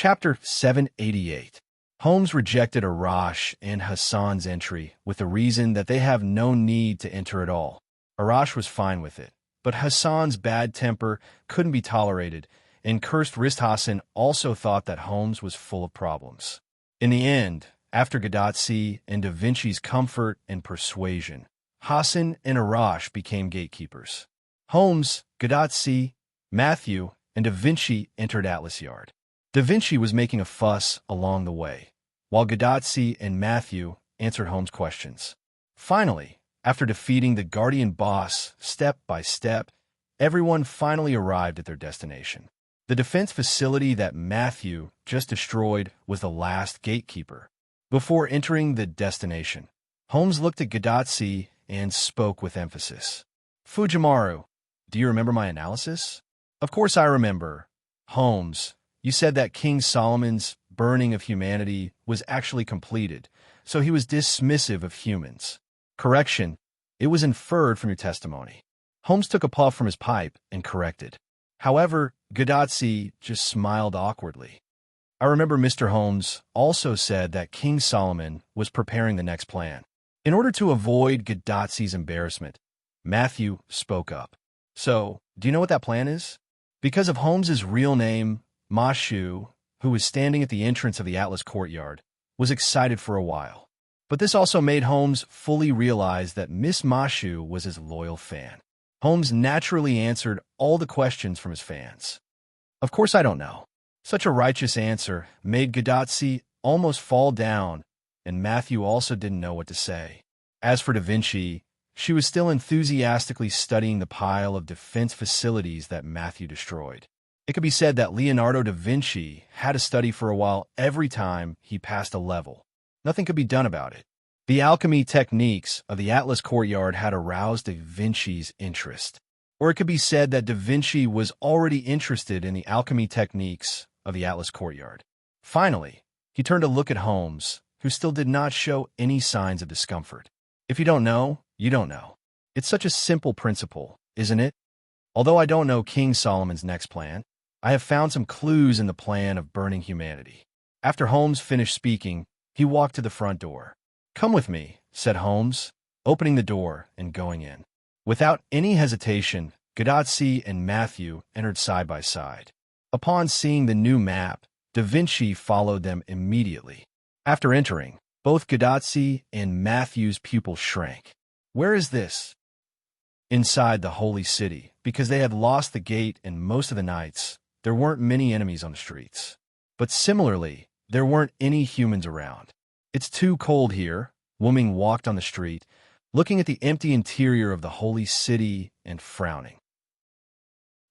Chapter 788. Holmes rejected Arash and Hassan's entry with the reason that they have no need to enter at all. Arash was fine with it, but Hassan's bad temper couldn't be tolerated, and cursed wrist Hassan also thought that Holmes was full of problems. In the end, after Gaddafi and Da Vinci's comfort and persuasion, Hassan and Arash became gatekeepers. Holmes, Gaddafi, Matthew, and Da Vinci entered Atlas Yard. Da Vinci was making a fuss along the way, while Gaddafi and Matthew answered Holmes' questions. Finally, after defeating the Guardian boss step by step, everyone finally arrived at their destination. The defense facility that Matthew just destroyed was the last gatekeeper. Before entering the destination, Holmes looked at Gaddafi and spoke with emphasis. "Fujimaru, do you remember my analysis?" "Of course I remember. Holmes, you said that King Solomon's burning of humanity was actually completed, so he was dismissive of humans." "Correction, it was inferred from your testimony." Holmes took a puff from his pipe and corrected. However, Gaddafi just smiled awkwardly. "I remember Mr. Holmes also said that King Solomon was preparing the next plan." In order to avoid Gaddafi's embarrassment, Matthew spoke up. "So, do you know what that plan is?" Because of Holmes's real name, Mashu, who was standing at the entrance of the Atlas courtyard, was excited for a while. But this also made Holmes fully realize that Miss Mashu was his loyal fan. Holmes naturally answered all the questions from his fans. "Of course I don't know." Such a righteous answer made Gaddafi almost fall down, and Matthew also didn't know what to say. As for Da Vinci, she was still enthusiastically studying the pile of defense facilities that Matthew destroyed. It could be said that Leonardo da Vinci had to study for a while every time he passed a level. Nothing could be done about it. The alchemy techniques of the Atlas courtyard had aroused da Vinci's interest. Or it could be said that da Vinci was already interested in the alchemy techniques of the Atlas courtyard. Finally, he turned to look at Holmes, who still did not show any signs of discomfort. If you don't know, you don't know. It's such a simple principle, isn't it? Although I don't know King Solomon's next plan, I have found some clues in the plan of burning humanity. After Holmes finished speaking, he walked to the front door. "Come with me," said Holmes, opening the door and going in. Without any hesitation, Gaddafi and Matthew entered side by side. Upon seeing the new map, Da Vinci followed them immediately. After entering, both Gaddafi and Matthew's pupils shrank. "Where is this?" "Inside the holy city, because they had lost the gate and most of the nights, there weren't many enemies on the streets. But similarly, there weren't any humans around. It's too cold here." Wuming walked on the street, looking at the empty interior of the holy city and frowning.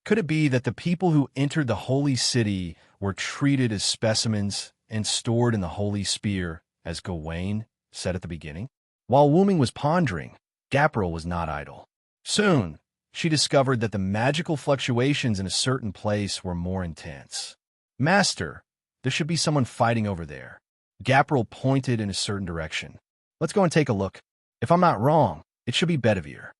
Could it be that the people who entered the holy city were treated as specimens and stored in the holy spear, as Gawain said at the beginning? While Wuming was pondering, Gabriel was not idle. Soon, she discovered that the magical fluctuations in a certain place were more intense. "Master, there should be someone fighting over there." Gabriel pointed in a certain direction. "Let's go and take a look. If I'm not wrong, it should be Bedivere."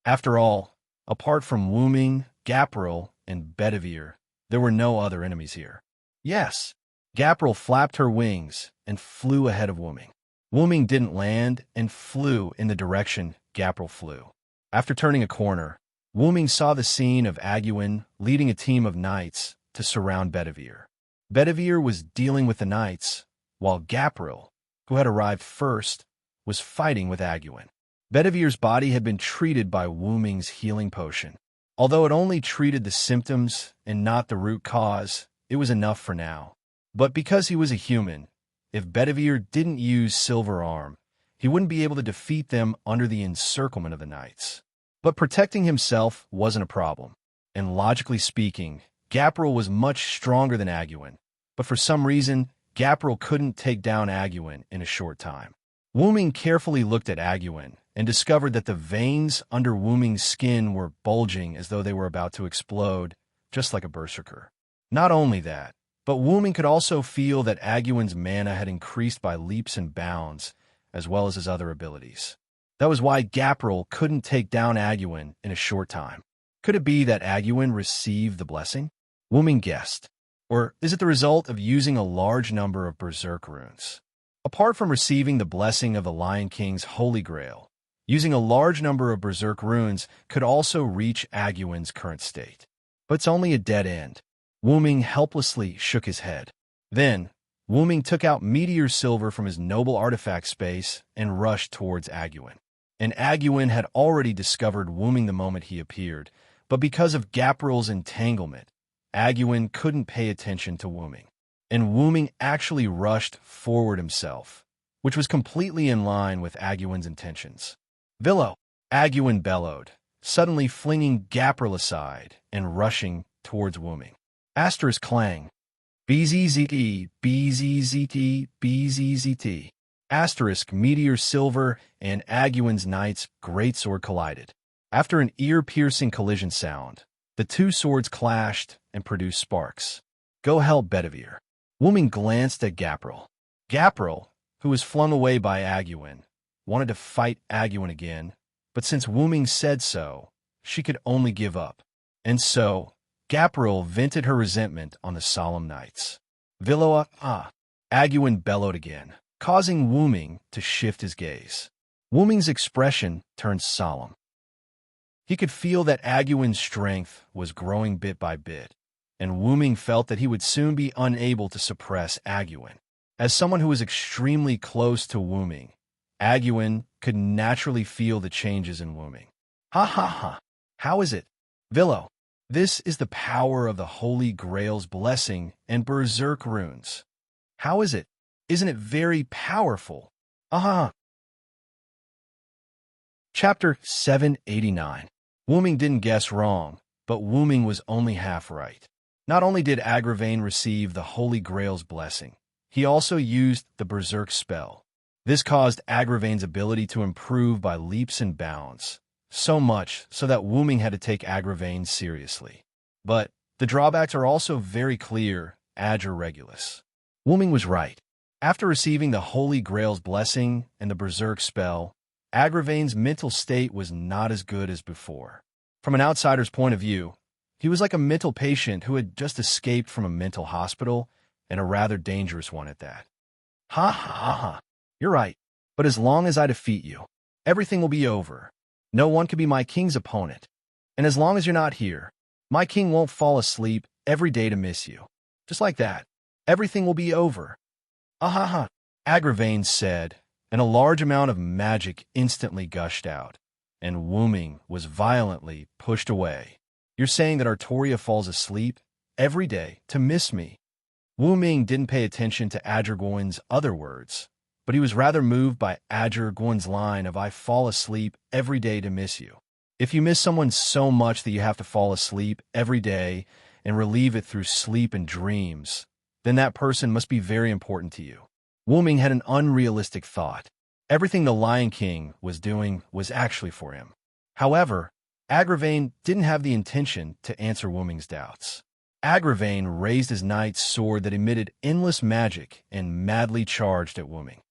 After all, apart from Wuming, Gabriel, and Bedivere, there were no other enemies here. Yes, Gabriel flapped her wings and flew ahead of Wuming. Wuming didn't land and flew in the direction Gabriel flew. After turning a corner, Wuming saw the scene of Aguin leading a team of knights to surround Bedivere. Bedivere was dealing with the knights, while Gabriel, who had arrived first, was fighting with Aguin. Bedivere's body had been treated by Wuming's healing potion. Although it only treated the symptoms and not the root cause, it was enough for now. But because he was a human, if Bedivere didn't use Silver Arm, he wouldn't be able to defeat them under the encirclement of the knights. But protecting himself wasn't a problem, and logically speaking, Gabriel was much stronger than Aguin. But for some reason, Gabriel couldn't take down Aguin in a short time. Wuming carefully looked at Aguin and discovered that the veins under Wuming's skin were bulging as though they were about to explode, just like a berserker. Not only that, but Wuming could also feel that Aguin's mana had increased by leaps and bounds, as well as his other abilities. That was why Gabriel couldn't take down Aguin in a short time. Could it be that Aguin received the blessing? Wuming guessed. Or is it the result of using a large number of berserk runes? Apart from receiving the blessing of the Lion King's Holy Grail, using a large number of berserk runes could also reach Agum's current state. But it's only a dead end. Wu Ming helplessly shook his head. Then, Wu Ming took out meteor silver from his noble artifact space and rushed towards Aguin. And Aguin had already discovered Wu Ming the moment he appeared, but because of Gapril's entanglement, Aguin couldn't pay attention to Wu Ming. And Wu Ming actually rushed forward himself, which was completely in line with Aguin's intentions. Villo! Aguin bellowed, suddenly flinging Gapril aside and rushing towards Wu Ming. Asterisk clang. BZZT, BZZT, BZZT. Asterisk meteor silver and Aguin's knight's greatsword collided. After an ear-piercing collision sound, the two swords clashed and produced sparks. Go hell, Bedivere. Wu Ming glanced at Gapril. Gapril, who was flung away by Aguin, wanted to fight Aguin again, but since Wu Ming said so, she could only give up. And so, Gapril vented her resentment on the solemn knights. Villoa, Aguin bellowed again, causing Wu Ming to shift his gaze. Wu Ming's expression turned solemn. He could feel that Aguin's strength was growing bit by bit, and Wu Ming felt that he would soon be unable to suppress Aguin. As someone who was extremely close to Wu Ming, Aguin could naturally feel the changes in Wu Ming. Ha ha ha! How is it? Villo, this is the power of the Holy Grail's blessing and berserk runes. How is it? Isn't it very powerful? Aha! Chapter 789. Wu Ming didn't guess wrong, but Wu Ming was only half right. Not only did Agravain receive the Holy Grail's blessing, he also used the berserk spell. This caused Agravain's ability to improve by leaps and bounds, so much so that Wu Ming had to take Agravain seriously. But the drawbacks are also very clear, Ager Regulus. Wu Ming was right. After receiving the Holy Grail's blessing and the berserk spell, Agravain's mental state was not as good as before. From an outsider's point of view, he was like a mental patient who had just escaped from a mental hospital, and a rather dangerous one at that. Ha ha ha, you're right, but as long as I defeat you, everything will be over. No one can be my king's opponent. And as long as you're not here, my king won't fall asleep every day to miss you. Just like that, everything will be over. Ahaha, Agravain said, and a large amount of magic instantly gushed out, and Wu Ming was violently pushed away. You're saying that Artoria falls asleep every day to miss me? Wu Ming didn't pay attention to Agerguin's other words, but he was rather moved by Agerguin's line of I fall asleep every day to miss you. If you miss someone so much that you have to fall asleep every day and relieve it through sleep and dreams, then that person must be very important to you. Wu Ming had an unrealistic thought. Everything the Lion King was doing was actually for him. However, Agravain didn't have the intention to answer Wu Ming's doubts. Agravain raised his knight's sword that emitted endless magic and madly charged at Wu Ming.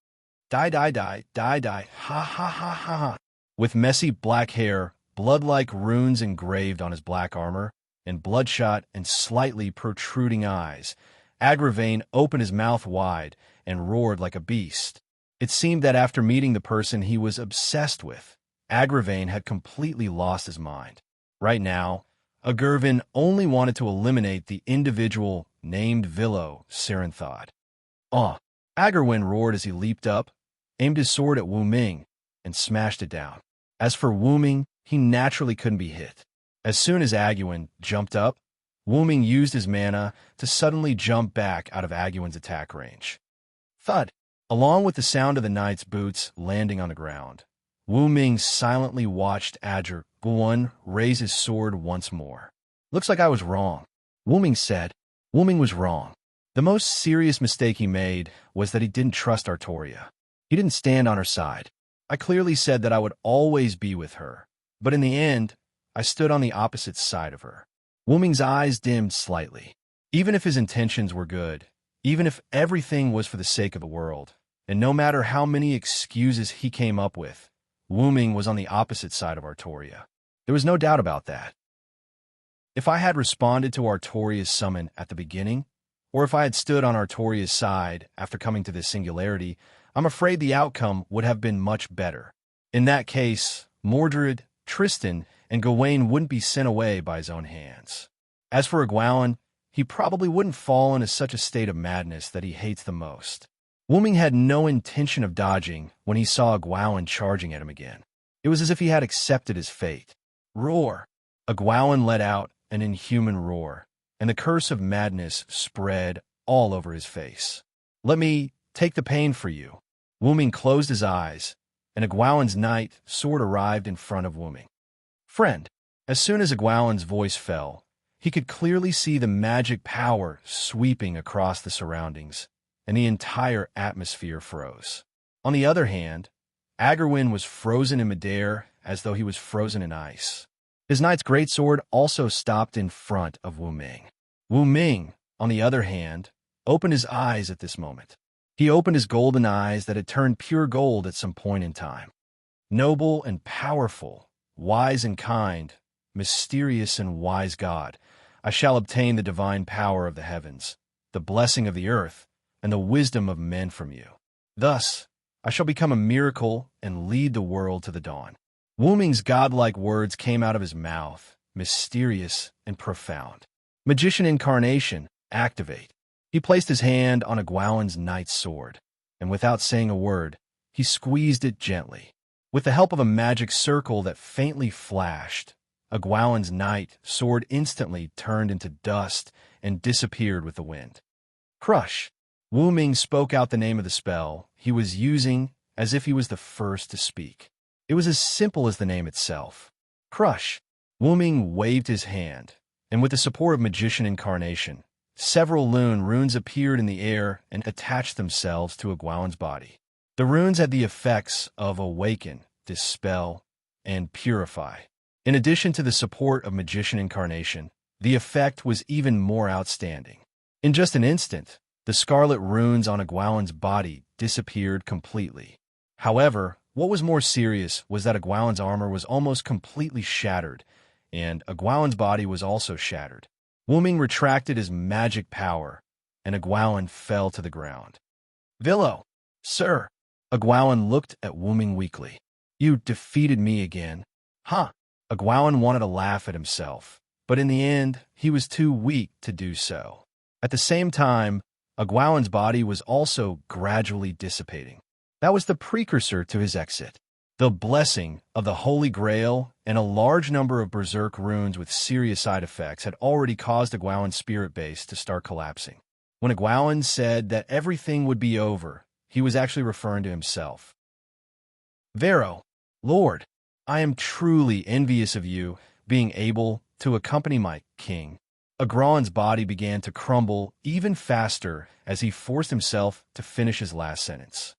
Die, die, die, die, die, ha ha ha ha ha. With messy black hair, blood-like runes engraved on his black armor, and bloodshot and slightly protruding eyes, Agravain opened his mouth wide and roared like a beast. It seemed that after meeting the person he was obsessed with, Agravain had completely lost his mind. Right now, Agurvin only wanted to eliminate the individual named Villo, Siren thought. Agurvin roared as he leaped up, aimed his sword at Wu Ming, and smashed it down. As for Wu Ming, he naturally couldn't be hit. As soon as Aguin jumped up, Wu Ming used his mana to suddenly jump back out of Aguin's attack range. Thud! Along with the sound of the knight's boots landing on the ground, Wu Ming silently watched Agerguin raise his sword once more. Looks like I was wrong, Wu Ming said. Wu Ming was wrong. The most serious mistake he made was that he didn't trust Artoria. He didn't stand on her side. I clearly said that I would always be with her, but in the end, I stood on the opposite side of her. Wu Ming's eyes dimmed slightly. Even if his intentions were good, even if everything was for the sake of the world, and no matter how many excuses he came up with, Wu Ming was on the opposite side of Artoria. There was no doubt about that. If I had responded to Artoria's summon at the beginning, or if I had stood on Artoria's side after coming to this singularity, I'm afraid the outcome would have been much better. In that case, Mordred, Tristan, and Gawain wouldn't be sent away by his own hands. As for Egwalin, he probably wouldn't fall into such a state of madness that he hates the most. Wooming had no intention of dodging when he saw Egwalin charging at him again. It was as if he had accepted his fate. Roar! Egwalin let out an inhuman roar, and the curse of madness spread all over his face. Let me take the pain for you. Wooming closed his eyes, and Egwalin's knight sword arrived in front of Wooming. Friend! As soon as Egwalin's voice fell, he could clearly see the magic power sweeping across the surroundings, and the entire atmosphere froze. On the other hand, Aggerwin was frozen in midair as though he was frozen in ice. His knight's greatsword also stopped in front of Wu Ming. Wu Ming, on the other hand, opened his eyes at this moment. He opened his golden eyes that had turned pure gold at some point in time. Noble and powerful, wise and kind, mysterious and wise God, I shall obtain the divine power of the heavens, the blessing of the earth, and the wisdom of men from you. Thus, I shall become a miracle and lead the world to the dawn. Wu Ming's godlike words came out of his mouth, mysterious and profound. Magician incarnation, activate. He placed his hand on Egwalin's knight's sword, and without saying a word, he squeezed it gently. With the help of a magic circle that faintly flashed, Egwalin's knight sword instantly turned into dust and disappeared with the wind. Crush! Wu Ming spoke out the name of the spell he was using as if he was the first to speak. It was as simple as the name itself. Crush! Wu Ming waved his hand, and with the support of magician incarnation, several runes appeared in the air and attached themselves to Egwalin's body. The runes had the effects of awaken, dispel, and purify. In addition to the support of magician incarnation, the effect was even more outstanding. In just an instant, the scarlet runes on Egwalin's body disappeared completely. However, what was more serious was that Egwalin's armor was almost completely shattered, and Egwalin's body was also shattered. Wu Ming retracted his magic power, and Egwalin fell to the ground. Villo! Sir! Egwalin looked at Wu Ming weakly. You defeated me again. Huh! Egwalin wanted to laugh at himself, but in the end, he was too weak to do so. At the same time, Egwalin's body was also gradually dissipating. That was the precursor to his exit. The blessing of the Holy Grail and a large number of berserk runes with serious side effects had already caused Egwalin's spirit base to start collapsing. When Egwalin said that everything would be over, he was actually referring to himself. Vero, Lord, I am truly envious of you being able to accompany my king. Egwalin's body began to crumble even faster as he forced himself to finish his last sentence.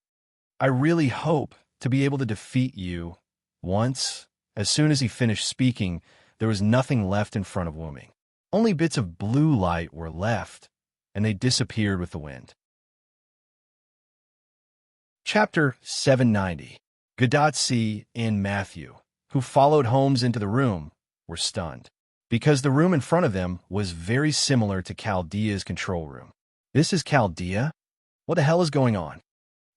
I really hope to be able to defeat you once. As soon as he finished speaking, there was nothing left in front of Wu Ming. Only bits of blue light were left, and they disappeared with the wind. Chapter 790. Gadotsi and Matthew, who followed Holmes into the room, were stunned, because the room in front of them was very similar to Chaldea's control room. This is Chaldea? What the hell is going on?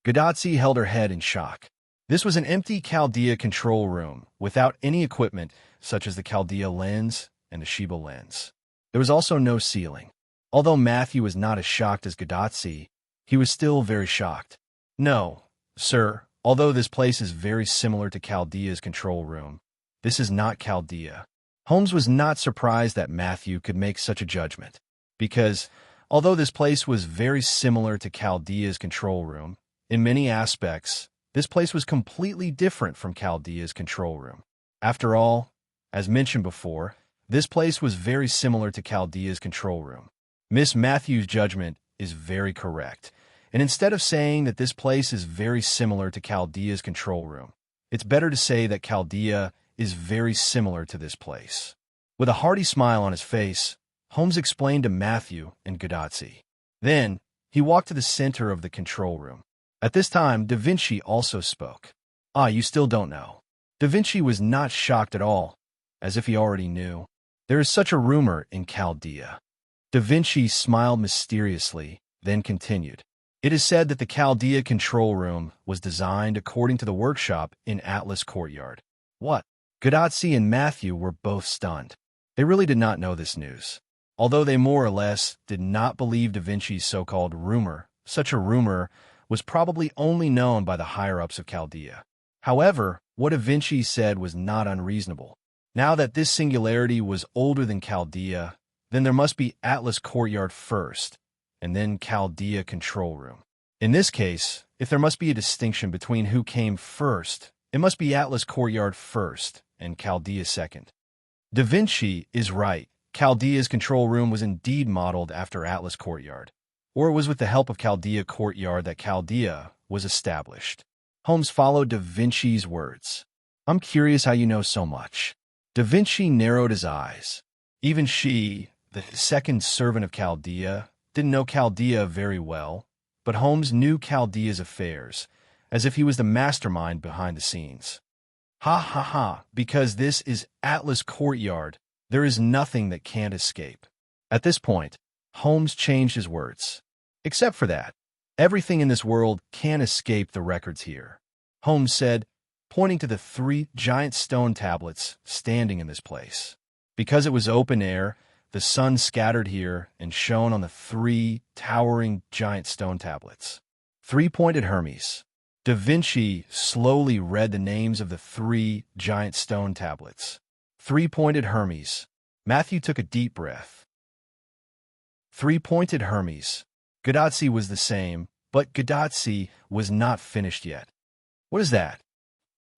Gadotsi held her head in shock. This was an empty Chaldea control room, without any equipment such as the Chaldea lens and the Shiba lens. There was also no ceiling. Although Matthew was not as shocked as Gadotsi, he was still very shocked. No, sir, although this place is very similar to Chaldea's control room, this is not Chaldea. Holmes was not surprised that Matthew could make such a judgment, because, although this place was very similar to Chaldea's control room, in many aspects, this place was completely different from Chaldea's control room. After all, as mentioned before, this place was very similar to Chaldea's control room. Miss Matthew's judgment is very correct, and instead of saying that this place is very similar to Chaldea's control room, it's better to say that Chaldea is very similar to this place. With a hearty smile on his face, Holmes explained to Matthew and Gadotsi. Then, he walked to the center of the control room. At this time, Da Vinci also spoke. Ah, you still don't know. Da Vinci was not shocked at all, as if he already knew. There is such a rumor in Chaldea. Da Vinci smiled mysteriously, then continued. It is said that the Chaldea control room was designed according to the workshop in Atlas Courtyard. What? Gadazzi and Matthew were both stunned. They really did not know this news. Although they more or less did not believe Da Vinci's so-called rumor, such a rumor was probably only known by the higher-ups of Chaldea. However, what Da Vinci said was not unreasonable. Now that this singularity was older than Chaldea, then there must be Atlas Courtyard first, and then Chaldea control room. In this case, if there must be a distinction between who came first, it must be Atlas Courtyard first and Chaldea second. Da Vinci is right. Chaldea's control room was indeed modeled after Atlas Courtyard, or it was with the help of Chaldea Courtyard that Chaldea was established. Holmes followed Da Vinci's words. I'm curious how you know so much. Da Vinci narrowed his eyes. Even she, the second servant of Chaldea, didn't know Chaldea very well, but Holmes knew Chaldea's affairs, as if he was the mastermind behind the scenes. Ha ha ha, because this is Atlas Courtyard, there is nothing that can't escape. At this point, Holmes changed his words. Except for that, everything in this world can escape the records here, Holmes said, pointing to the 3 giant stone tablets standing in this place. Because it was open air, the sun scattered here and shone on the 3 towering giant stone tablets. 3-pointed Hermes. Da Vinci slowly read the names of the 3 giant stone tablets. 3-pointed Hermes. Matthew took a deep breath. 3-pointed Hermes. Gadazzi was the same, but Gadazzi was not finished yet. What is that?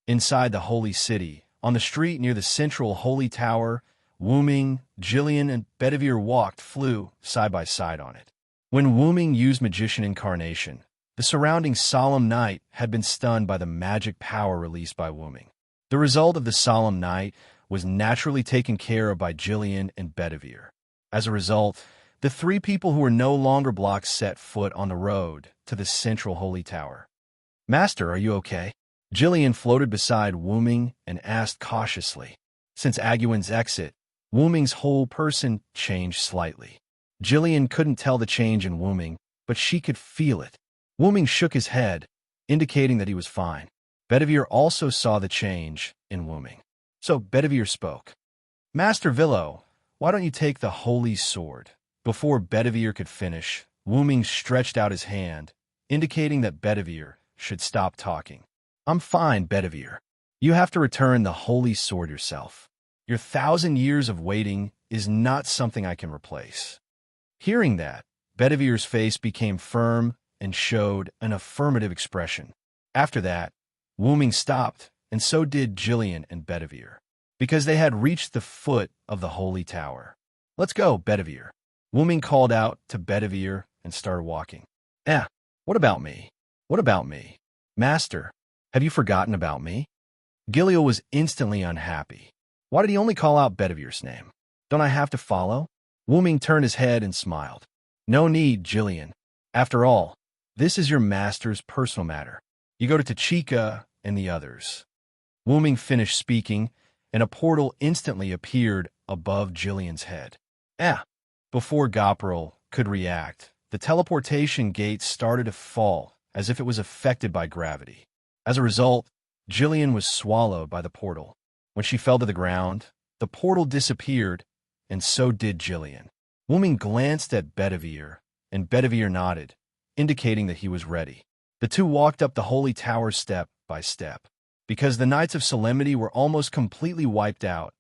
Inside the Holy City, on the street near the central Holy Tower, Wu Ming, Jillian, and Bedivere flew side by side on it. When Wu Ming used magician incarnation, the surrounding solemn night had been stunned by the magic power released by Wu Ming. The result of the solemn night was naturally taken care of by Jillian and Bedivere. As a result, the 3 people who were no longer blocked set foot on the road to the central Holy Tower. Master, are you okay? Jillian floated beside Wu Ming and asked cautiously. Since Aguin's exit, Wu Ming's whole person changed slightly. Jillian couldn't tell the change in Wu Ming, but she could feel it. Wu Ming shook his head, indicating that he was fine. Bedivere also saw the change in Wu Ming. So Bedivere spoke. Master Villo, why don't you take the holy sword? Before Bedivere could finish, Wu Ming stretched out his hand, indicating that Bedivere should stop talking. I'm fine, Bedivere. You have to return the holy sword yourself. Your 1,000 years of waiting is not something I can replace. Hearing that, Bedivere's face became firm and showed an affirmative expression. After that, Wu Ming stopped, and so did Jillian and Bedivere, because they had reached the foot of the Holy Tower. Let's go, Bedivere. Wu Ming called out to Bedivere and started walking. What about me? What about me? Master, have you forgotten about me? Gilio was instantly unhappy. Why did he only call out Bedivere's name? Don't I have to follow? Wu Ming turned his head and smiled. No need, Jillian. After all, this is your master's personal matter. You go to Tachika and the others. Wu Ming finished speaking, and a portal instantly appeared above Jillian's head. Before Gopral could react, the teleportation gate started to fall as if it was affected by gravity. As a result, Jillian was swallowed by the portal. When she fell to the ground, the portal disappeared, and so did Jillian. Wu Ming glanced at Bedivere, and Bedivere nodded, indicating that he was ready. The 2 walked up the Holy Tower step by step. Because the Knights of Solemnity were almost completely wiped out.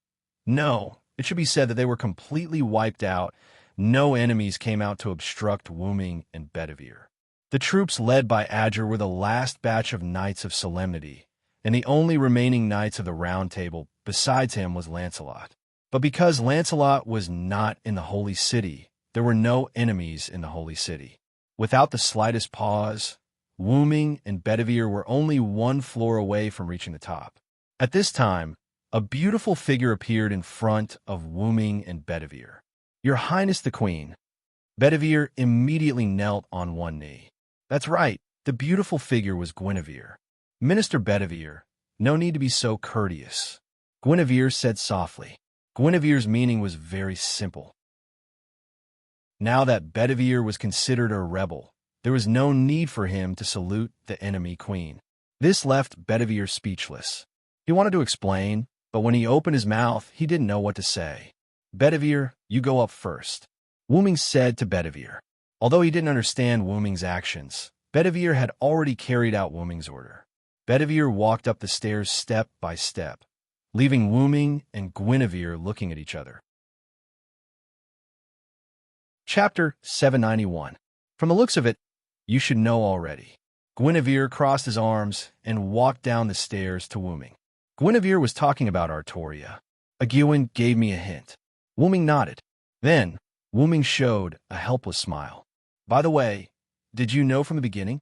No, it should be said that they were completely wiped out. No enemies came out to obstruct Wu Ming and Bedivere. The troops led by Adger were the last batch of Knights of Solemnity, and the only remaining Knights of the Round Table besides him was Lancelot. But because Lancelot was not in the Holy City, there were no enemies in the Holy City. Without the slightest pause, Wu Ming and Bedivere were only 1 floor away from reaching the top. At this time, a beautiful figure appeared in front of Wu Ming and Bedivere. Your Highness the Queen. Bedivere immediately knelt on one knee. That's right, the beautiful figure was Guinevere. Minister Bedivere, no need to be so courteous. Guinevere said softly. Guinevere's meaning was very simple. Now that Bedivere was considered a rebel, there was no need for him to salute the enemy queen. This left Bedivere speechless. He wanted to explain, but when he opened his mouth, he didn't know what to say. Bedivere, you go up first, Wu Ming said to Bedivere. Although he didn't understand Wu Ming's actions, Bedivere had already carried out Wu Ming's order. Bedivere walked up the stairs step by step, leaving Wu Ming and Guinevere looking at each other. Chapter 791. From the looks of it, you should know already. Guinevere crossed his arms and walked down the stairs to Wu Ming. Guinevere was talking about Artoria. Aguin gave me a hint. Wu Ming nodded. Then, Wu Ming showed a helpless smile. By the way, did you know from the beginning?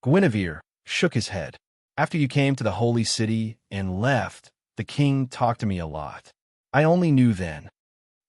Guinevere shook his head. After you came to the holy city and left, the king talked to me a lot. I only knew then.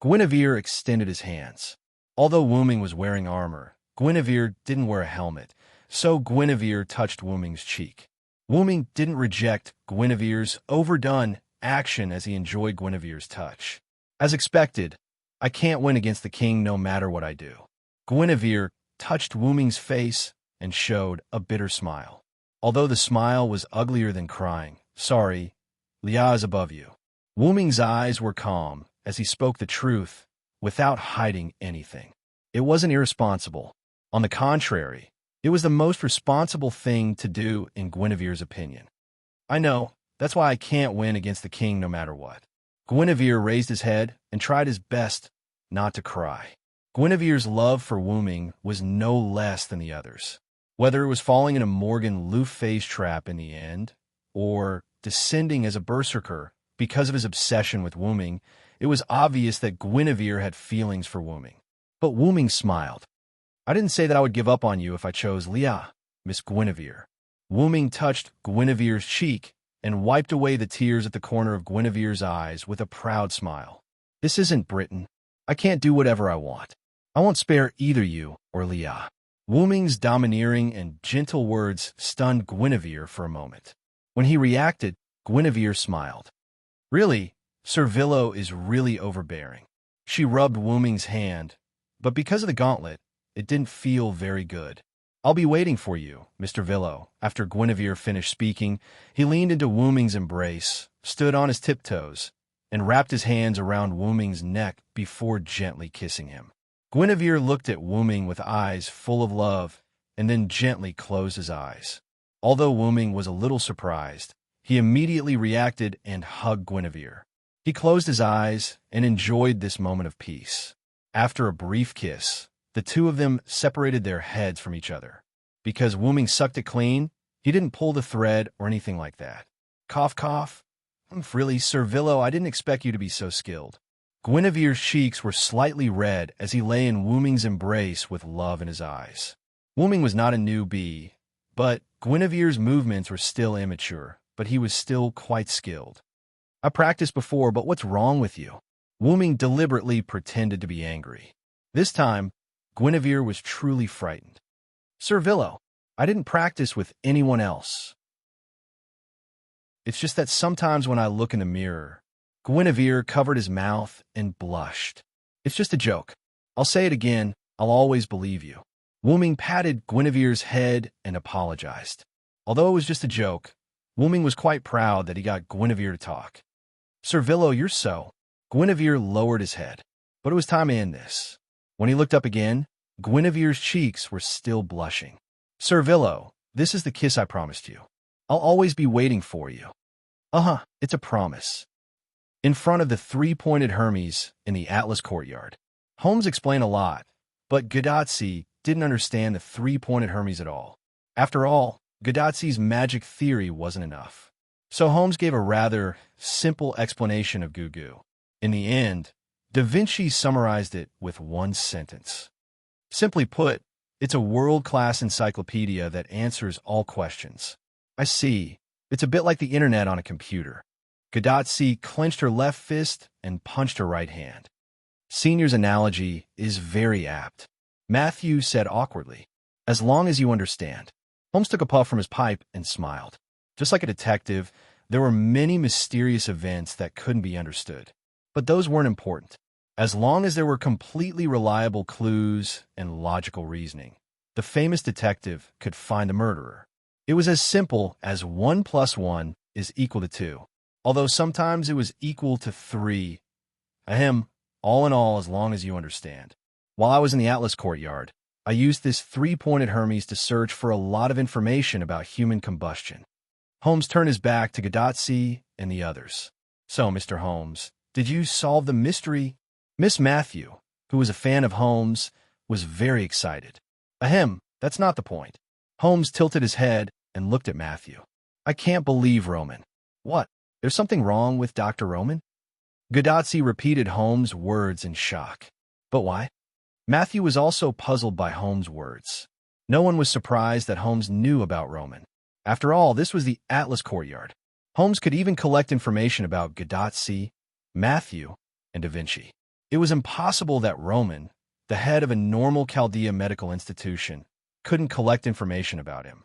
Guinevere extended his hands. Although Wu Ming was wearing armor, Guinevere didn't wear a helmet, so Guinevere touched Wu Ming's cheek. Wu Ming didn't reject Guinevere's overdone action as he enjoyed Guinevere's touch. As expected, I can't win against the king no matter what I do. Guinevere touched Wu Ming's face and showed a bitter smile. Although the smile was uglier than crying, sorry, Lia is above you. Wu Ming's eyes were calm as he spoke the truth without hiding anything. It wasn't irresponsible. On the contrary, it was the most responsible thing to do in Guinevere's opinion. I know, that's why I can't win against the king no matter what. Guinevere raised his head and tried his best not to cry. Guinevere's love for Wu Ming was no less than the others. Whether it was falling in a Morgan Le Fay's trap in the end, or descending as a berserker because of his obsession with Wu Ming, it was obvious that Guinevere had feelings for Wu Ming. But Wu Ming smiled. I didn't say that I would give up on you if I chose Lia, Miss Guinevere. Wu Ming touched Guinevere's cheek and wiped away the tears at the corner of Guinevere's eyes with a proud smile. This isn't Britain. I can't do whatever I want. I won't spare either you or Lia. Wu Ming's domineering and gentle words stunned Guinevere for a moment. When he reacted, Guinevere smiled. Really, Sir Villo is really overbearing. She rubbed Wu Ming's hand, but because of the gauntlet, it didn't feel very good. I'll be waiting for you, Mr. Villo. After Guinevere finished speaking, he leaned into Wu Ming's embrace, stood on his tiptoes, and wrapped his hands around Wu Ming's neck before gently kissing him. Guinevere looked at Wu Ming with eyes full of love, and then gently closed his eyes. Although Wu Ming was a little surprised, he immediately reacted and hugged Guinevere. He closed his eyes and enjoyed this moment of peace. After a brief kiss, the two of them separated their heads from each other. Because Wu Ming sucked it clean, he didn't pull the thread or anything like that. Cough, cough. Really, Sir Villo, I didn't expect you to be so skilled. Guinevere's cheeks were slightly red as he lay in Wu Ming's embrace with love in his eyes. Wu Ming was not a newbie, but Guinevere's movements were still immature, but he was still quite skilled. I practiced before, but what's wrong with you? Wu Ming deliberately pretended to be angry. This time, Guinevere was truly frightened. Sir Villo, I didn't practice with anyone else. It's just that sometimes when I look in the mirror, Guinevere covered his mouth and blushed. It's just a joke. I'll say it again, I'll always believe you. Wu Ming patted Guinevere's head and apologized. Although it was just a joke, Wu Ming was quite proud that he got Guinevere to talk. Sir Villo, you're so. Guinevere lowered his head. But it was time to end this. When he looked up again, Guinevere's cheeks were still blushing. Sir Villo, this is the kiss I promised you. I'll always be waiting for you. It's a promise. In front of the three-pointed Hermes in the Atlas courtyard. Holmes explained a lot, but Gadotsi didn't understand the three-pointed Hermes at all. After all, Gadotsi's magic theory wasn't enough. So Holmes gave a rather simple explanation of Gugu. In the end, Da Vinci summarized it with one sentence. Simply put, it's a world-class encyclopedia that answers all questions. I see. It's a bit like the internet on a computer. Gadotsi clenched her left fist and punched her right hand. Senior's analogy is very apt. Matthew said awkwardly, as long as you understand. Holmes took a puff from his pipe and smiled. Just like a detective, there were many mysterious events that couldn't be understood. But those weren't important. as long as there were completely reliable clues and logical reasoning. The famous detective could find the murderer. It was as simple as 1 plus 1 is equal to 2, although sometimes it was equal to 3. Ahem, all in all, as long as you understand. While I was in the Atlas courtyard, I used this three-pointed Hermes to search for a lot of information about human combustion. Holmes turned his back to Gadotsi and the others. So, Mr. Holmes, did you solve the mystery? Miss Matthew, who was a fan of Holmes, was very excited. Ahem, that's not the point. Holmes tilted his head and looked at Matthew. I can't believe Roman. What? There's something wrong with Dr. Roman? Gadotsi repeated Holmes' words in shock. But why? Matthew was also puzzled by Holmes' words. No one was surprised that Holmes knew about Roman. After all, this was the Atlas courtyard. Holmes could even collect information about Gadotsi, Matthew, and Da Vinci. It was impossible that Roman, the head of a normal Chaldea medical institution, couldn't collect information about him.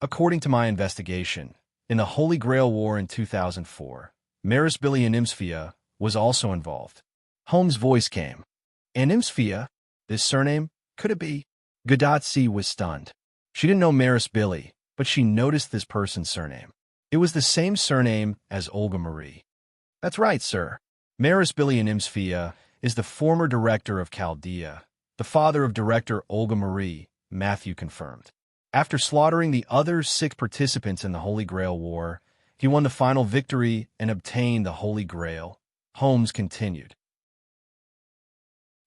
According to my investigation, in the Holy Grail War in 2004, Maris Billy Animsphia was also involved. Holmes' voice came. Animsphia? This surname? Could it be? Gadotsi was stunned. She didn't know Maris Billy, but she noticed this person's surname. It was the same surname as Olga Marie. That's right, sir. Maris Billy Animsphia is the former director of Chaldea, the father of director Olga Marie, Matthew confirmed. After slaughtering the other 6 participants in the Holy Grail War, he won the final victory and obtained the Holy Grail. Holmes continued.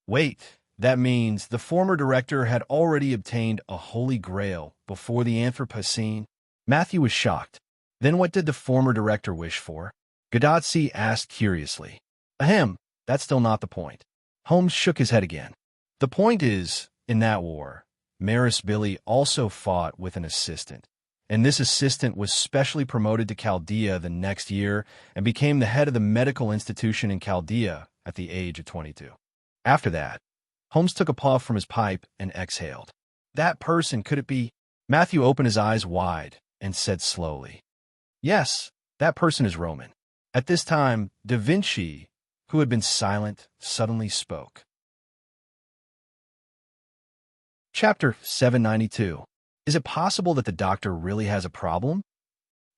Wait, that means the former director had already obtained a Holy Grail before the Anthropocene? Matthew was shocked. Then what did the former director wish for? Gadotsi asked curiously. Ahem, that's still not the point. Holmes shook his head again. The point is, in that war, Maris Billy also fought with an assistant, and this assistant was specially promoted to Chaldea the next year and became the head of the medical institution in Chaldea at the age of 22. After that, Holmes took a puff from his pipe and exhaled. That person, could it be? Matthew opened his eyes wide and said slowly, Yes, that person is Roman. At this time, Da Vinci, who had been silent, suddenly spoke. Chapter 792. Is it possible that the doctor really has a problem?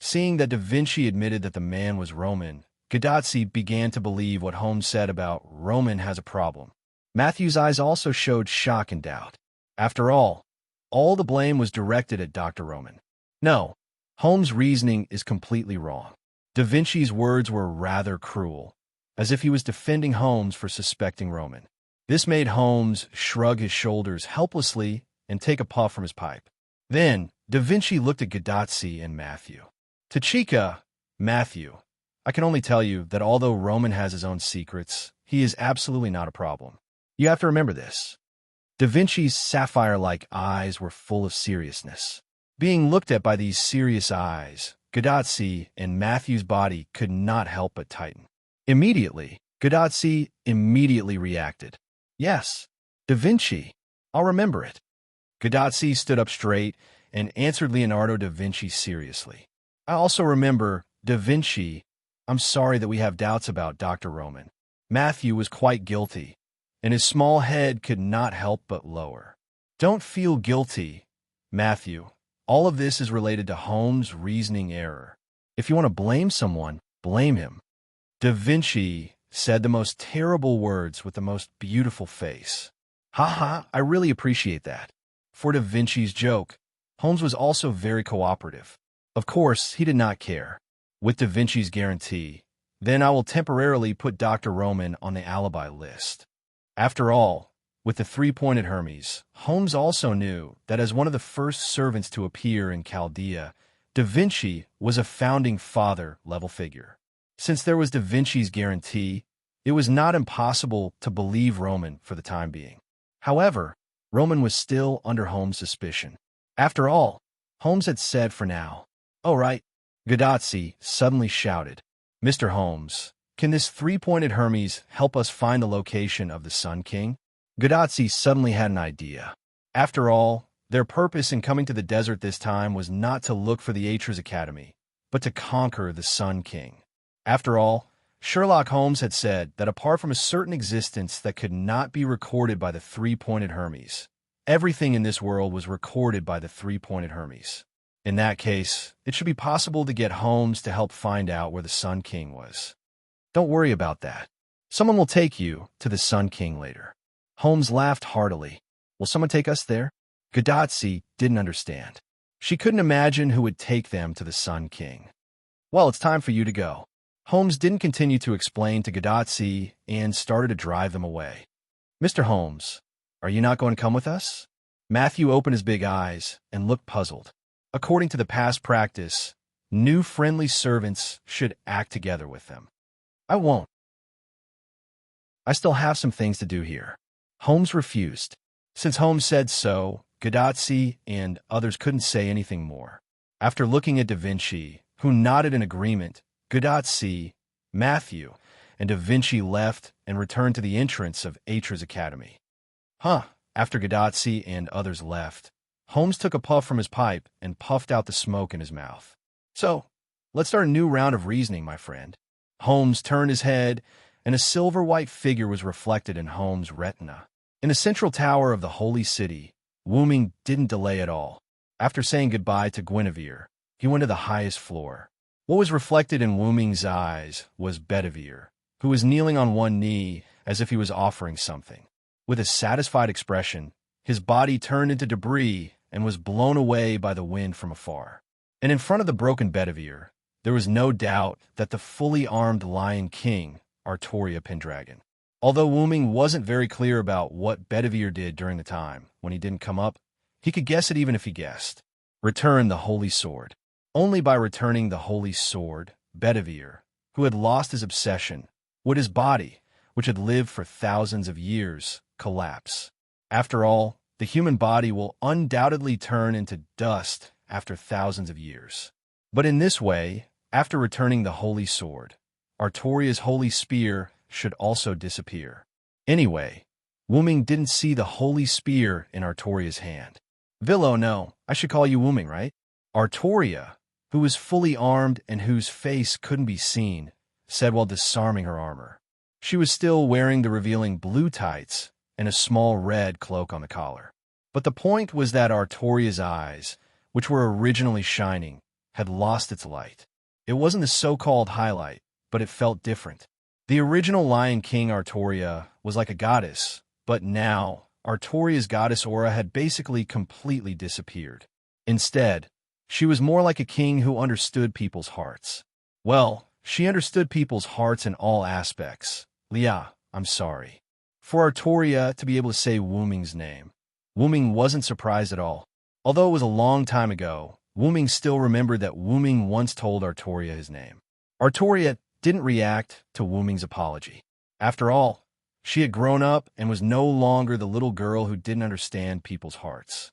Seeing that Da Vinci admitted that the man was Roman, Gadotsi began to believe what Holmes said about Roman has a problem. Matthew's eyes also showed shock and doubt. After all the blame was directed at Dr. Roman. No, Holmes' reasoning is completely wrong. Da Vinci's words were rather cruel, as if he was defending Holmes for suspecting Roman. This made Holmes shrug his shoulders helplessly and take a puff from his pipe. Then, Da Vinci looked at Gadotsi and Matthew. Tachika, Matthew, I can only tell you that although Roman has his own secrets, he is absolutely not a problem. You have to remember this. Da Vinci's sapphire-like eyes were full of seriousness. Being looked at by these serious eyes, Gadotsi and Matthew's body could not help but tighten. Immediately, Gadotsi immediately reacted. Yes, Da Vinci. I'll remember it. Gadotsi stood up straight and answered Leonardo da Vinci seriously. I also remember, Da Vinci. I'm sorry that we have doubts about Dr. Roman. Matthew was quite guilty, and his small head could not help but lower. Don't feel guilty, Matthew. All of this is related to Holmes' reasoning error. If you want to blame someone, blame him. Da Vinci said the most terrible words with the most beautiful face. Haha, I really appreciate that. For Da Vinci's joke, Holmes was also very cooperative. Of course, he did not care. With Da Vinci's guarantee, then I will temporarily put Dr. Roman on the alibi list. After all, with the three-pointed Hermes, Holmes also knew that as one of the first servants to appear in Chaldea, Da Vinci was a founding father-level figure. Since there was Da Vinci's guarantee, it was not impossible to believe Roman for the time being. However, Roman was still under Holmes' suspicion. After all, Holmes had said for now. Oh, right. Gadotsi suddenly shouted, Mr. Holmes, can this three-pointed Hermes help us find the location of the Sun King? Gadotsi suddenly had an idea. After all, their purpose in coming to the desert this time was not to look for the Atres Academy, but to conquer the Sun King. After all, Sherlock Holmes had said that apart from a certain existence that could not be recorded by the three-pointed Hermes, everything in this world was recorded by the three-pointed Hermes. In that case, it should be possible to get Holmes to help find out where the Sun King was. Don't worry about that. Someone will take you to the Sun King later. Holmes laughed heartily. Will someone take us there? Gadotsi didn't understand. She couldn't imagine who would take them to the Sun King. Well, it's time for you to go. Holmes didn't continue to explain to Gadotsi and started to drive them away. Mr. Holmes, are you not going to come with us? Matthew opened his big eyes and looked puzzled. According to the past practice, new friendly servants should act together with them. I won't. I still have some things to do here. Holmes refused. Since Holmes said so, Gadotsi and others couldn't say anything more. After looking at Da Vinci, who nodded in agreement, Gadotsi, Matthew, and Da Vinci left and returned to the entrance of Atra's Academy. After Gadotsi and others left, Holmes took a puff from his pipe and puffed out the smoke in his mouth. So, let's start a new round of reasoning, my friend. Holmes turned his head, and a silver-white figure was reflected in Holmes' retina. In the central tower of the Holy City, Wu Ming didn't delay at all. After saying goodbye to Guinevere, he went to the highest floor. What was reflected in Wu Ming's eyes was Bedivere, who was kneeling on one knee as if he was offering something. With a satisfied expression, his body turned into debris and was blown away by the wind from afar. And in front of the broken Bedivere, there was no doubt that the fully armed Lion King, Artoria Pendragon. Although Wu Ming wasn't very clear about what Bedivere did during the time when he didn't come up, he could guess it even if he guessed. Return the Holy Sword. Only by returning the Holy Sword, Bedivere, who had lost his obsession, would his body, which had lived for thousands of years, collapse. After all, the human body will undoubtedly turn into dust after thousands of years. But in this way, after returning the Holy Sword, Artoria's holy spear should also disappear. Anyway, Wu Ming didn't see the holy spear in Artoria's hand. Villo, no, I should call you Wu Ming, right? Artoria, who was fully armed and whose face couldn't be seen, said while disarming her armor. She was still wearing the revealing blue tights and a small red cloak on the collar. But the point was that Artoria's eyes, which were originally shining, had lost its light. It wasn't the so-called highlight, but it felt different. The original Lion King Artoria was like a goddess, but now Artoria's goddess aura had basically completely disappeared. Instead, she was more like a king who understood people's hearts. Well, she understood people's hearts in all aspects. Lia, I'm sorry. For Artoria to be able to say Wu Ming's name, Wu Ming wasn't surprised at all. Although it was a long time ago, Wu Ming still remembered that Wu Ming once told Artoria his name. Artoria didn't react to Wu Ming's apology. After all, she had grown up and was no longer the little girl who didn't understand people's hearts.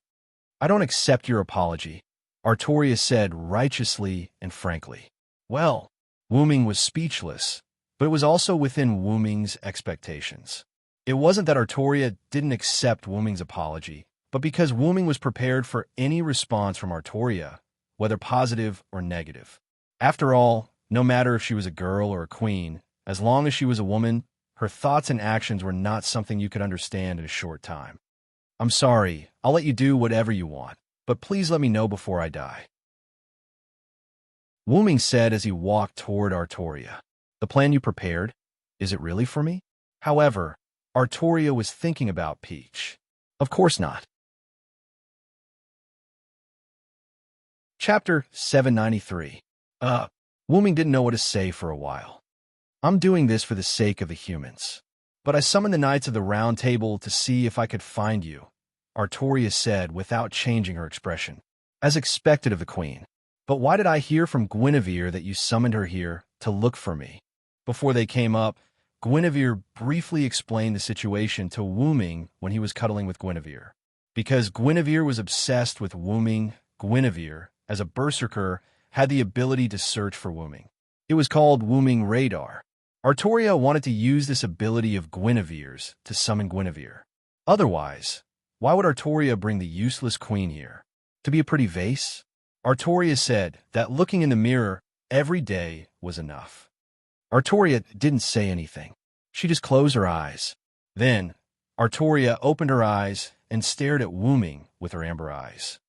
I don't accept your apology, Artoria said righteously and frankly. Well, Wu Ming was speechless, but it was also within Wu Ming's expectations. It wasn't that Artoria didn't accept Wu Ming's apology, but because Wu Ming was prepared for any response from Artoria, whether positive or negative. After all, no matter if she was a girl or a queen, as long as she was a woman, her thoughts and actions were not something you could understand in a short time. I'm sorry, I'll let you do whatever you want, but please let me know before I die. Wu Ming said as he walked toward Artoria. The plan you prepared, is it really for me? However, Artoria was thinking about Peach. Of course not. Chapter 793. Wu Ming didn't know what to say for a while. I'm doing this for the sake of the humans. But I summoned the Knights of the Round Table to see if I could find you, Artoria said without changing her expression, as expected of the queen. But why did I hear from Guinevere that you summoned her here to look for me? Before they came up, Guinevere briefly explained the situation to Wu Ming when he was cuddling with Guinevere. Because Guinevere was obsessed with Wu Ming, Guinevere, as a berserker, had the ability to search for Wu Ming. It was called Wu Ming Radar. Artoria wanted to use this ability of Guinevere's to summon Guinevere. Otherwise, why would Artoria bring the useless queen here? To be a pretty vase? Artoria said that looking in the mirror every day was enough. Artoria didn't say anything. She just closed her eyes. Then, Artoria opened her eyes and stared at Wu Ming with her amber eyes.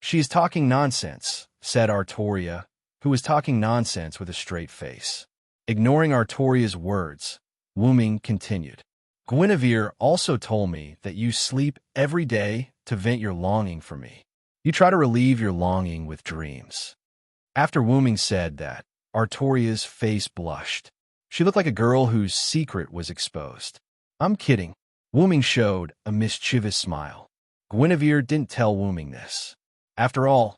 "She is talking nonsense," said Artoria, who was talking nonsense with a straight face. Ignoring Artoria's words, Wu Ming continued. "Guinevere also told me that you sleep every day to vent your longing for me. You try to relieve your longing with dreams." After Wu Ming said that, Artoria's face blushed. She looked like a girl whose secret was exposed. "I'm kidding." Wu Ming showed a mischievous smile. Guinevere didn't tell Wu Ming this. After all,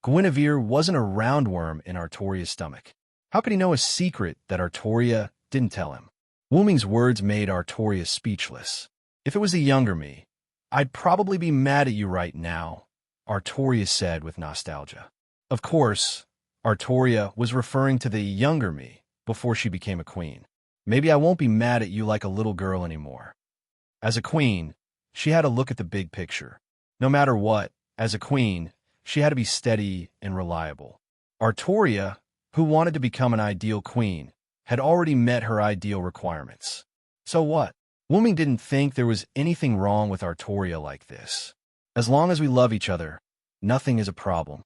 Guinevere wasn't a roundworm in Artoria's stomach. How could he know a secret that Artoria didn't tell him? Wu Ming's words made Artoria speechless. "If it was the younger me, I'd probably be mad at you right now," Artoria said with nostalgia. Of course, Artoria was referring to the younger me before she became a queen. "Maybe I won't be mad at you like a little girl anymore." As a queen, she had to look at the big picture. No matter what, as a queen, she had to be steady and reliable. Artoria, who wanted to become an ideal queen, had already met her ideal requirements. So what? Wu Ming didn't think there was anything wrong with Artoria like this. As long as we love each other, nothing is a problem.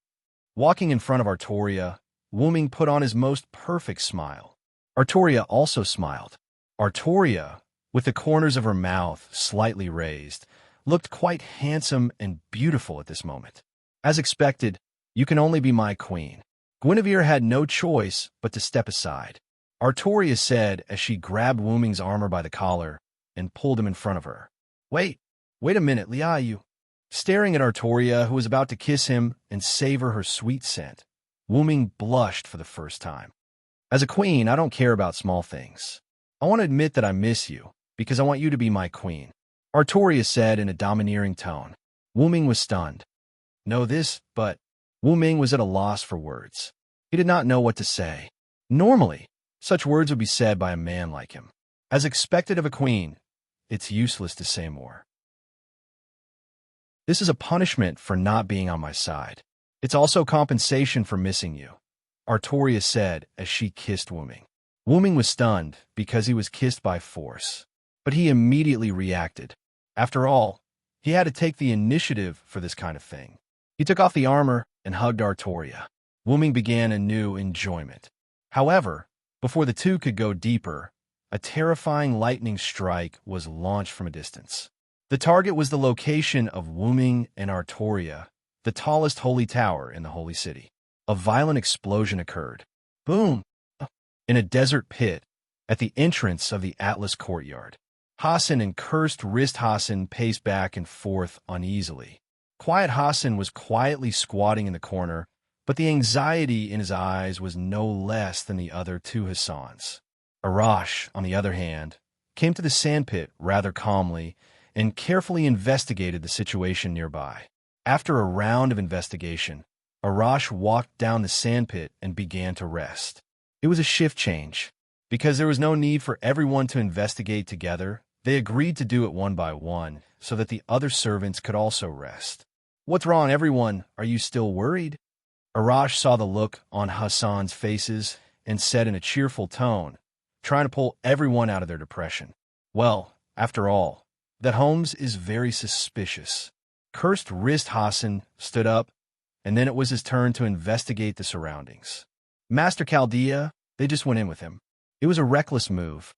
Walking in front of Artoria, Wu Ming put on his most perfect smile. Artoria also smiled. Artoria, with the corners of her mouth slightly raised, looked quite handsome and beautiful at this moment. As expected, "You can only be my queen." Guinevere had no choice but to step aside. Artoria said as she grabbed Wu Ming's armor by the collar and pulled him in front of her. Wait a minute, Liayu." Staring at Artoria, who was about to kiss him and savor her sweet scent, Wu Ming blushed for the first time. "As a queen, I don't care about small things. I want to admit that I miss you, because I want you to be my queen," Artoria said in a domineering tone. Wu Ming was stunned. But Wu Ming was at a loss for words. He did not know what to say. Normally, such words would be said by a man like him. As expected of a queen, it's useless to say more. "This is a punishment for not being on my side. It's also compensation for missing you," Artoria said as she kissed Wu Ming. Wu Ming was stunned because he was kissed by force, but he immediately reacted. After all, he had to take the initiative for this kind of thing. He took off the armor and hugged Artoria. Wu Ming began a new enjoyment. However, before the two could go deeper, a terrifying lightning strike was launched from a distance. The target was the location of Wu Ming and Artoria, the tallest holy tower in the holy city. A violent explosion occurred. Boom! In a desert pit, at the entrance of the Atlas courtyard. Hassan and cursed wrist Hassan paced back and forth uneasily. Quiet Hassan was quietly squatting in the corner, but the anxiety in his eyes was no less than the other two Hassans. Arash, on the other hand, came to the sandpit rather calmly and carefully investigated the situation nearby. After a round of investigation, Arash walked down the sandpit and began to rest. It was a shift change. Because there was no need for everyone to investigate together, they agreed to do it one by one so that the other servants could also rest. "What's wrong, everyone? Are you still worried?" Arash saw the look on Hassan's faces and said in a cheerful tone, trying to pull everyone out of their depression. "Well, after all, that Holmes is very suspicious." Cursed wrist Hassan stood up, and then it was his turn to investigate the surroundings. Master Chaldea, they just went in with him. It was a reckless move.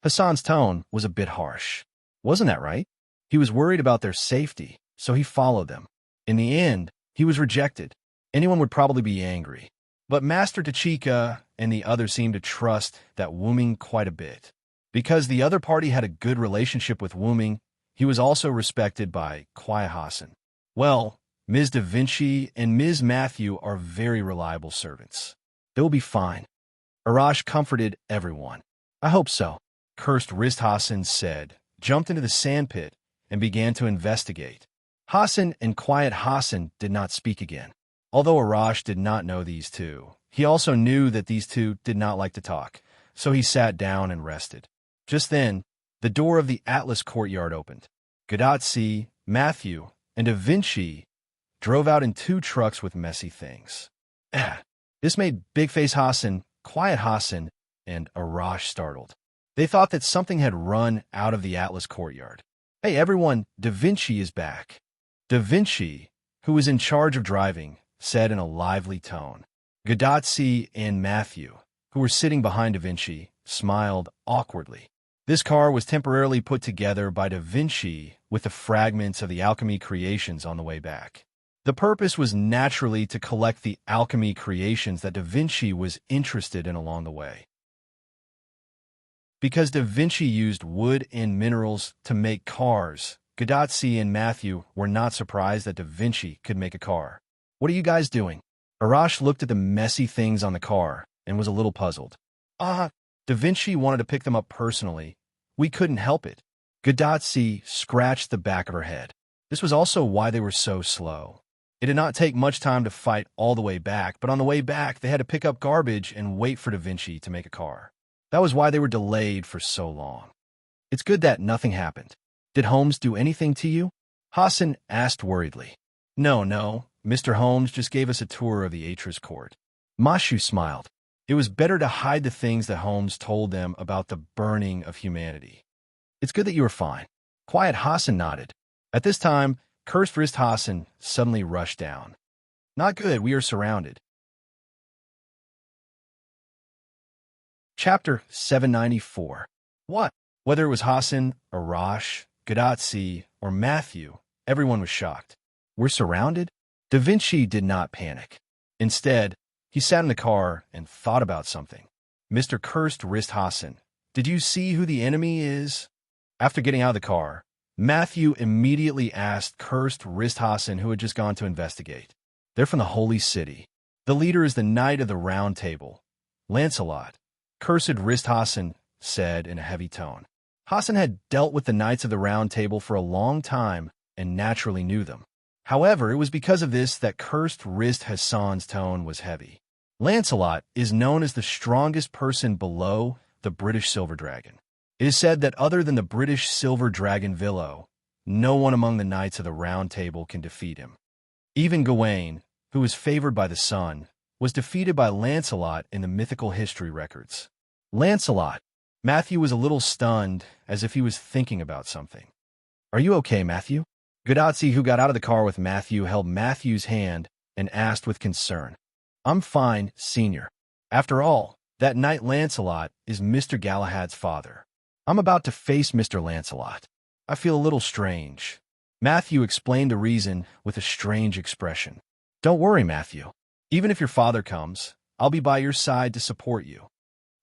Hassan's tone was a bit harsh. Wasn't that right? He was worried about their safety, so he followed them. In the end, he was rejected. Anyone would probably be angry. But Master Tachika and the others seemed to trust that Wu Ming quite a bit. Because the other party had a good relationship with Wu Ming, he was also respected by Quiet Hassan. "Well, Ms. Da Vinci and Ms. Matthew are very reliable servants. They will be fine." Arash comforted everyone. "I hope so," Cursed Wrist Hassan said, jumped into the sandpit, and began to investigate. Hassan and Quiet Hassan did not speak again. Although Arash did not know these two, he also knew that these two did not like to talk, so he sat down and rested. Just then, the door of the Atlas courtyard opened. Gadotsi, Matthew, and Da Vinci drove out in 2 trucks with messy things. This made Big Face Hassan, Quiet Hassan, and Arash startled. They thought that something had run out of the Atlas courtyard. "Hey everyone, Da Vinci is back." Da Vinci, who was in charge of driving, said in a lively tone. Gadotsi and Matthew, who were sitting behind Da Vinci, smiled awkwardly. This car was temporarily put together by Da Vinci with the fragments of the alchemy creations on the way back. The purpose was naturally to collect the alchemy creations that Da Vinci was interested in along the way. Because Da Vinci used wood and minerals to make cars, Gadotsi and Matthew were not surprised that Da Vinci could make a car. "What are you guys doing?" Arash looked at the messy things on the car and was a little puzzled. Da Vinci wanted to pick them up personally. We couldn't help it." Gadotsi scratched the back of her head. This was also why they were so slow. It did not take much time to fight all the way back, but on the way back, they had to pick up garbage and wait for Da Vinci to make a car. That was why they were delayed for so long. "It's good that nothing happened. Did Holmes do anything to you?" Hassan asked worriedly. No, Mr. Holmes just gave us a tour of the Atras court." Mashu smiled. It was better to hide the things that Holmes told them about the burning of humanity. "It's good that you were fine." Quiet Hassan nodded. At this time, Cursed Wrist Hassan suddenly rushed down. "Not good, we are surrounded." Chapter 794. What? Whether it was Hassan, Arash, Gadotsi, or Matthew, everyone was shocked. "We're surrounded?" Da Vinci did not panic. Instead, he sat in the car and thought about something. "Mr. Cursed Wrist Hassan, did you see who the enemy is?" After getting out of the car, Matthew immediately asked Cursed Wrist Hassan, who had just gone to investigate. "They're from the Holy City. The leader is the Knight of the Round Table, Lancelot," Cursed Wrist Hassan said in a heavy tone. Hassan had dealt with the Knights of the Round Table for a long time and naturally knew them. However, it was because of this that Cursed Wrist Hassan's tone was heavy. Lancelot is known as the strongest person below the British Silver Dragon. It is said that other than the British Silver Dragon Villo, no one among the Knights of the Round Table can defeat him. Even Gawain, who was favored by the sun, was defeated by Lancelot in the mythical history records. Lancelot. Matthew was a little stunned, as if he was thinking about something. "Are you okay, Matthew?" Gadotsi, who got out of the car with Matthew, held Matthew's hand and asked with concern. "I'm fine, Senior. After all, that Knight Lancelot is Mr. Galahad's father. I'm about to face Mr. Lancelot. I feel a little strange." Matthew explained the reason with a strange expression. "Don't worry, Matthew. Even if your father comes, I'll be by your side to support you."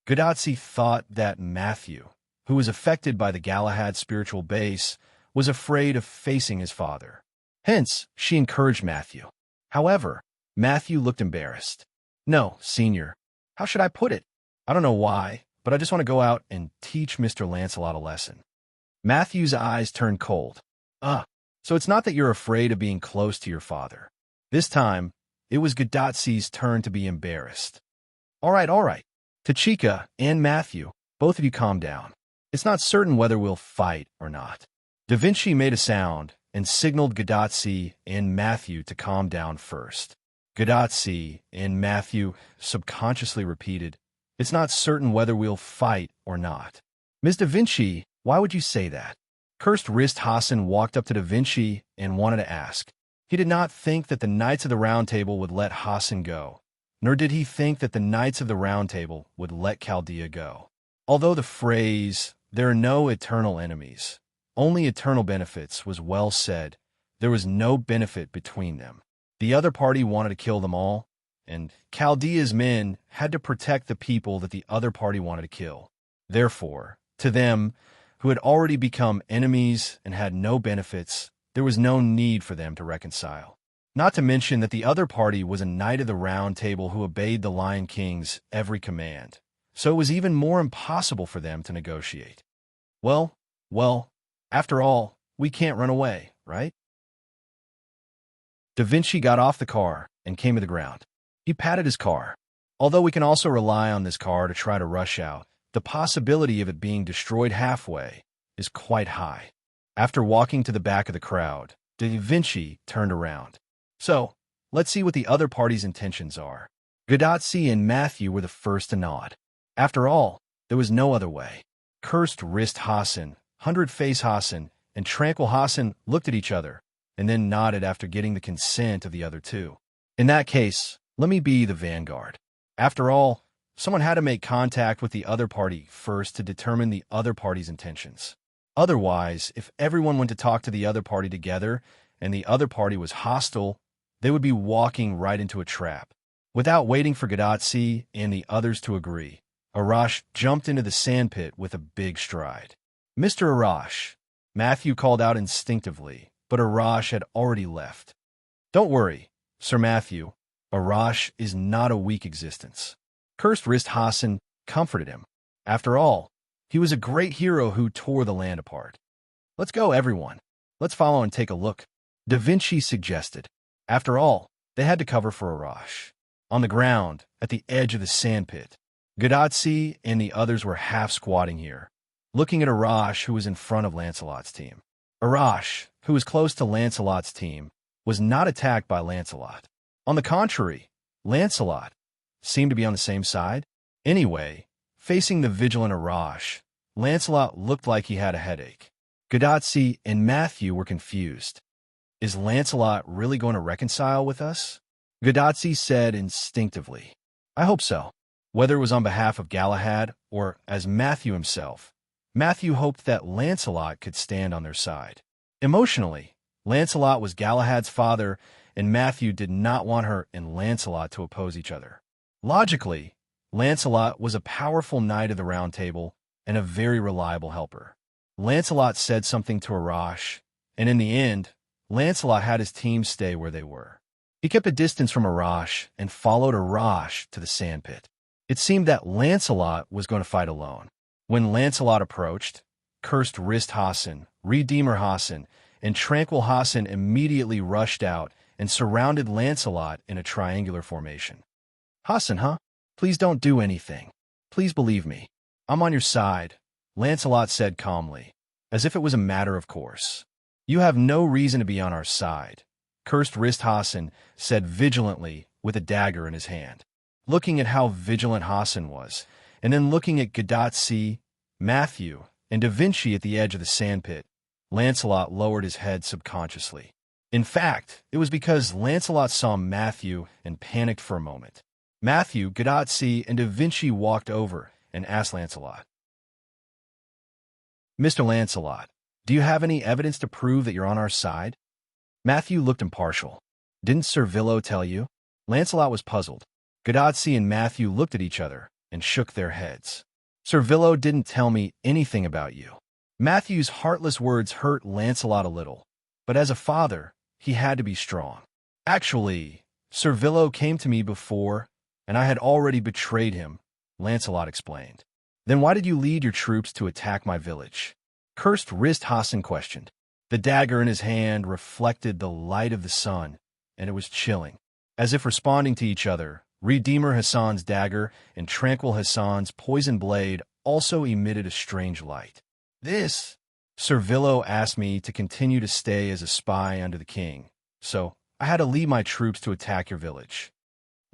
Gadotsi thought that Matthew, who was affected by the Galahad spiritual base, was afraid of facing his father. Hence, she encouraged Matthew. However, Matthew looked embarrassed. "No, Senior. How should I put it? I don't know why, but I just want to go out and teach Mr. Lancelot a lesson." Matthew's eyes turned cold. So it's not that you're afraid of being close to your father." This time, it was Gadotsi's turn to be embarrassed. All right. Tachika and Matthew, both of you calm down. It's not certain whether we'll fight or not." Da Vinci made a sound and signaled Gadotsi and Matthew to calm down first. Gadotsi and Matthew subconsciously repeated, "It's not certain whether we'll fight or not." "Ms. Da Vinci, why would you say that?" Cursed Wrist Hassan walked up to Da Vinci and wanted to ask. He did not think that the Knights of the Round Table would let Hassan go, nor did he think that the Knights of the Round Table would let Chaldea go. Although the phrase, "there are no eternal enemies, only eternal benefits," was well said, there was no benefit between them. The other party wanted to kill them all, and Chaldea's men had to protect the people that the other party wanted to kill. Therefore, to them, who had already become enemies and had no benefits, there was no need for them to reconcile. Not to mention that the other party was a Knight of the Round Table who obeyed the Lion King's every command, so it was even more impossible for them to negotiate. Well, after all, we can't run away, right? Da Vinci got off the car and came to the ground. He patted his car. Although we can also rely on this car to try to rush out, the possibility of it being destroyed halfway is quite high. After walking to the back of the crowd, Da Vinci turned around. "So, let's see what the other party's intentions are." Gadotsi and Matthew were the first to nod. After all, there was no other way. Cursed Wrist Hassan, Hundred Face Hassan, and Tranquil Hassan looked at each other, and then nodded after getting the consent of the other two. In that case, let me be the vanguard. After all, someone had to make contact with the other party first to determine the other party's intentions. Otherwise, if everyone went to talk to the other party together and the other party was hostile, they would be walking right into a trap. Without waiting for Gadotsi and the others to agree, Arash jumped into the sandpit with a big stride. "Mr. Arash," Matthew called out instinctively, but Arash had already left. "Don't worry, Sir Matthew. Arash is not a weak existence." Cursed Wrist Hassan comforted him. After all, he was a great hero who tore the land apart. "Let's go, everyone. Let's follow and take a look," Da Vinci suggested. After all, they had to cover for Arash. On the ground, at the edge of the sandpit, Gadotsi and the others were half squatting here, looking at Arash, who was in front of Lancelot's team. Arash, who was close to Lancelot's team, was not attacked by Lancelot. On the contrary, Lancelot seemed to be on the same side. Anyway, facing the vigilant Arash, Lancelot looked like he had a headache. Gadotsi and Matthew were confused. "Is Lancelot really going to reconcile with us?" Gadotsi said instinctively. "I hope so." Whether it was on behalf of Galahad or as Matthew himself, Matthew hoped that Lancelot could stand on their side. Emotionally, Lancelot was Galahad's father, and Matthew did not want her and Lancelot to oppose each other. Logically, Lancelot was a powerful knight of the Round Table and a very reliable helper. Lancelot said something to Arash, and in the end, Lancelot had his team stay where they were. He kept a distance from Arash and followed Arash to the sandpit. It seemed that Lancelot was going to fight alone. When Lancelot approached, Cursed Wrist Hassan, Redeemer Hassan, and Tranquil Hassan immediately rushed out and surrounded Lancelot in a triangular formation. "Hassan, huh? Please don't do anything. Please believe me. I'm on your side," Lancelot said calmly, as if it was a matter of course. "You have no reason to be on our side," Cursed Wrist Hassan said vigilantly with a dagger in his hand. Looking at how vigilant Hassan was, and then looking at Gadotsi, Matthew, and Da Vinci at the edge of the sandpit, Lancelot lowered his head subconsciously. In fact, it was because Lancelot saw Matthew and panicked for a moment. Matthew, Gadotsi, and Da Vinci walked over and asked Lancelot, "Mr. Lancelot, do you have any evidence to prove that you're on our side?" Matthew looked impartial. "Didn't Servillo tell you?" Lancelot was puzzled. Gadotsi and Matthew looked at each other and shook their heads. "Servillo didn't tell me anything about you." Matthew's heartless words hurt Lancelot a little, but as a father, he had to be strong. "Actually, Servillo came to me before, and I had already betrayed him," Lancelot explained. "Then why did you lead your troops to attack my village?" Cursed Wrist Hassan questioned. The dagger in his hand reflected the light of the sun, and it was chilling. As if responding to each other, Redeemer Hassan's dagger and Tranquil Hassan's poison blade also emitted a strange light. "This, Servillo asked me to continue to stay as a spy under the king, so I had to lead my troops to attack your village."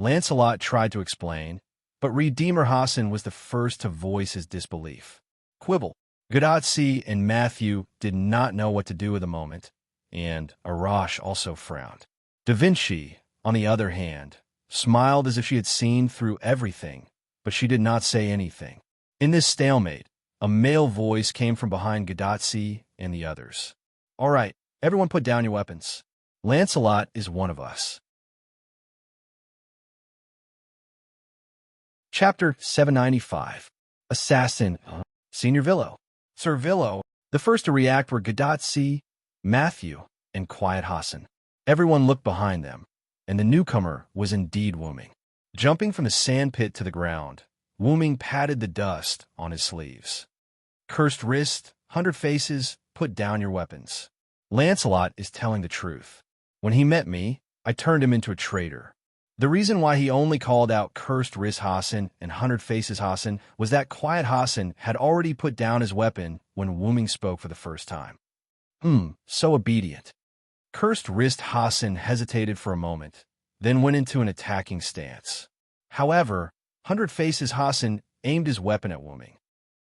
Lancelot tried to explain, but Redeemer Hassan was the first to voice his disbelief. Quibble. Gadotsi and Matthew did not know what to do at the moment, and Arash also frowned. Da Vinci, on the other hand, smiled as if she had seen through everything, but she did not say anything. In this stalemate, a male voice came from behind Gadotsi and the others. "All right, everyone put down your weapons. Lancelot is one of us." Chapter 795. Assassin, Senior Villo. Servillo. The first to react were Gadotsi, Matthew, and Quiet Hassan. Everyone looked behind them, and the newcomer was indeed Wooming. Jumping from the sandpit to the ground, Wooming patted the dust on his sleeves. "Cursed Wrist, 100 Faces, put down your weapons. Lancelot is telling the truth. When he met me, I turned him into a traitor. The reason why he only called out Cursed Wrist Hassan and 100 Faces Hassan was that Quiet Hassan had already put down his weapon when Wooming spoke for the first time. So obedient." Cursed Wrist Hassan hesitated for a moment, then went into an attacking stance. However, 100 Faces Hassan aimed his weapon at Wuming.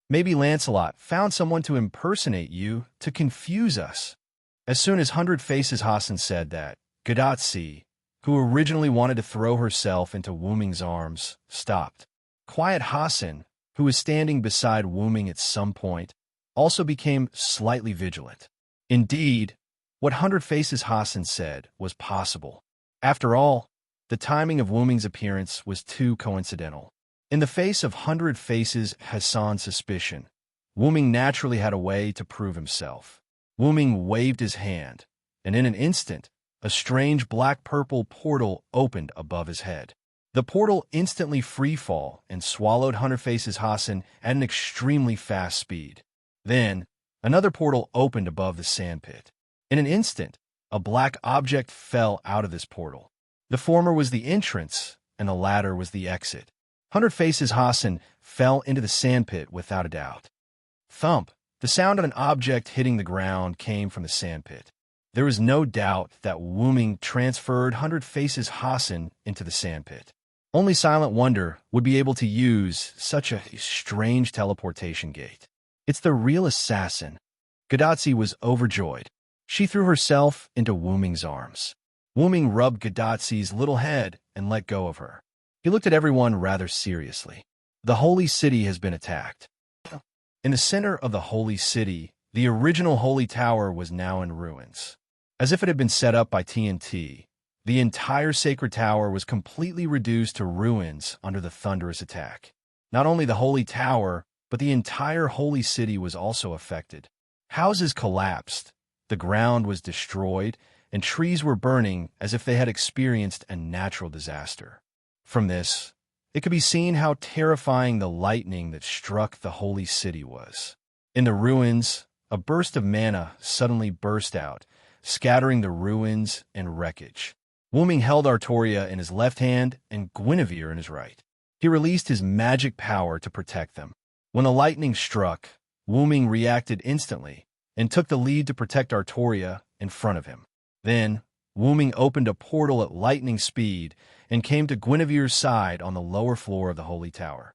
Maybe Lancelot found someone to impersonate you to confuse us. As soon as Hundred Faces Hassan said that, Gadotsi, who originally wanted to throw herself into Wuming's arms, stopped. Quiet Hassan, who was standing beside Wuming at some point, also became slightly vigilant. Indeed, what Hundred Faces Hassan said was possible. After all, the timing of Wuming's appearance was too coincidental. In the face of Hundred Faces Hassan's suspicion, Wuming naturally had a way to prove himself. Wuming waved his hand, and in an instant, a strange black-purple portal opened above his head. The portal instantly freefall and swallowed Hundred Faces Hassan at an extremely fast speed. Then, another portal opened above the sandpit. In an instant, a black object fell out of this portal. The former was the entrance, and the latter was the exit. Hundred Faces Hassan fell into the sandpit without a doubt. Thump! The sound of an object hitting the ground came from the sandpit. There was no doubt that Wuming transferred Hundred Faces Hassan into the sandpit. Only Silent Wonder would be able to use such a strange teleportation gate. It's the real assassin. Gadotsi was overjoyed. She threw herself into Wuming's arms. Wuming rubbed Gadotsi's little head and let go of her. He looked at everyone rather seriously. The holy city has been attacked. In the center of the holy city, the original holy tower was now in ruins. As if it had been set up by TNT, the entire sacred tower was completely reduced to ruins under the thunderous attack. Not only the holy tower, but the entire holy city was also affected. Houses collapsed, the ground was destroyed, and trees were burning as if they had experienced a natural disaster. From this, it could be seen how terrifying the lightning that struck the holy city was. In the ruins, a burst of mana suddenly burst out, scattering the ruins and wreckage. Wuming held Artoria in his left hand and Guinevere in his right. He released his magic power to protect them. When the lightning struck, Wuming reacted instantly and took the lead to protect Artoria in front of him. Then, Wuming opened a portal at lightning speed and came to Guinevere's side on the lower floor of the holy tower.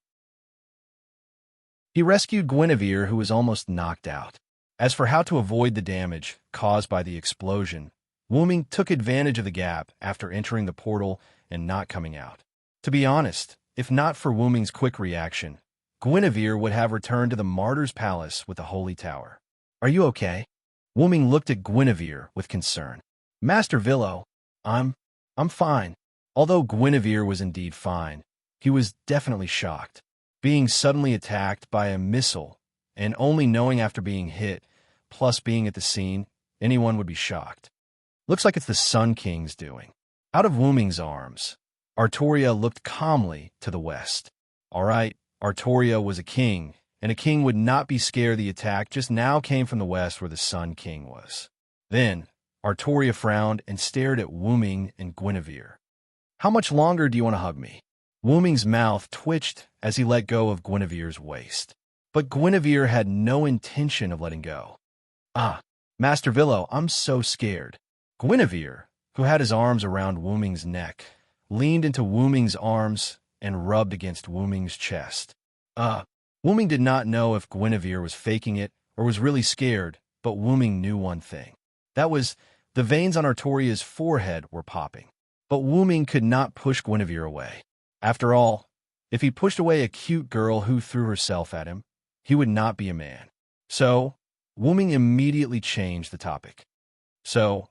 He rescued Guinevere, who was almost knocked out. As for how to avoid the damage caused by the explosion, Wuming took advantage of the gap after entering the portal and not coming out. To be honest, if not for Wuming's quick reaction, Guinevere would have returned to the Martyr's Palace with the holy tower. "Are you okay?" Wuming looked at Guinevere with concern. "Master Villo, I'm fine." Although Guinevere was indeed fine, he was definitely shocked. Being suddenly attacked by a missile, and only knowing after being hit, plus being at the scene, anyone would be shocked. Looks like it's the Sun King's doing. Out of Wuming's arms, Artoria looked calmly to the west. All right, Artoria was a king, and a king would not be scared the attack just now came from the west where the Sun King was. Then, Artoria frowned and stared at Wuming and Guinevere. "How much longer do you want to hug me?" Wuming's mouth twitched as he let go of Guinevere's waist. But Guinevere had no intention of letting go. Master Villo, I'm so scared." Guinevere, who had his arms around Wuming's neck, leaned into Wuming's arms and rubbed against Wuming's chest. Wuming did not know if Guinevere was faking it or was really scared, but Wuming knew one thing. That was, the veins on Artoria's forehead were popping. But Wuming could not push Guinevere away. After all, if he pushed away a cute girl who threw herself at him, he would not be a man. So, Wuming immediately changed the topic. "So,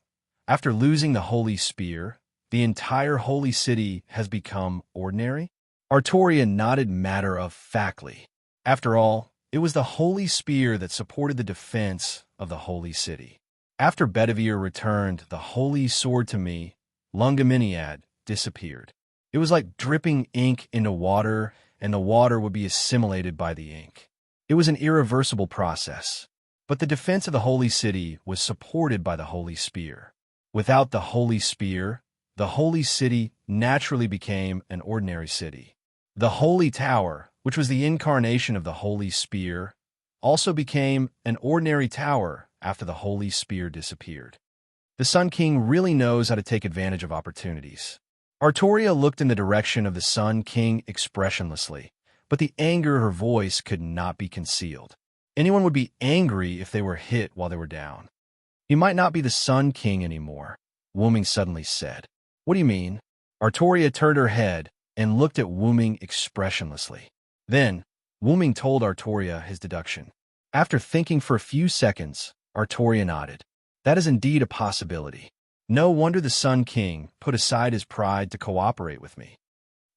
after losing the Holy Spear, the entire holy city has become ordinary?" Artoria nodded matter-of-factly. After all, it was the Holy Spear that supported the defense of the holy city. After Bedivere returned the holy sword to me, Lungaminiad disappeared. It was like dripping ink into water, and the water would be assimilated by the ink. It was an irreversible process. But the defense of the holy city was supported by the Holy Spear. Without the Holy Spear, the holy city naturally became an ordinary city. The Holy Tower, which was the incarnation of the Holy Spear, also became an ordinary tower after the Holy Spear disappeared. The Sun King really knows how to take advantage of opportunities. Artoria looked in the direction of the Sun King expressionlessly, but the anger in her voice could not be concealed. Anyone would be angry if they were hit while they were down. "He might not be the Sun King anymore," Wuming suddenly said. "What do you mean?" Artoria turned her head and looked at Wuming expressionlessly. Then, Wuming told Artoria his deduction. After thinking for a few seconds, Artoria nodded. "That is indeed a possibility. No wonder the Sun King put aside his pride to cooperate with me."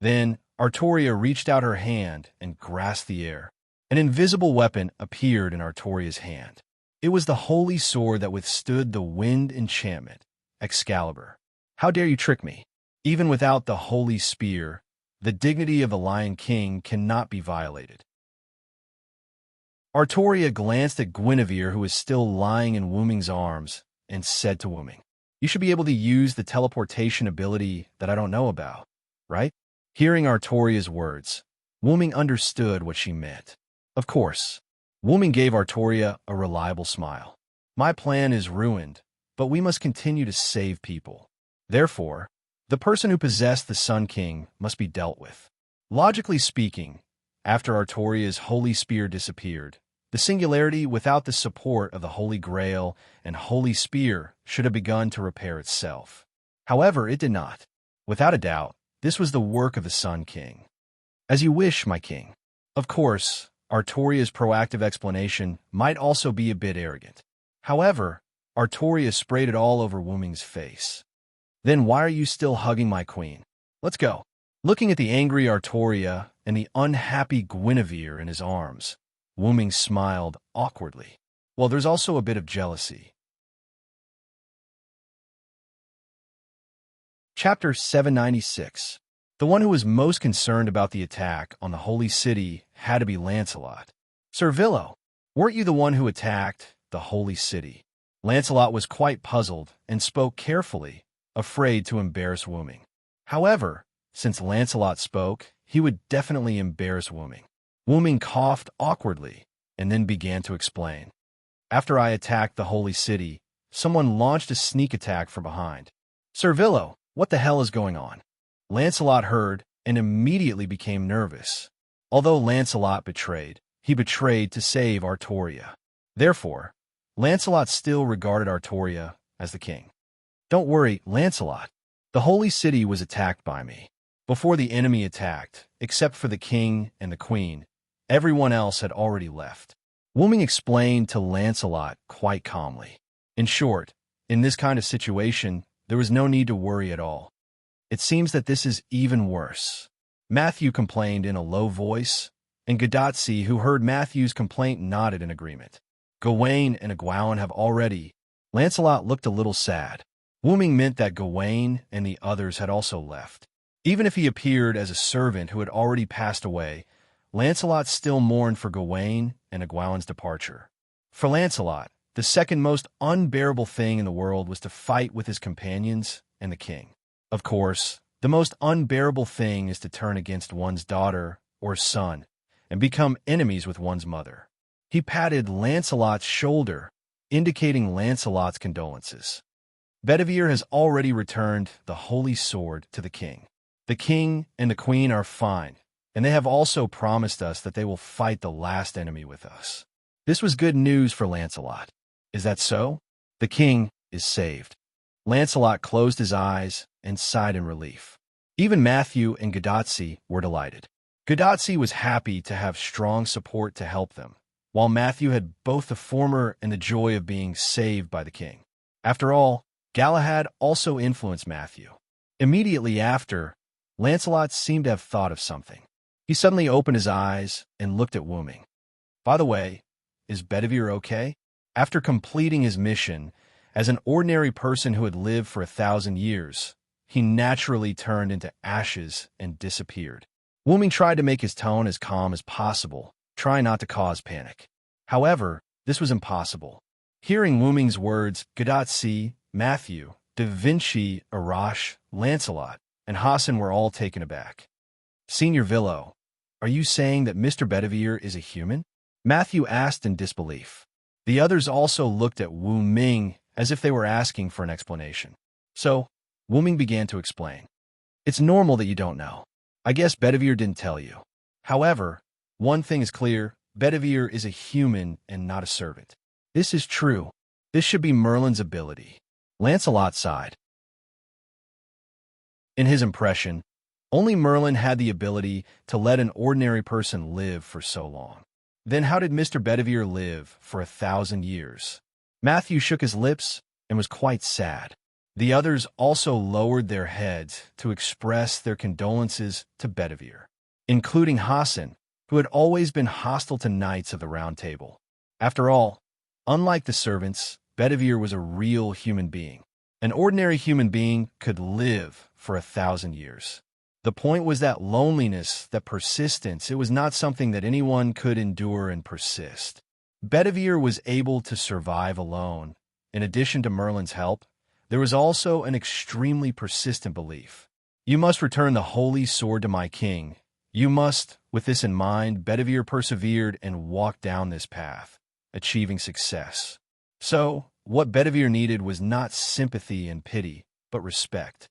Then, Artoria reached out her hand and grasped the air. An invisible weapon appeared in Artoria's hand. It was the holy sword that withstood the wind enchantment, Excalibur. "How dare you trick me? Even without the holy spear, the dignity of the Lion King cannot be violated." Artoria glanced at Guinevere, who was still lying in Wuming's arms, and said to Wuming, "You should be able to use the teleportation ability that I don't know about, right?" Hearing Artoria's words, Wuming understood what she meant. Of course. Wuming gave Artoria a reliable smile. "My plan is ruined, but we must continue to save people. Therefore, the person who possessed the Sun King must be dealt with." Logically speaking, after Artoria's holy spear disappeared, the singularity without the support of the Holy Grail and Holy Spear should have begun to repair itself. However, it did not. Without a doubt, this was the work of the Sun King. "As you wish, my king." Of course, Artoria's proactive explanation might also be a bit arrogant. However, Artoria sprayed it all over Wuming's face. "Then why are you still hugging my queen? Let's go." Looking at the angry Artoria and the unhappy Guinevere in his arms, Wuming smiled awkwardly. "Well, there's also a bit of jealousy." Chapter 796. The one who was most concerned about the attack on the Holy City had to be Lancelot. "Sir Villo, weren't you the one who attacked the Holy City?" Lancelot was quite puzzled and spoke carefully, afraid to embarrass Wuming. However, since Lancelot spoke, he would definitely embarrass Wuming. Wuming coughed awkwardly and then began to explain. "After I attacked the Holy City, someone launched a sneak attack from behind." "Sir Villo, what the hell is going on?" Lancelot heard and immediately became nervous. Although Lancelot betrayed, he betrayed to save Artoria. Therefore, Lancelot still regarded Artoria as the king. "Don't worry, Lancelot. The Holy City was attacked by me. Before the enemy attacked, except for the king and the queen, everyone else had already left." Wuming explained to Lancelot quite calmly. In short, in this kind of situation, there was no need to worry at all. "It seems that this is even worse," Matthew complained in a low voice, and Gadotsi, who heard Matthew's complaint, nodded in agreement. "Gawain and Egwene have already—" Lancelot looked a little sad. Wuming meant that Gawain and the others had also left. Even if he appeared as a servant who had already passed away, Lancelot still mourned for Gawain and Egwene's departure. For Lancelot, the second most unbearable thing in the world was to fight with his companions and the king. Of course, the most unbearable thing is to turn against one's daughter or son and become enemies with one's mother. He patted Lancelot's shoulder, indicating Lancelot's condolences. "Bedivere has already returned the holy sword to the king. The king and the queen are fine, and they have also promised us that they will fight the last enemy with us." This was good news for Lancelot. "Is that so? The king is saved." Lancelot closed his eyes and sighed in relief. Even Matthew and Gadotsi were delighted. Gadotsi was happy to have strong support to help them, while Matthew had both the former and the joy of being saved by the king. After all, Galahad also influenced Matthew. Immediately after, Lancelot seemed to have thought of something. He suddenly opened his eyes and looked at Wuming. "By the way, is Bedivere okay?" After completing his mission, as an ordinary person who had lived for 1,000 years, he naturally turned into ashes and disappeared. Wuming tried to make his tone as calm as possible, trying not to cause panic. However, this was impossible. Hearing Wuming's words, Gadotsi, Matthew, Da Vinci, Arash, Lancelot, and Hassan were all taken aback. "Senior Villo, are you saying that Mr. Bedivere is a human?" Matthew asked in disbelief. The others also looked at Wuming as if they were asking for an explanation. So, Wuming began to explain. "It's normal that you don't know. I guess Bedivere didn't tell you. However, One thing is clear, Bedivere is a human and not a servant. This is true. This should be Merlin's ability. Lancelot sighed. In his impression, only Merlin had the ability to let an ordinary person live for so long. Then how did Mr. Bedivere live for 1,000 years? Matthew shook his lips and was quite sad. The others also lowered their heads to express their condolences to Bedivere, including Hassan, who had always been hostile to knights of the Round Table. After all, unlike the servants, Bedivere was a real human being. An ordinary human being could live for 1,000 years. The point was that loneliness, that persistence, it was not something that anyone could endure and persist. Bedivere was able to survive alone. In addition to Merlin's help, there was also an extremely persistent belief. You must return the holy sword to my king. You must. With this in mind, Bedivere persevered and walked down this path, achieving success. So, what Bedivere needed was not sympathy and pity, but respect.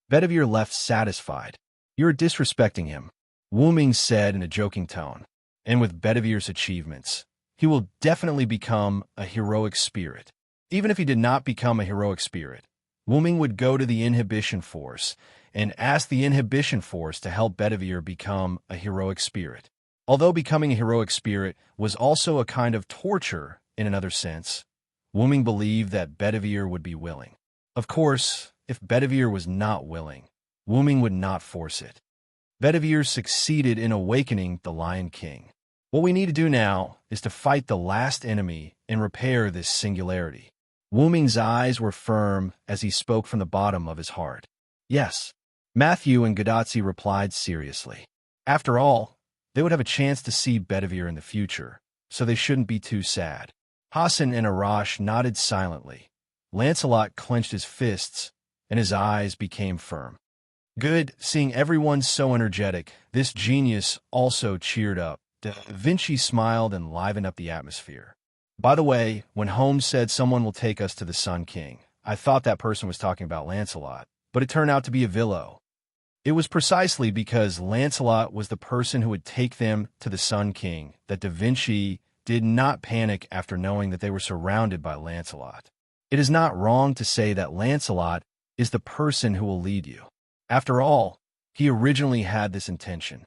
Bedivere left satisfied. You're disrespecting him, Wu Ming said in a joking tone. And with Bedivere's achievements, he will definitely become a heroic spirit. Even if he did not become a heroic spirit, Wu Ming would go to the Inhibition Force and ask the Inhibition Force to help Bedivere become a heroic spirit. Although becoming a heroic spirit was also a kind of torture in another sense, Wu Ming believed that Bedivere would be willing. Of course, if Bedivere was not willing, Wu Ming would not force it. Bedivere succeeded in awakening the Lion King. What we need to do now is to fight the last enemy and repair this singularity. Wu Ming's eyes were firm as he spoke from the bottom of his heart. Yes, Matthew and Gadotsi replied seriously. After all, they would have a chance to see Bedivere in the future, so they shouldn't be too sad. Hassan and Arash nodded silently. Lancelot clenched his fists, and his eyes became firm. Good, seeing everyone so energetic, this genius also cheered up. Da Vinci smiled and livened up the atmosphere. By the way, when Holmes said someone will take us to the Sun King, I thought that person was talking about Lancelot, but it turned out to be Avillo. It was precisely because Lancelot was the person who would take them to the Sun King that Da Vinci did not panic after knowing that they were surrounded by Lancelot. It is not wrong to say that Lancelot is the person who will lead you. After all, he originally had this intention.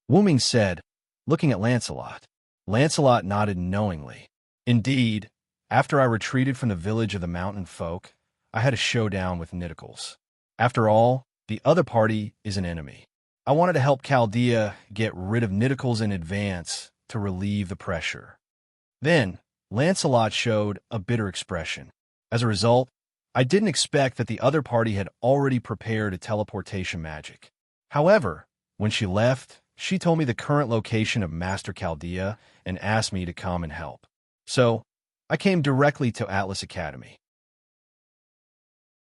Wu Ming said, looking at Lancelot. Lancelot nodded knowingly. Indeed, after I retreated from the village of the mountain folk, I had a showdown with Nidicolls. After all, the other party is an enemy. I wanted to help Chaldea get rid of Nidicolls in advance to relieve the pressure. Then, Lancelot showed a bitter expression. As a result, I didn't expect that the other party had already prepared a teleportation magic. However, when she left, she told me the current location of Master Chaldea and asked me to come and help. So, I came directly to Atlas Academy.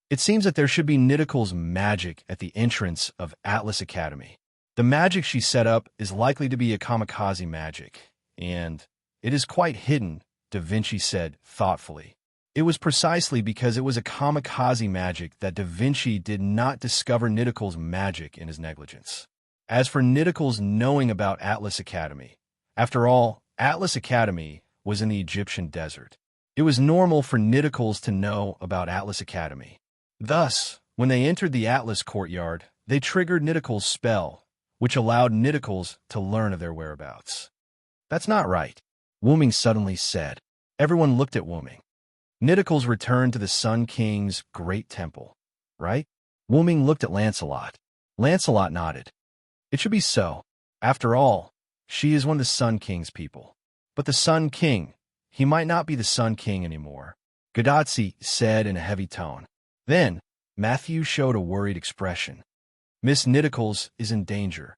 It seems that there should be Nidicolls magic at the entrance of Atlas Academy. The magic she set up is likely to be a kamikaze magic, and it is quite hidden, Da Vinci said thoughtfully. It was precisely because it was a kamikaze magic that Da Vinci did not discover Nidicolls magic in his negligence. As for Nidicolls knowing about Atlas Academy, after all, Atlas Academy was in the Egyptian desert. It was normal for Nidicolls to know about Atlas Academy. Thus, when they entered the Atlas courtyard, they triggered Nidicolls' spell, which allowed Nidicolls to learn of their whereabouts. That's not right, Wu Ming suddenly said. Everyone looked at Wu Ming. Nidicolls returned to the Sun King's great temple, right? Wu Ming looked at Lancelot. Lancelot nodded. It should be so. After all, she is one of the Sun King's people. But the Sun King, he might not be the Sun King anymore, Gadotsi said in a heavy tone. Then, Matthew showed a worried expression. Miss Nidicolls is in danger.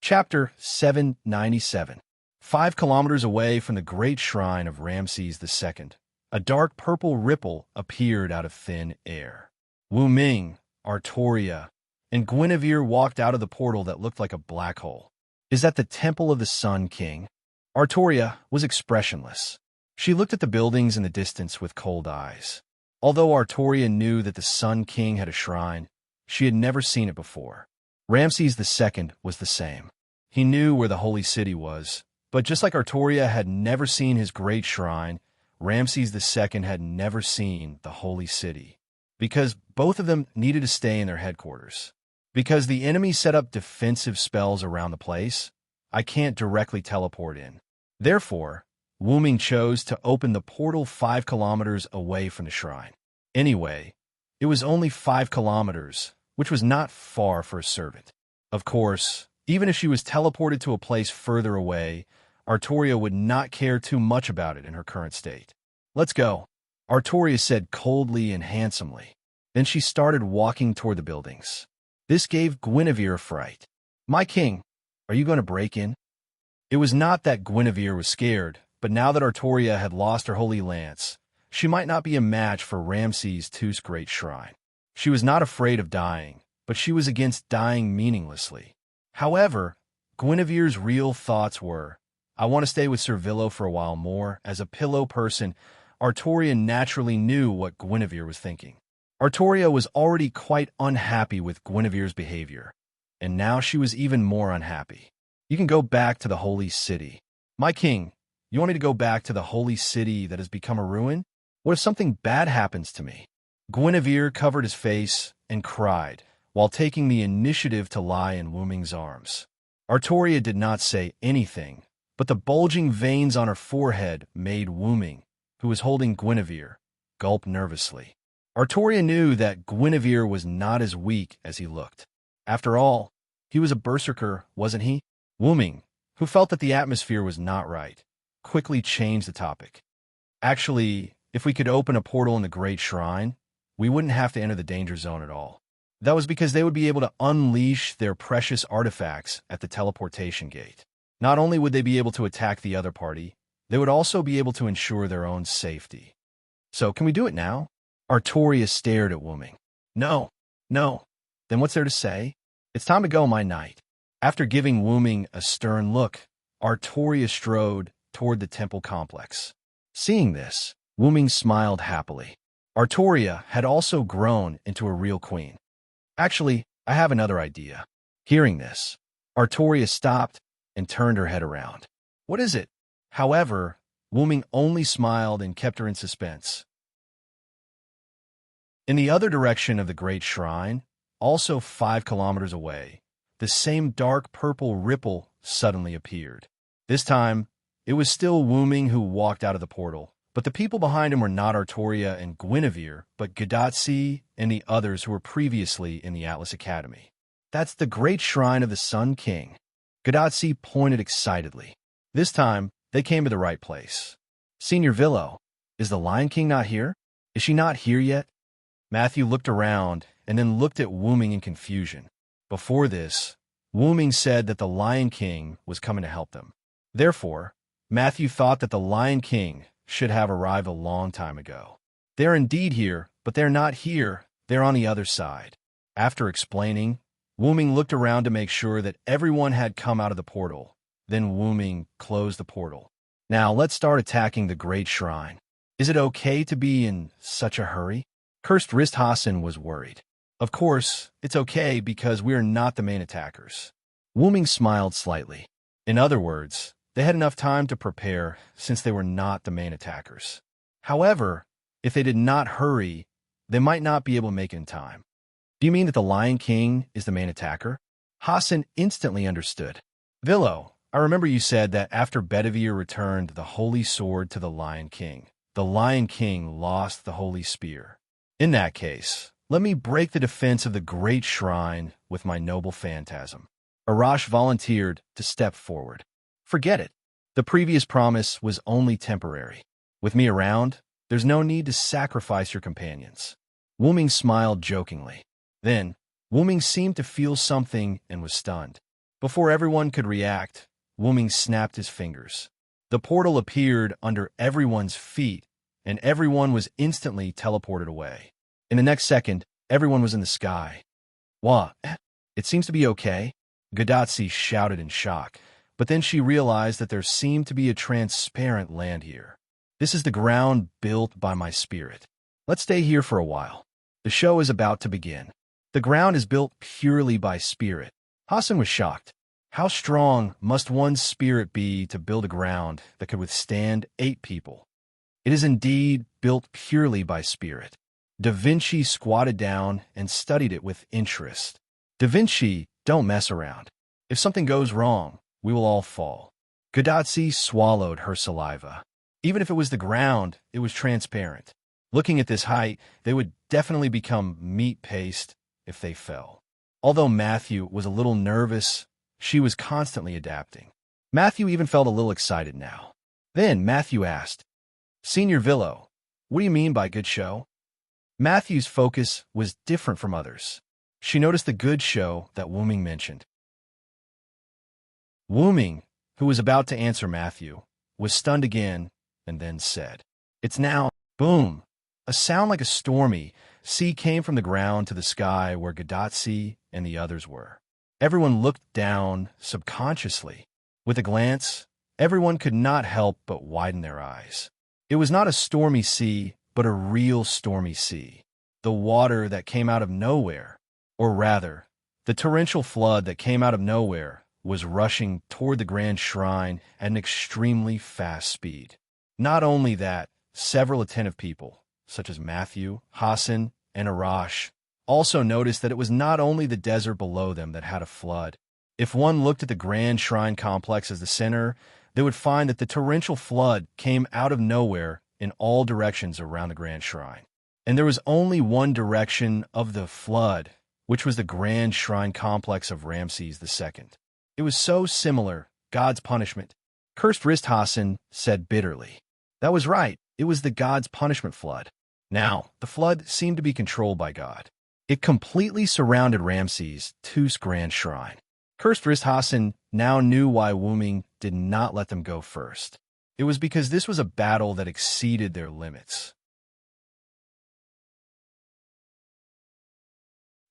Chapter 797. 5 kilometers away from the great shrine of Ramses II, a dark purple ripple appeared out of thin air. Wu Ming, Artoria, and Guinevere walked out of the portal that looked like a black hole. Is that the temple of the Sun King? Artoria was expressionless. She looked at the buildings in the distance with cold eyes. Although Artoria knew that the Sun King had a shrine, she had never seen it before. Ramses II was the same. He knew where the holy city was, but just like Artoria had never seen his great shrine, Ramses II had never seen the holy city. Because both of them needed to stay in their headquarters. Because the enemy set up defensive spells around the place, I can't directly teleport in. Therefore, Wu Ming chose to open the portal 5 kilometers away from the shrine. Anyway, it was only 5 kilometers, which was not far for a servant. Of course, even if she was teleported to a place further away, Artoria would not care too much about it in her current state. "Let's go," Artoria said coldly and handsomely. Then she started walking toward the buildings. This gave Guinevere a fright. "My king, are you going to break in?" It was not that Guinevere was scared, but now that Artoria had lost her holy lance, she might not be a match for Ramses II's great shrine. She was not afraid of dying, but she was against dying meaninglessly. However, Guinevere's real thoughts were, "I want to stay with Servillo for a while more." As a pillow person, Artoria naturally knew what Guinevere was thinking. Artoria was already quite unhappy with Guinevere's behavior, and now she was even more unhappy. "You can go back to the holy city." "My king, you want me to go back to the holy city that has become a ruin? What if something bad happens to me?" Guinevere covered his face and cried, while taking the initiative to lie in Wu Ming's arms. Artoria did not say anything, but the bulging veins on her forehead made Wu Ming, who was holding Guinevere, gulp nervously. Artoria knew that Guinevere was not as weak as he looked. After all, he was a berserker, wasn't he? Wu Ming, who felt that the atmosphere was not right, quickly changed the topic. "Actually, if we could open a portal in the Great Shrine, we wouldn't have to enter the danger zone at all." That was because they would be able to unleash their precious artifacts at the teleportation gate. Not only would they be able to attack the other party, they would also be able to ensure their own safety. "So, can we do it now?" Artoria stared at Wu Ming. No. Then what's there to say? It's time to go, my knight." After giving Wu Ming a stern look, Artoria strode toward the temple complex. Seeing this, Wu Ming smiled happily. Artoria had also grown into a real queen. "Actually, I have another idea." Hearing this, Artoria stopped and turned her head around. "What is it?" However, Wu Ming only smiled and kept her in suspense. In the other direction of the Great Shrine, also 5 kilometers away, the same dark purple ripple suddenly appeared. This time, it was still Wu Ming who walked out of the portal, but the people behind him were not Artoria and Guinevere, but Gadotsi and the others who were previously in the Atlas Academy. "That's the Great Shrine of the Sun King." Gadotsi pointed excitedly. This time, they came to the right place. "Senior Villo, is the Lion King not here? Is she not here yet?" Matthew looked around and then looked at Wu Ming in confusion. Before this, Wu Ming said that the Lion King was coming to help them. Therefore, Matthew thought that the Lion King should have arrived a long time ago. "They're indeed here, but they're not here. They're on the other side." After explaining, Wu Ming looked around to make sure that everyone had come out of the portal. Then Wu Ming closed the portal. "Now let's start attacking the Great Shrine. Is it okay to be in such a hurry?" Cursed Wrist Hassan was worried. "Of course, it's okay because we're not the main attackers." Wu Ming smiled slightly. In other words, they had enough time to prepare since they were not the main attackers. However, if they did not hurry, they might not be able to make it in time. "Do you mean that the Lion King is the main attacker?" Hassan instantly understood. "Villo, I remember you said that after Bedivere returned the Holy Sword to the Lion King lost the Holy Spear. In that case, let me break the defense of the Great Shrine with my noble phantasm." Arash volunteered to step forward. "Forget it. The previous promise was only temporary. With me around, there's no need to sacrifice your companions." Wu Ming smiled jokingly. Then, Wu Ming seemed to feel something and was stunned. Before everyone could react, Wu Ming snapped his fingers. The portal appeared under everyone's feet, and everyone was instantly teleported away. In the next second, everyone was in the sky. "What? It seems to be okay," Gadotsi shouted in shock, but then she realized that there seemed to be a transparent land here. "This is the ground built by my spirit. Let's stay here for a while. The show is about to begin." The ground is built purely by spirit, Hassan was shocked. How strong must one's spirit be to build a ground that could withstand 8 people? It is indeed built purely by spirit. Da Vinci squatted down and studied it with interest. Da Vinci, don't mess around. If something goes wrong, we will all fall. Gadazzi swallowed her saliva. Even if it was the ground, it was transparent. Looking at this height, they would definitely become meat paste if they fell. Although Matthew was a little nervous, she was constantly adapting. Matthew even felt a little excited now. Then Matthew asked, "Senior Villo, what do you mean by good show?" Matthew's focus was different from others. She noticed the good show that Wu Ming mentioned. Wu Ming, who was about to answer Matthew, was stunned again and then said, "It's now." Boom! A sound like a stormy sea came from the ground to the sky where Gadazzi and the others were. Everyone looked down subconsciously. With a glance, everyone could not help but widen their eyes. It was not a stormy sea, but a real stormy sea. The water that came out of nowhere, or rather, the torrential flood that came out of nowhere, was rushing toward the grand shrine at an extremely fast speed. Not only that, several attentive people, such as Matthew, Hassan, and Arash, also noticed that it was not only the desert below them that had a flood. If one looked at the grand shrine complex as the center, they would find that the torrential flood came out of nowhere in all directions around the grand shrine. And there was only one direction of the flood, which was the grand shrine complex of Ramses II. It was so similar, God's punishment. Cursed wrist Hassan said bitterly. That was right, it was the God's punishment flood. Now, the flood seemed to be controlled by God. It completely surrounded Ramses II's grand shrine. Cursed wrist Hassan now knew why Wu Ming did not let them go first. It was because this was a battle that exceeded their limits.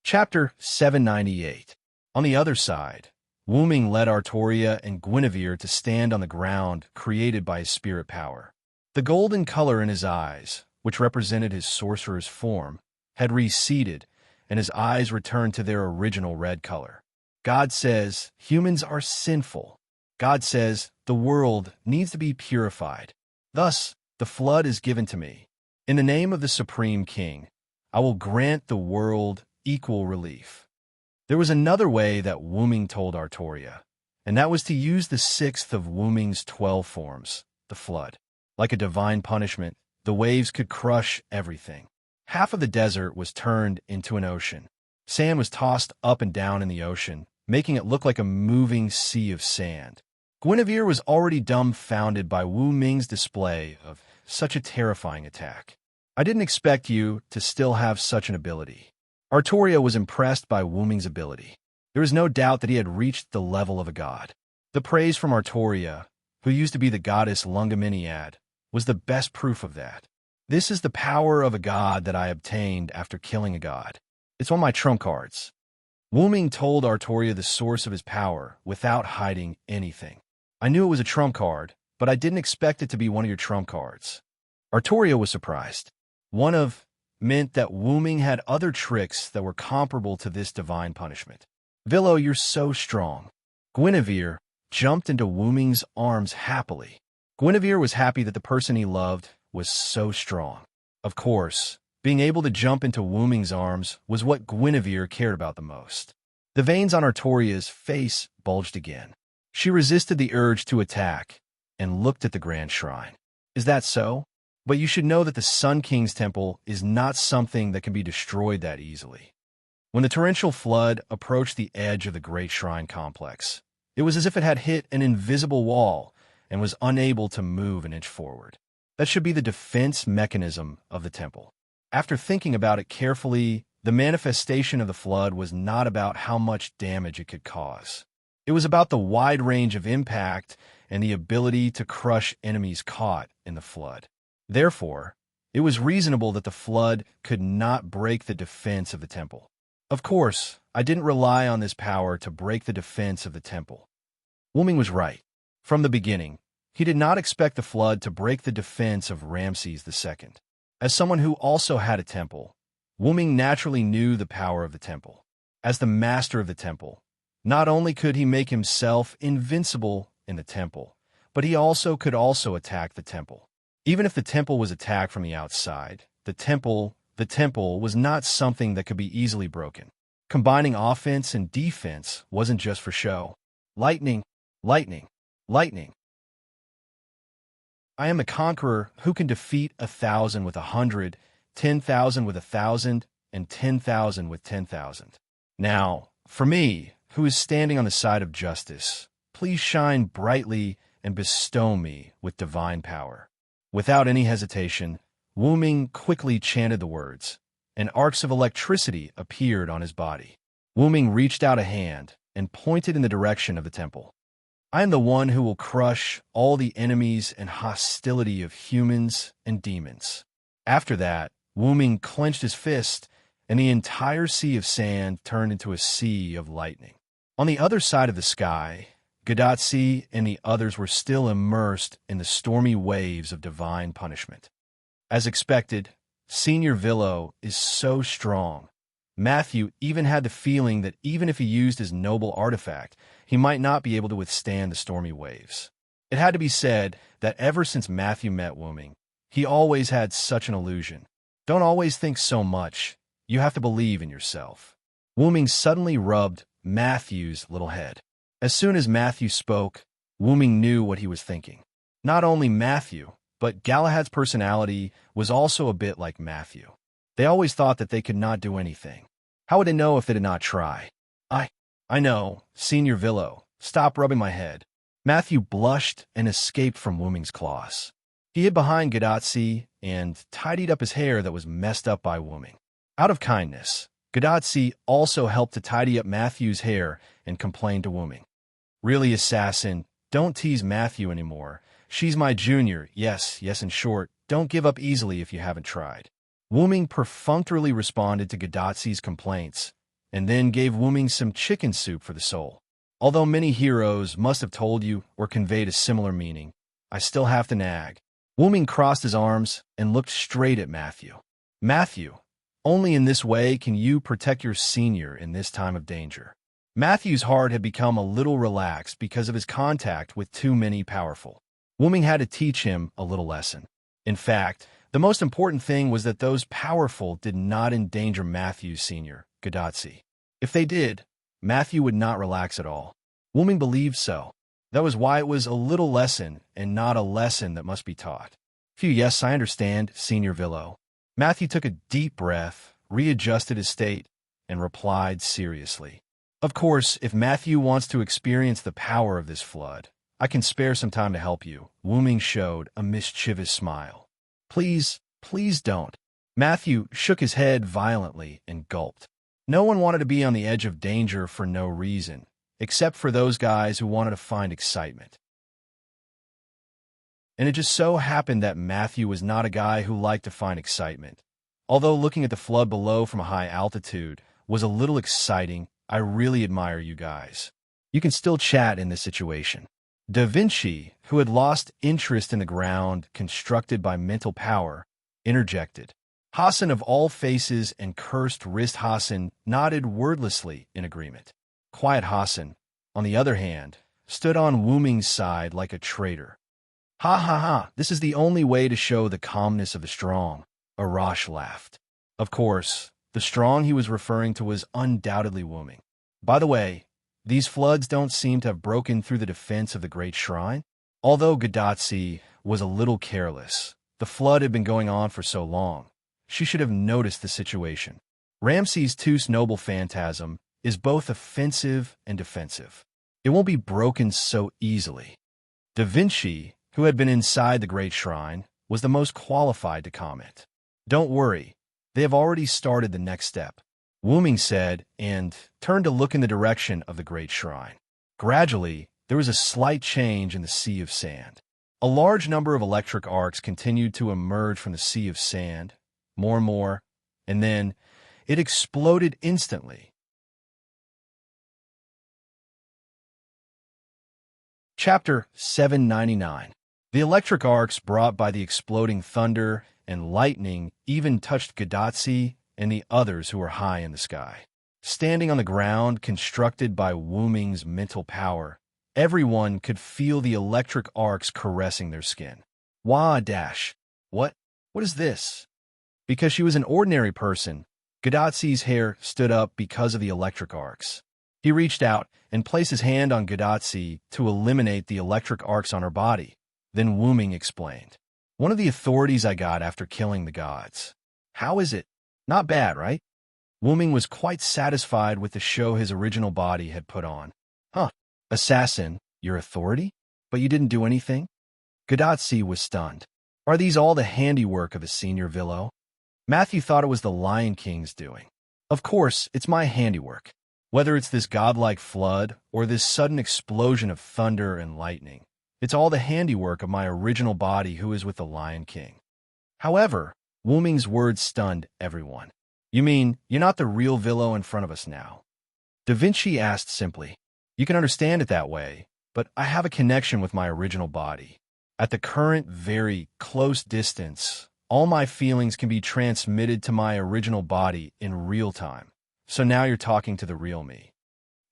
Chapter 798. On the other side, Wu Ming led Artoria and Guinevere to stand on the ground created by his spirit power. The golden color in his eyes, which represented his sorcerer's form, had receded, and his eyes returned to their original red color. God says humans are sinful. God says the world needs to be purified. Thus, the flood is given to me. In the name of the Supreme King, I will grant the world equal relief. There was another way that Wu Ming told Artoria, and that was to use the 6th of Wu Ming's 12 forms, the flood. Like a divine punishment, the waves could crush everything. Half of the desert was turned into an ocean. Sand was tossed up and down in the ocean, making it look like a moving sea of sand. Guinevere was already dumbfounded by Wu Ming's display of such a terrifying attack. I didn't expect you to still have such an ability. Artoria was impressed by Wu Ming's ability. There was no doubt that he had reached the level of a god. The praise from Artoria, who used to be the goddess Lungaminiad, was the best proof of that. This is the power of a god that I obtained after killing a god. It's on my trump cards. Wu Ming told Artoria the source of his power without hiding anything. I knew it was a trump card, but I didn't expect it to be one of your trump cards. Artoria was surprised. One of meant that Wu Ming had other tricks that were comparable to this divine punishment. Villo, you're so strong. Guinevere jumped into Wu Ming's arms happily. Guinevere was happy that the person he loved was so strong. Of course, being able to jump into Wu Ming's arms was what Guinevere cared about the most. The veins on Artoria's face bulged again. She resisted the urge to attack and looked at the grand shrine. Is that so? But you should know that the Sun King's temple is not something that can be destroyed that easily. When the torrential flood approached the edge of the great shrine complex, it was as if it had hit an invisible wall and was unable to move an inch forward. That should be the defense mechanism of the temple. After thinking about it carefully, the manifestation of the flood was not about how much damage it could cause. It was about the wide range of impact and the ability to crush enemies caught in the flood. Therefore, it was reasonable that the flood could not break the defense of the temple. Of course, I didn't rely on this power to break the defense of the temple. Wu Ming was right. From the beginning, he did not expect the flood to break the defense of Ramses II. As someone who also had a temple, Wu Ming naturally knew the power of the temple. As the master of the temple, Not only could he make himself invincible in the temple, but he could also attack the temple. Even if the temple was attacked from the outside, the temple was not something that could be easily broken. Combining offense and defense wasn't just for show. Lightning, lightning, lightning. I am the conqueror who can defeat 1,000 with 100, 10,000 with 1,000, and 10,000 with 10,000. Now, for me, who is standing on the side of justice, please shine brightly and bestow me with divine power. Without any hesitation, Wu Ming quickly chanted the words, and arcs of electricity appeared on his body. Wu Ming reached out a hand and pointed in the direction of the temple. I am the one who will crush all the enemies and hostility of humans and demons. After that, Wu Ming clenched his fist, and the entire sea of sand turned into a sea of lightning. On the other side of the sky, Gadotsi and the others were still immersed in the stormy waves of divine punishment. As expected, Senior Villo is so strong. Matthew even had the feeling that even if he used his noble artifact, he might not be able to withstand the stormy waves. It had to be said that ever since Matthew met Wu Ming, he always had such an illusion. Don't always think so much. You have to believe in yourself. Wu Ming suddenly rubbed Matthew's little head. As soon as Matthew spoke, Wu Ming knew what he was thinking. Not only Matthew, but Galahad's personality was also a bit like Matthew. They always thought that they could not do anything. How would they know if they did not try? I know, Senior Villo. Stop rubbing my head. Matthew blushed and escaped from Wu Ming's claws. He hid behind Gadotsi and tidied up his hair that was messed up by Wu Ming. Out of kindness, Gadotsi also helped to tidy up Matthew's hair and complained to Wu Ming. Really, assassin, don't tease Matthew anymore. She's my junior. Yes, in short, don't give up easily if you haven't tried. Wu Ming perfunctorily responded to Gadotsi's complaints, and then gave Wu Ming some chicken soup for the soul. Although many heroes must have told you or conveyed a similar meaning, I still have to nag. Wu Ming crossed his arms and looked straight at Matthew. Matthew, only in this way can you protect your senior in this time of danger. Matthew's heart had become a little relaxed because of his contact with too many powerful. Wu Ming had to teach him a little lesson. In fact, the most important thing was that those powerful did not endanger Matthew's senior, Gadotsi. If they did, Matthew would not relax at all. Wu Ming believed so. That was why it was a little lesson and not a lesson that must be taught. Yes, I understand, Senior Villo. Matthew took a deep breath, readjusted his state, and replied seriously. Of course, if Matthew wants to experience the power of this flood, I can spare some time to help you. Wu Ming showed a mischievous smile. Please don't. Matthew shook his head violently and gulped. No one wanted to be on the edge of danger for no reason, except for those guys who wanted to find excitement. And it just so happened that Matthew was not a guy who liked to find excitement. Although looking at the flood below from a high altitude was a little exciting, I really admire you guys. You can still chat in this situation. Da Vinci, who had lost interest in the ground constructed by mental power, interjected. Hassan of all faces and cursed wrist Hassan nodded wordlessly in agreement. Quiet Hassan, on the other hand, stood on Wu Ming's side like a traitor. Ha, this is the only way to show the calmness of the strong, Arash laughed. Of course, the strong he was referring to was undoubtedly Wu Ming. By the way, these floods don't seem to have broken through the defense of the Great Shrine. Although Gadotsi was a little careless, the flood had been going on for so long. She should have noticed the situation. Ramses II's noble phantasm is both offensive and defensive. It won't be broken so easily. Da Vinci, who had been inside the Great Shrine, was the most qualified to comment. Don't worry, they have already started the next step, Wu Ming said, and turned to look in the direction of the Great Shrine. Gradually, there was a slight change in the sea of sand. A large number of electric arcs continued to emerge from the sea of sand, more and more, and then it exploded instantly. Chapter 799. The electric arcs brought by the exploding thunder and lightning even touched Gadotsi and the others who were high in the sky. standing on the ground constructed by Wu Ming's mental power. Everyone could feel the electric arcs caressing their skin. Wah dash. What? What is this? Because she was an ordinary person, Gadatsi's hair stood up because of the electric arcs. He reached out and placed his hand on Gadatsi to eliminate the electric arcs on her body. Then Wu Ming explained. One of the authorities I got after killing the gods. How is it? Not bad, right? Wu Ming was quite satisfied with the show his original body had put on. Huh. Assassin, your authority? But you didn't do anything? Gadatsi was stunned. Are these all the handiwork of a senior villo? Matthew thought it was the Lion King's doing. Of course, it's my handiwork. Whether it's this godlike flood or this sudden explosion of thunder and lightning, it's all the handiwork of my original body who is with the Lion King. However, Wu Ming's words stunned everyone. You mean, you're not the real Villo in front of us now? Da Vinci asked simply. You can understand it that way, but I have a connection with my original body. At the current, very close distance, all my feelings can be transmitted to my original body in real time. So now you're talking to the real me.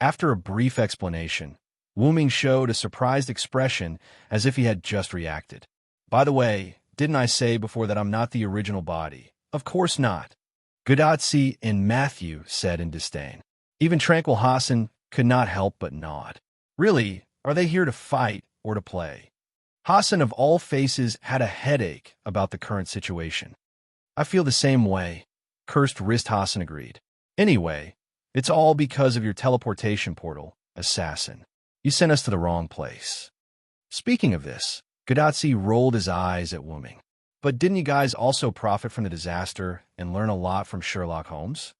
After a brief explanation, Wu Ming showed a surprised expression as if he had just reacted. By the way, didn't I say before that I'm not the original body? Of course not. Gadatsi and Matthew said in disdain. Even Tranquil Hassan could not help but nod. Really, are they here to fight or to play? Hassan of all faces had a headache about the current situation. I feel the same way, cursed wrist Hassan agreed. Anyway, it's all because of your teleportation portal, assassin. You sent us to the wrong place. Speaking of this, Gadatsi rolled his eyes at Wu Ming. But didn't you guys also profit from the disaster and learn a lot from Sherlock Holmes?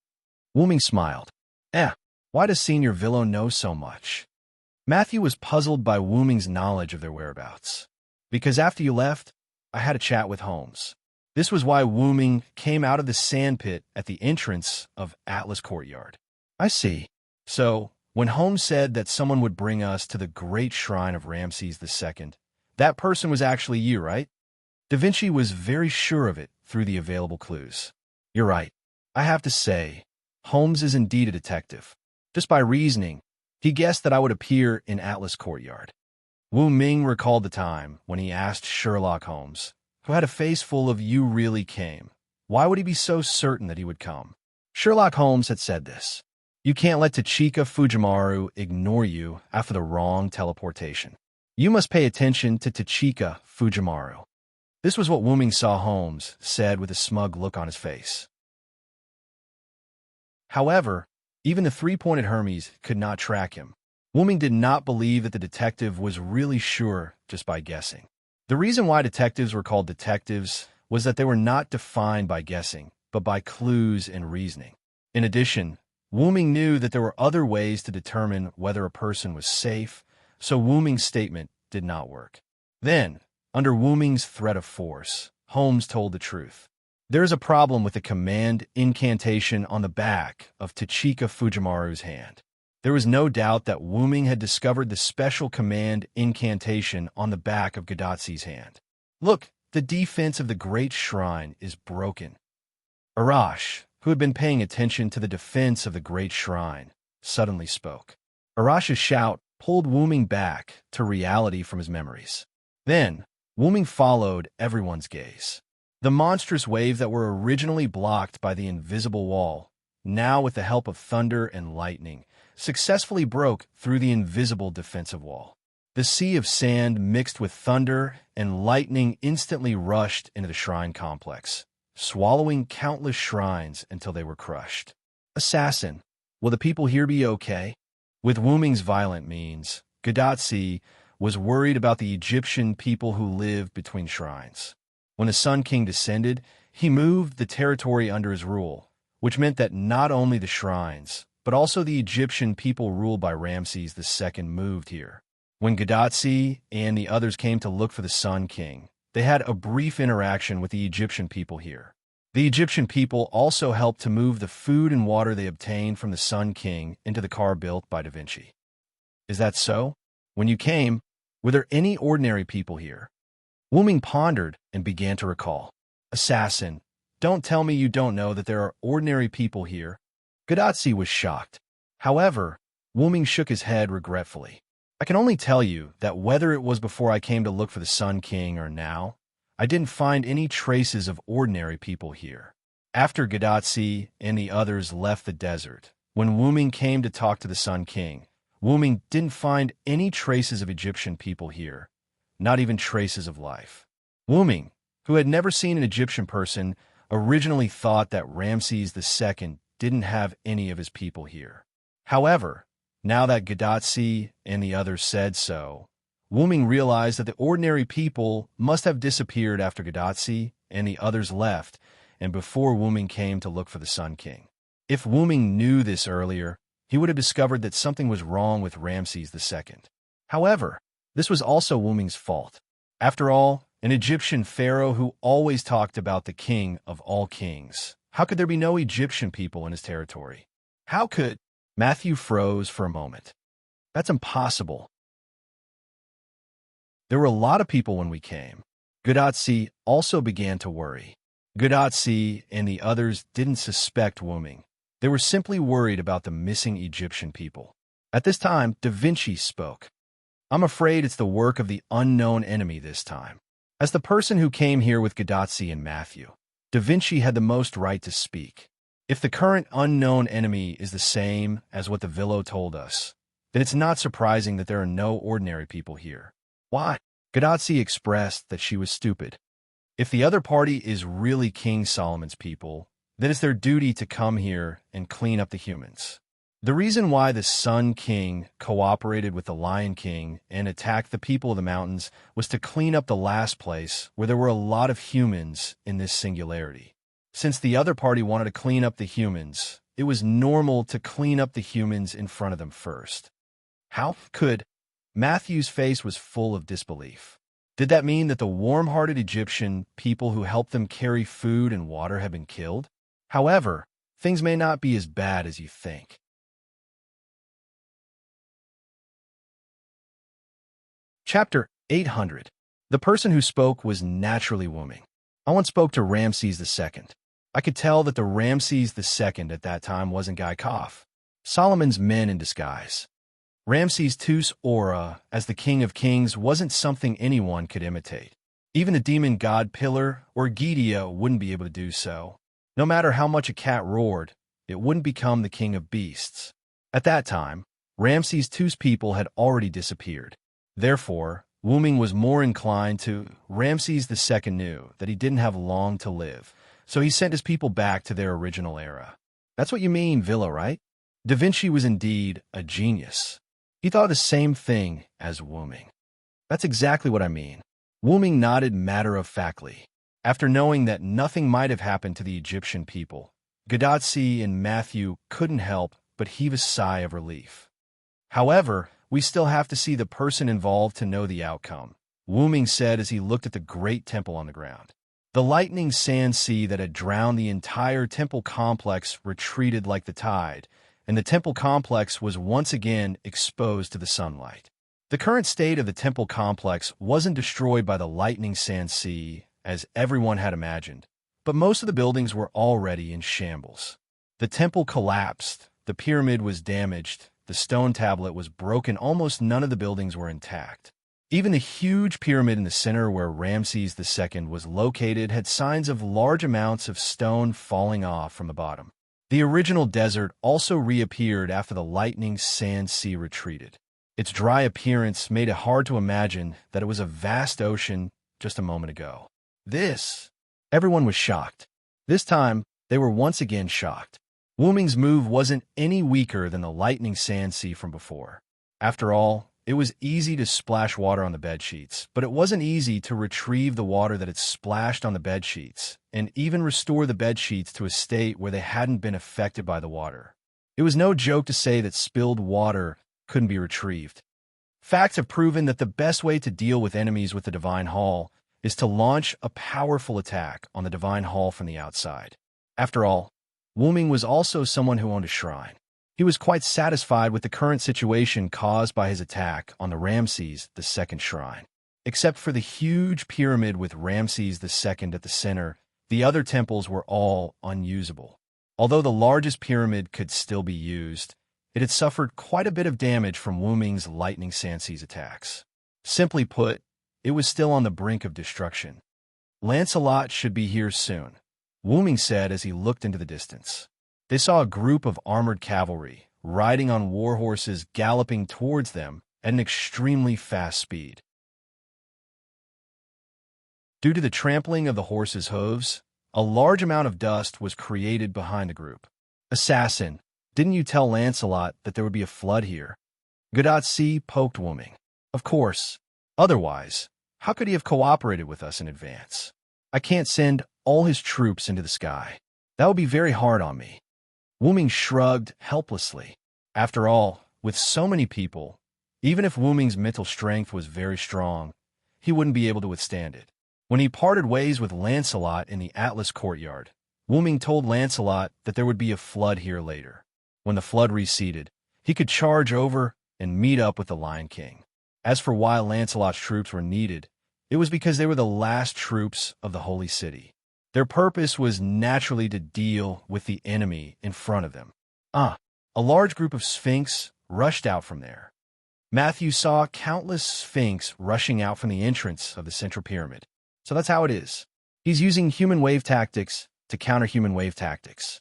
Wu Ming smiled. Why does Senior Villo know so much? Matthew was puzzled by Wu Ming's knowledge of their whereabouts. Because after you left, I had a chat with Holmes. This was why Wu Ming came out of the sandpit at the entrance of Atlas Courtyard. I see. So, when Holmes said that someone would bring us to the great shrine of Ramses II, that person was actually you, right? Da Vinci was very sure of it through the available clues. You're right. I have to say, Holmes is indeed a detective. Just by reasoning, he guessed that I would appear in Atlas Courtyard. Wu Ming recalled the time when he asked Sherlock Holmes, who had a face full of "you really came." Why would he be so certain that he would come? Sherlock Holmes had said this. You can't let Tachika Fujimaru ignore you after the wrong teleportation. You must pay attention to Tachika Fujimaru. This was what Wu Ming saw Holmes said with a smug look on his face. However, even the three-pointed Hermes could not track him. Wu Ming did not believe that the detective was really sure just by guessing. The reason why detectives were called detectives was that they were not defined by guessing, but by clues and reasoning. In addition, Wu Ming knew that there were other ways to determine whether a person was safe, so Wu Ming's statement did not work. Then, under Wu Ming's threat of force, Holmes told the truth. There is a problem with the command incantation on the back of Tachika Fujimaru's hand. There was no doubt that Wu Ming had discovered the special command incantation on the back of Gadatsi's hand. Look, the defense of the great shrine is broken. Arash, who had been paying attention to the defense of the great shrine, suddenly spoke. Arash's shout pulled Wu Ming back to reality from his memories. Then, Wu Ming followed everyone's gaze. The monstrous wave that were originally blocked by the invisible wall, now with the help of thunder and lightning, successfully broke through the invisible defensive wall. The sea of sand mixed with thunder and lightning instantly rushed into the shrine complex, swallowing countless shrines until they were crushed. Assassin, will the people here be okay? With Wu Ming's violent means, Gadatsi was worried about the Egyptian people who lived between shrines. When the Sun King descended, he moved the territory under his rule, which meant that not only the shrines, but also the Egyptian people ruled by Ramses II moved here. When Gadatsi and the others came to look for the Sun King, they had a brief interaction with the Egyptian people here. The Egyptian people also helped to move the food and water they obtained from the Sun King into the car built by Da Vinci. Is that so? When you came, were there any ordinary people here? Wu Ming pondered and began to recall. Assassin, don't tell me you don't know that there are ordinary people here. Gadotsi was shocked. However, Wuming shook his head regretfully. I can only tell you that whether it was before I came to look for the Sun King or now, I didn't find any traces of ordinary people here. After Gadotsi and the others left the desert, when Wuming came to talk to the Sun King, Wuming didn't find any traces of Egyptian people here, not even traces of life. Wuming, who had never seen an Egyptian person, originally thought that Ramses II didn't have any of his people here. However, now that Gadotsi and the others said so, Wuming realized that the ordinary people must have disappeared after Gadotsi and the others left and before Wuming came to look for the Sun King. If Wuming knew this earlier, he would have discovered that something was wrong with Ramses II. However, this was also Wuming's fault. After all, an Egyptian pharaoh who always talked about the king of all kings. How could there be no Egyptian people in his territory? How could... Matthew froze for a moment. That's impossible. There were a lot of people when we came. Gadotsi also began to worry. Gadotsi and the others didn't suspect Wuming. They were simply worried about the missing Egyptian people. At this time, Da Vinci spoke. I'm afraid it's the work of the unknown enemy this time. As the person who came here with Gadotsi and Matthew, Da Vinci had the most right to speak. If the current unknown enemy is the same as what the Villo told us, then it's not surprising that there are no ordinary people here. Why? Gadotsi expressed that she was stupid. If the other party is really King Solomon's people, then it's their duty to come here and clean up the humans. The reason why the Sun King cooperated with the Lion King and attacked the people of the mountains was to clean up the last place where there were a lot of humans in this singularity. Since the other party wanted to clean up the humans, it was normal to clean up the humans in front of them first. How could... Matthew's face was full of disbelief. Did that mean that the warm-hearted Egyptian people who helped them carry food and water had been killed? However, things may not be as bad as you think. Chapter 800. The person who spoke was naturally Wuming. I once spoke to Ramses II. I could tell that the Ramses II at that time wasn't Guy Koff, Solomon's men in disguise. Ramses II's aura as the King of Kings wasn't something anyone could imitate. Even the demon god Pillar or Gidia wouldn't be able to do so. No matter how much a cat roared, it wouldn't become the king of beasts. At that time, Ramses II's people had already disappeared. Therefore, Wuming was more inclined to... Ramses II knew that he didn't have long to live, so he sent his people back to their original era. That's what you mean, Villa, right? Da Vinci was indeed a genius. He thought the same thing as Wuming. That's exactly what I mean. Wuming nodded matter-of-factly. After knowing that nothing might have happened to the Egyptian people, Gadotsi and Matthew couldn't help but heave a sigh of relief. However, we still have to see the person involved to know the outcome, Wuming said as he looked at the great temple on the ground. The lightning sand sea that had drowned the entire temple complex retreated like the tide, and the temple complex was once again exposed to the sunlight. The current state of the temple complex wasn't destroyed by the lightning sand sea, as everyone had imagined, but most of the buildings were already in shambles. The temple collapsed, the pyramid was damaged, the stone tablet was broken, almost none of the buildings were intact. Even the huge pyramid in the center where Ramses II was located had signs of large amounts of stone falling off from the bottom. The original desert also reappeared after the lightning sand sea retreated. Its dry appearance made it hard to imagine that it was a vast ocean just a moment ago. Everyone was shocked. This time, they were once again shocked. Wuming's move wasn't any weaker than the lightning sand sea from before. After all, it was easy to splash water on the bedsheets, but it wasn't easy to retrieve the water that had splashed on the bedsheets and even restore the bedsheets to a state where they hadn't been affected by the water. It was no joke to say that spilled water couldn't be retrieved. Facts have proven that the best way to deal with enemies with the Divine Hall is to launch a powerful attack on the Divine Hall from the outside. After all, Wuming was also someone who owned a shrine. He was quite satisfied with the current situation caused by his attack on the Ramses II shrine. Except for the huge pyramid with Ramses II at the center, the other temples were all unusable. Although the largest pyramid could still be used, it had suffered quite a bit of damage from Wu Ming's lightning Sanxi's attacks. Simply put, it was still on the brink of destruction. Lancelot should be here soon, Wu Ming said as he looked into the distance. They saw a group of armored cavalry, riding on war horses galloping towards them at an extremely fast speed. Due to the trampling of the horses' hooves, a large amount of dust was created behind the group. Assassin, didn't you tell Lancelot that there would be a flood here? Godotzi poked Wu Ming. Of course. Otherwise, how could he have cooperated with us in advance? I can't send all his troops into the sky. That would be very hard on me. Wu Ming shrugged helplessly. After all, with so many people, even if Wu Ming's mental strength was very strong, he wouldn't be able to withstand it. When he parted ways with Lancelot in the Atlas courtyard, Wu Ming told Lancelot that there would be a flood here later. When the flood receded, he could charge over and meet up with the Lion King. As for why Lancelot's troops were needed, it was because they were the last troops of the Holy City. Their purpose was naturally to deal with the enemy in front of them. A large group of Sphinx rushed out from there. Matthew saw countless Sphinx rushing out from the entrance of the Central Pyramid. So that's how it is. He's using human wave tactics to counter human wave tactics.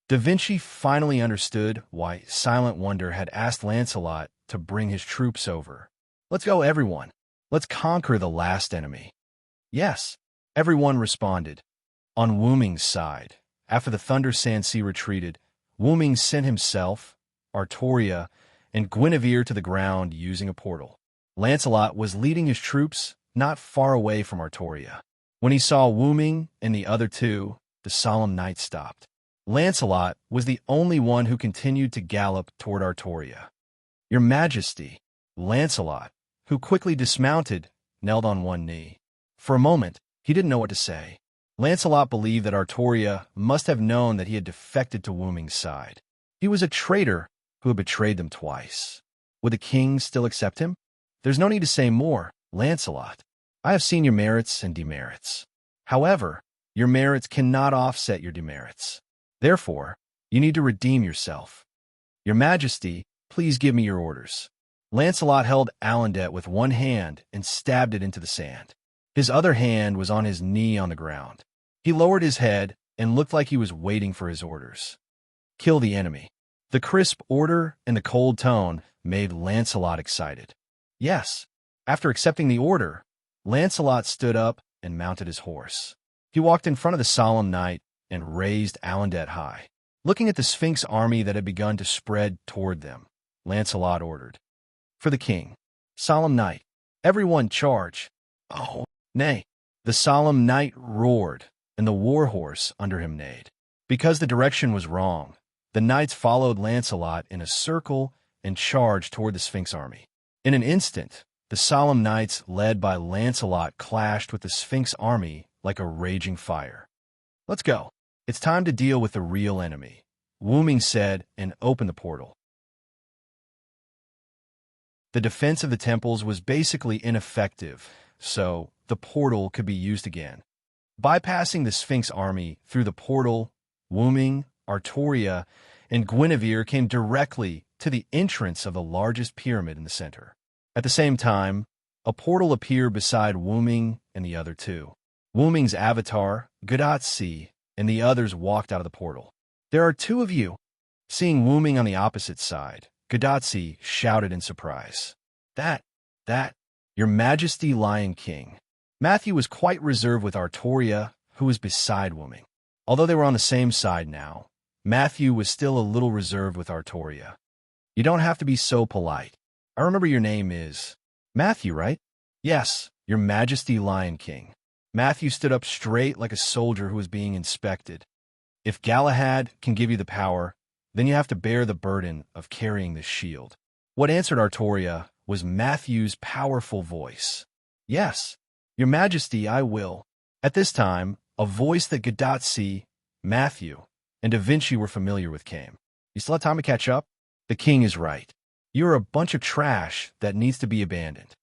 Da Vinci finally understood why Silent Wonder had asked Lancelot to bring his troops over. Let's go, everyone. Let's conquer the last enemy. Yes, everyone responded. On Wu Ming's side, after the Thunder Sansi retreated, Wu Ming sent himself, Artoria, and Guinevere to the ground using a portal. Lancelot was leading his troops not far away from Artoria. When he saw Wu Ming and the other two, the solemn knight stopped. Lancelot was the only one who continued to gallop toward Artoria. Your Majesty, Lancelot, who quickly dismounted, knelt on one knee. For a moment, he didn't know what to say. Lancelot believed that Artoria must have known that he had defected to Wu Ming's side. He was a traitor who had betrayed them twice. Would the king still accept him? There's no need to say more, Lancelot. I have seen your merits and demerits. However, your merits cannot offset your demerits. Therefore, you need to redeem yourself. Your Majesty, please give me your orders. Lancelot held Alandet with one hand and stabbed it into the sand. His other hand was on his knee on the ground. He lowered his head and looked like he was waiting for his orders. Kill the enemy. The crisp order and the cold tone made Lancelot excited. Yes. After accepting the order, Lancelot stood up and mounted his horse. He walked in front of the solemn knight and raised Alandet high. Looking at the Sphinx army that had begun to spread toward them, Lancelot ordered, "For the king, solemn knight, everyone charge." Oh, nay. The solemn knight roared, and the war horse under him neighed. Because the direction was wrong, the knights followed Lancelot in a circle and charged toward the Sphinx army. In an instant, the solemn knights led by Lancelot clashed with the Sphinx army like a raging fire. Let's go. It's time to deal with the real enemy, Wu Ming said and opened the portal. The defense of the temples was basically ineffective, so the portal could be used again. Bypassing the Sphinx army through the portal, Wu Ming, Artoria, and Guinevere came directly to the entrance of the largest pyramid in the center. At the same time, a portal appeared beside Wu Ming and the other two. Wu Ming's avatar, Godotzi, and the others walked out of the portal. There are two of you. Seeing Wu Ming on the opposite side, Godotzi shouted in surprise. That, Your Majesty Lion King. Matthew was quite reserved with Artoria, who was beside Wu Ming. Although they were on the same side now, Matthew was still a little reserved with Artoria. You don't have to be so polite. I remember your name is Matthew, right? Yes, Your Majesty Lion King. Matthew stood up straight like a soldier who was being inspected. If Galahad can give you the power, then you have to bear the burden of carrying this shield. What answered Artoria was Matthew's powerful voice. Yes, Your Majesty, I will. At this time, a voice that Godotzi, Matthew, and Da Vinci were familiar with came. You still have time to catch up? The king is right. You're a bunch of trash that needs to be abandoned.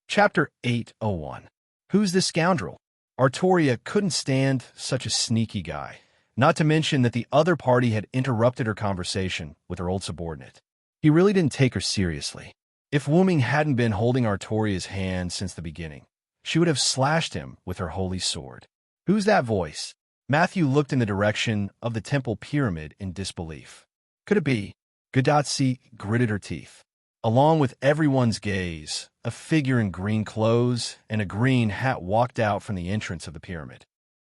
Chapter 801. Who's this scoundrel? Artoria couldn't stand such a sneaky guy, not to mention that the other party had interrupted her conversation with her old subordinate. He really didn't take her seriously. If Wuming hadn't been holding Artoria's hand since the beginning, she would have slashed him with her holy sword. Who's that voice? Matthew looked in the direction of the temple pyramid in disbelief. Could it be? Gadatsi gritted her teeth. Along with everyone's gaze, a figure in green clothes and a green hat walked out from the entrance of the pyramid.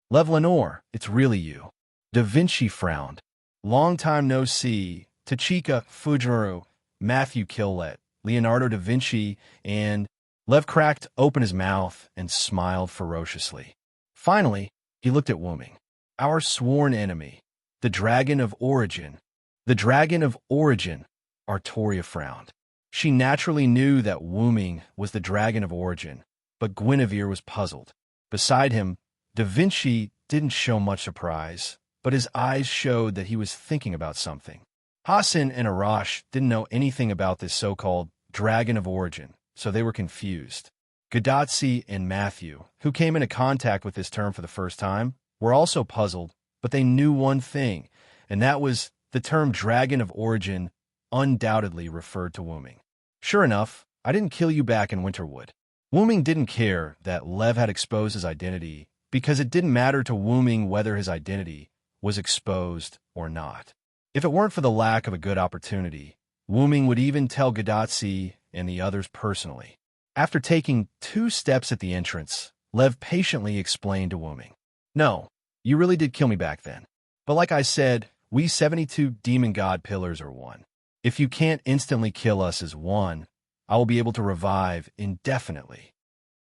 Lev Lenore, it's really you. Da Vinci frowned. Long time no see, Tachika Fujimura, Matthew Killet, Leonardo da Vinci, and Lev cracked open his mouth and smiled ferociously. Finally, he looked at Wuming. Our sworn enemy, the Dragon of Origin. The Dragon of Origin, Artoria frowned. She naturally knew that Wuming was the Dragon of Origin, but Guinevere was puzzled. Beside him, Da Vinci didn't show much surprise, but his eyes showed that he was thinking about something. Hassan and Arash didn't know anything about this so-called Dragon of Origin, so they were confused. Gadatsi and Matthew, who came into contact with this term for the first time, were also puzzled, but they knew one thing, and that was the term Dragon of Origin undoubtedly referred to Wuming. Sure enough, I didn't kill you back in Winterwood. Wuming didn't care that Lev had exposed his identity because it didn't matter to Wuming whether his identity was exposed or not. If it weren't for the lack of a good opportunity, Wuming would even tell Gadatsi and the others personally. After taking 2 steps at the entrance, Lev patiently explained to Wuming, "No, you really did kill me back then. But like I said, we 72 demon god pillars are one. If you can't instantly kill us as one, I will be able to revive indefinitely."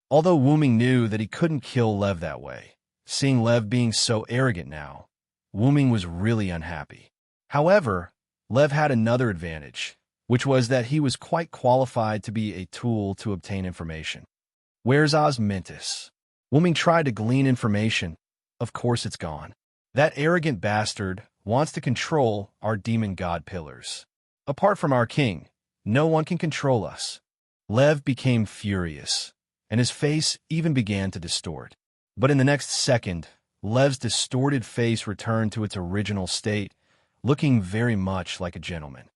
Although Wuming knew that he couldn't kill Lev that way, seeing Lev being so arrogant now, Wuming was really unhappy. However, Lev had another advantage, which was that he was quite qualified to be a tool to obtain information. Where's Osmentis? Wuming tried to glean information. Of course it's gone. That arrogant bastard wants to control our demon god pillars. Apart from our king, no one can control us. Lev became furious, and his face even began to distort. But in the next second, Lev's distorted face returned to its original state, looking very much like a gentleman.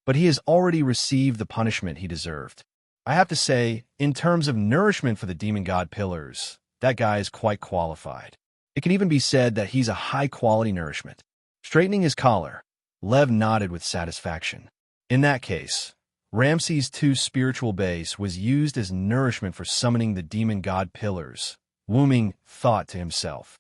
But he has already received the punishment he deserved. I have to say, in terms of nourishment for the demon god pillars, that guy is quite qualified. It can even be said that he's a high-quality nourishment. Straightening his collar, Lev nodded with satisfaction. In that case, Ramses II's spiritual base was used as nourishment for summoning the demon god pillars, Wuming thought to himself.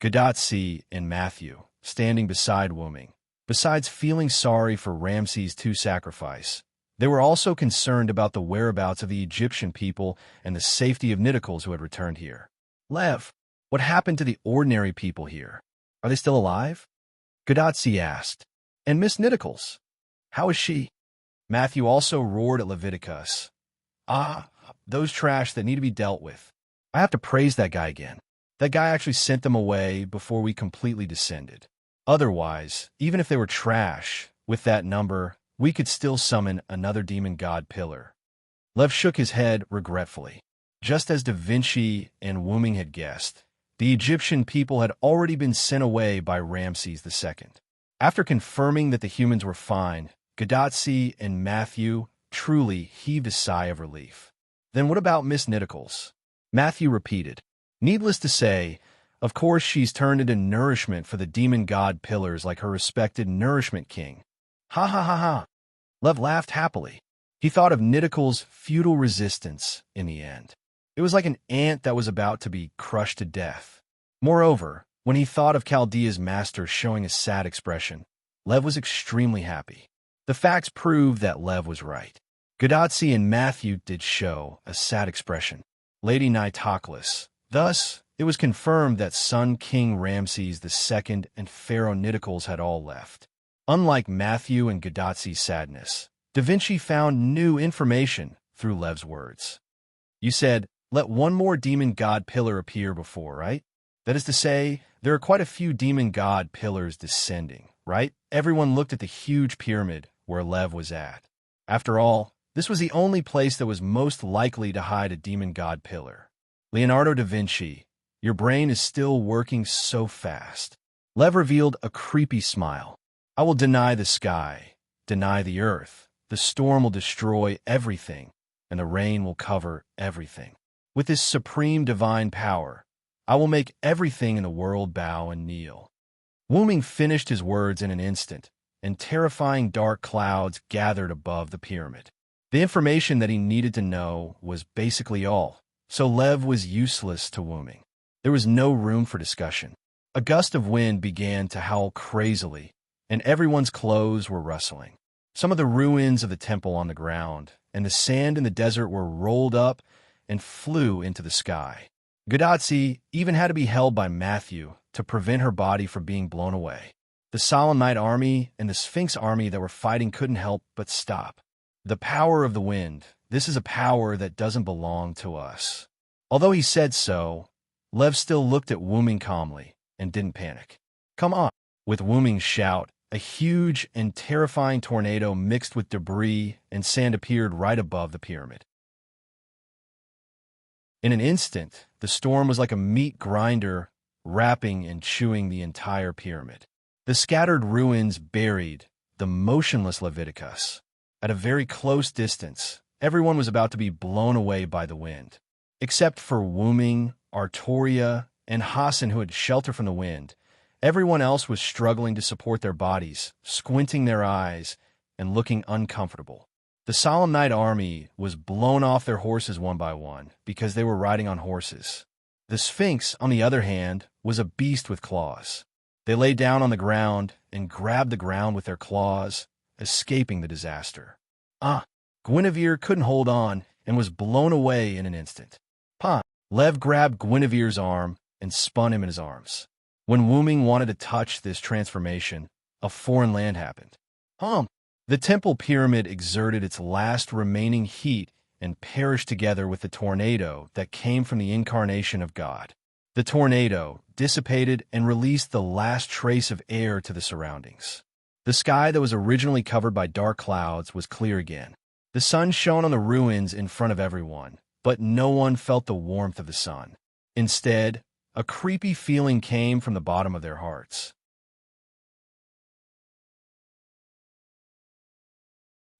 Gadatsi and Matthew, standing beside Wuming, besides feeling sorry for Ramses II's sacrifice, they were also concerned about the whereabouts of the Egyptian people and the safety of Nidicals who had returned here. Lev, what happened to the ordinary people here? Are they still alive? Gadatsi asked. And Miss Nidicals? How is she? Matthew also roared at Leviticus. Ah, those trash that need to be dealt with. I have to praise that guy again. That guy actually sent them away before we completely descended. Otherwise, even if they were trash, with that number, we could still summon another demon god pillar. Lev shook his head regretfully. Just as Da Vinci and Wuming had guessed, the Egyptian people had already been sent away by Ramses II. After confirming that the humans were fine, Gadatsi and Matthew truly heaved a sigh of relief. Then what about Miss Nidicals? Matthew repeated. Needless to say, of course she's turned into nourishment for the demon god pillars like her respected nourishment king. Ha ha ha ha. Lev laughed happily. He thought of Nidical's futile resistance in the end. It was like an ant that was about to be crushed to death. Moreover, when he thought of Chaldea's master showing a sad expression, Lev was extremely happy. The facts proved that Lev was right. Gadatsi and Matthew did show a sad expression. Lady Nitoclis. Thus, it was confirmed that Sun King Ramses II and Pharaoh Nidicals had all left. Unlike Matthew and Gadatsi's sadness, Da Vinci found new information through Lev's words. You said, let one more demon god pillar appear before, right? That is to say, there are quite a few demon god pillars descending, right? Everyone looked at the huge pyramid where Lev was at. After all, this was the only place that was most likely to hide a demon god pillar. Leonardo da Vinci, your brain is still working so fast. Lev revealed a creepy smile. I will deny the sky, deny the earth. The storm will destroy everything, and the rain will cover everything. With this supreme divine power, I will make everything in the world bow and kneel. Wu Ming finished his words in an instant, and terrifying dark clouds gathered above the pyramid. The information that he needed to know was basically all, so Lev was useless to Wu Ming. There was no room for discussion. A gust of wind began to howl crazily, and everyone's clothes were rustling. Some of the ruins of the temple on the ground and the sand in the desert were rolled up and flew into the sky. Gadotsi even had to be held by Matthew to prevent her body from being blown away. The Solemn Night army and the Sphinx army that were fighting couldn't help but stop. The power of the wind, this is a power that doesn't belong to us. Although he said so, Lev still looked at Wu Ming calmly and didn't panic. Come on. With Wu Ming's shout, a huge and terrifying tornado mixed with debris and sand appeared right above the pyramid. In an instant, the storm was like a meat grinder wrapping and chewing the entire pyramid. The scattered ruins buried the motionless Leviticus. At a very close distance, everyone was about to be blown away by the wind. Except for Wu Ming, Artoria, and Hassan, who had sheltered from the wind, everyone else was struggling to support their bodies, squinting their eyes, and looking uncomfortable. The Solemn Night army was blown off their horses one by one because they were riding on horses. The Sphinx, on the other hand, was a beast with claws. They lay down on the ground and grabbed the ground with their claws, escaping the disaster. Guinevere couldn't hold on and was blown away in an instant. Lev grabbed Guinevere's arm and spun him in his arms. When Wu Ming wanted to touch this transformation, a foreign land happened. The temple pyramid exerted its last remaining heat and perished together with the tornado that came from the incarnation of God. The tornado dissipated and released the last trace of air to the surroundings. The sky that was originally covered by dark clouds was clear again. The sun shone on the ruins in front of everyone, but no one felt the warmth of the sun. Instead, a creepy feeling came from the bottom of their hearts.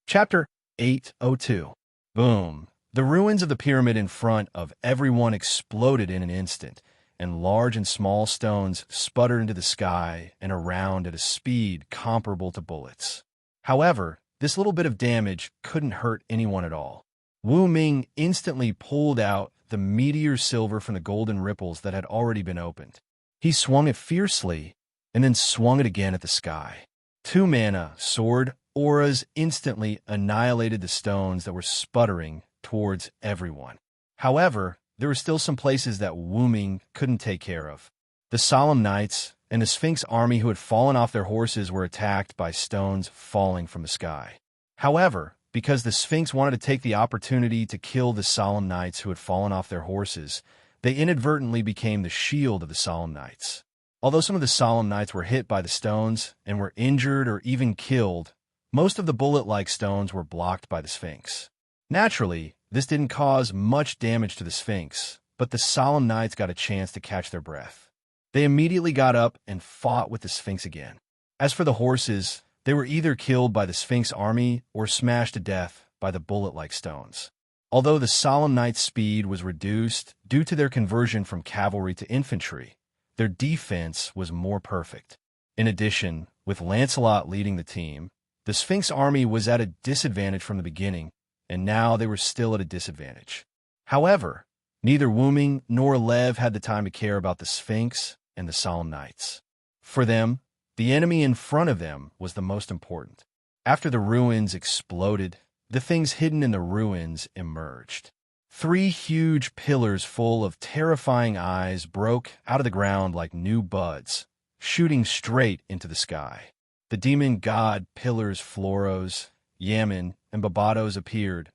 Chapter 802. Boom. The ruins of the pyramid in front of everyone exploded in an instant, and large and small stones sputtered into the sky and around at a speed comparable to bullets. However, this little bit of damage couldn't hurt anyone at all. Wu Ming instantly pulled out the meteor silver from the golden ripples that had already been opened. He swung it fiercely and then swung it again at the sky. 2 mana sword auras instantly annihilated the stones that were sputtering towards everyone. However, there were still some places that Wu Ming couldn't take care of. The Solemn Knights and the Sphinx army who had fallen off their horses were attacked by stones falling from the sky. However, because the Sphinx wanted to take the opportunity to kill the Solemn Knights who had fallen off their horses, they inadvertently became the shield of the Solemn Knights. Although some of the Solemn Knights were hit by the stones and were injured or even killed, most of the bullet-like stones were blocked by the Sphinx. Naturally, this didn't cause much damage to the Sphinx, but the Solemn Knights got a chance to catch their breath. They immediately got up and fought with the Sphinx again. As for the horses, they were either killed by the Sphinx army or smashed to death by the bullet-like stones. Although the Solemn Knights' speed was reduced due to their conversion from cavalry to infantry, their defense was more perfect. In addition, with Lancelot leading the team, the Sphinx army was at a disadvantage from the beginning, and now they were still at a disadvantage. However, neither Wu Ming nor Lev had the time to care about the Sphinx and the Solemn Knights. For them, the enemy in front of them was the most important. After the ruins exploded, the things hidden in the ruins emerged. 3 huge pillars full of terrifying eyes broke out of the ground like new buds, shooting straight into the sky. The demon god pillars Floros, Yamin, and Babados appeared.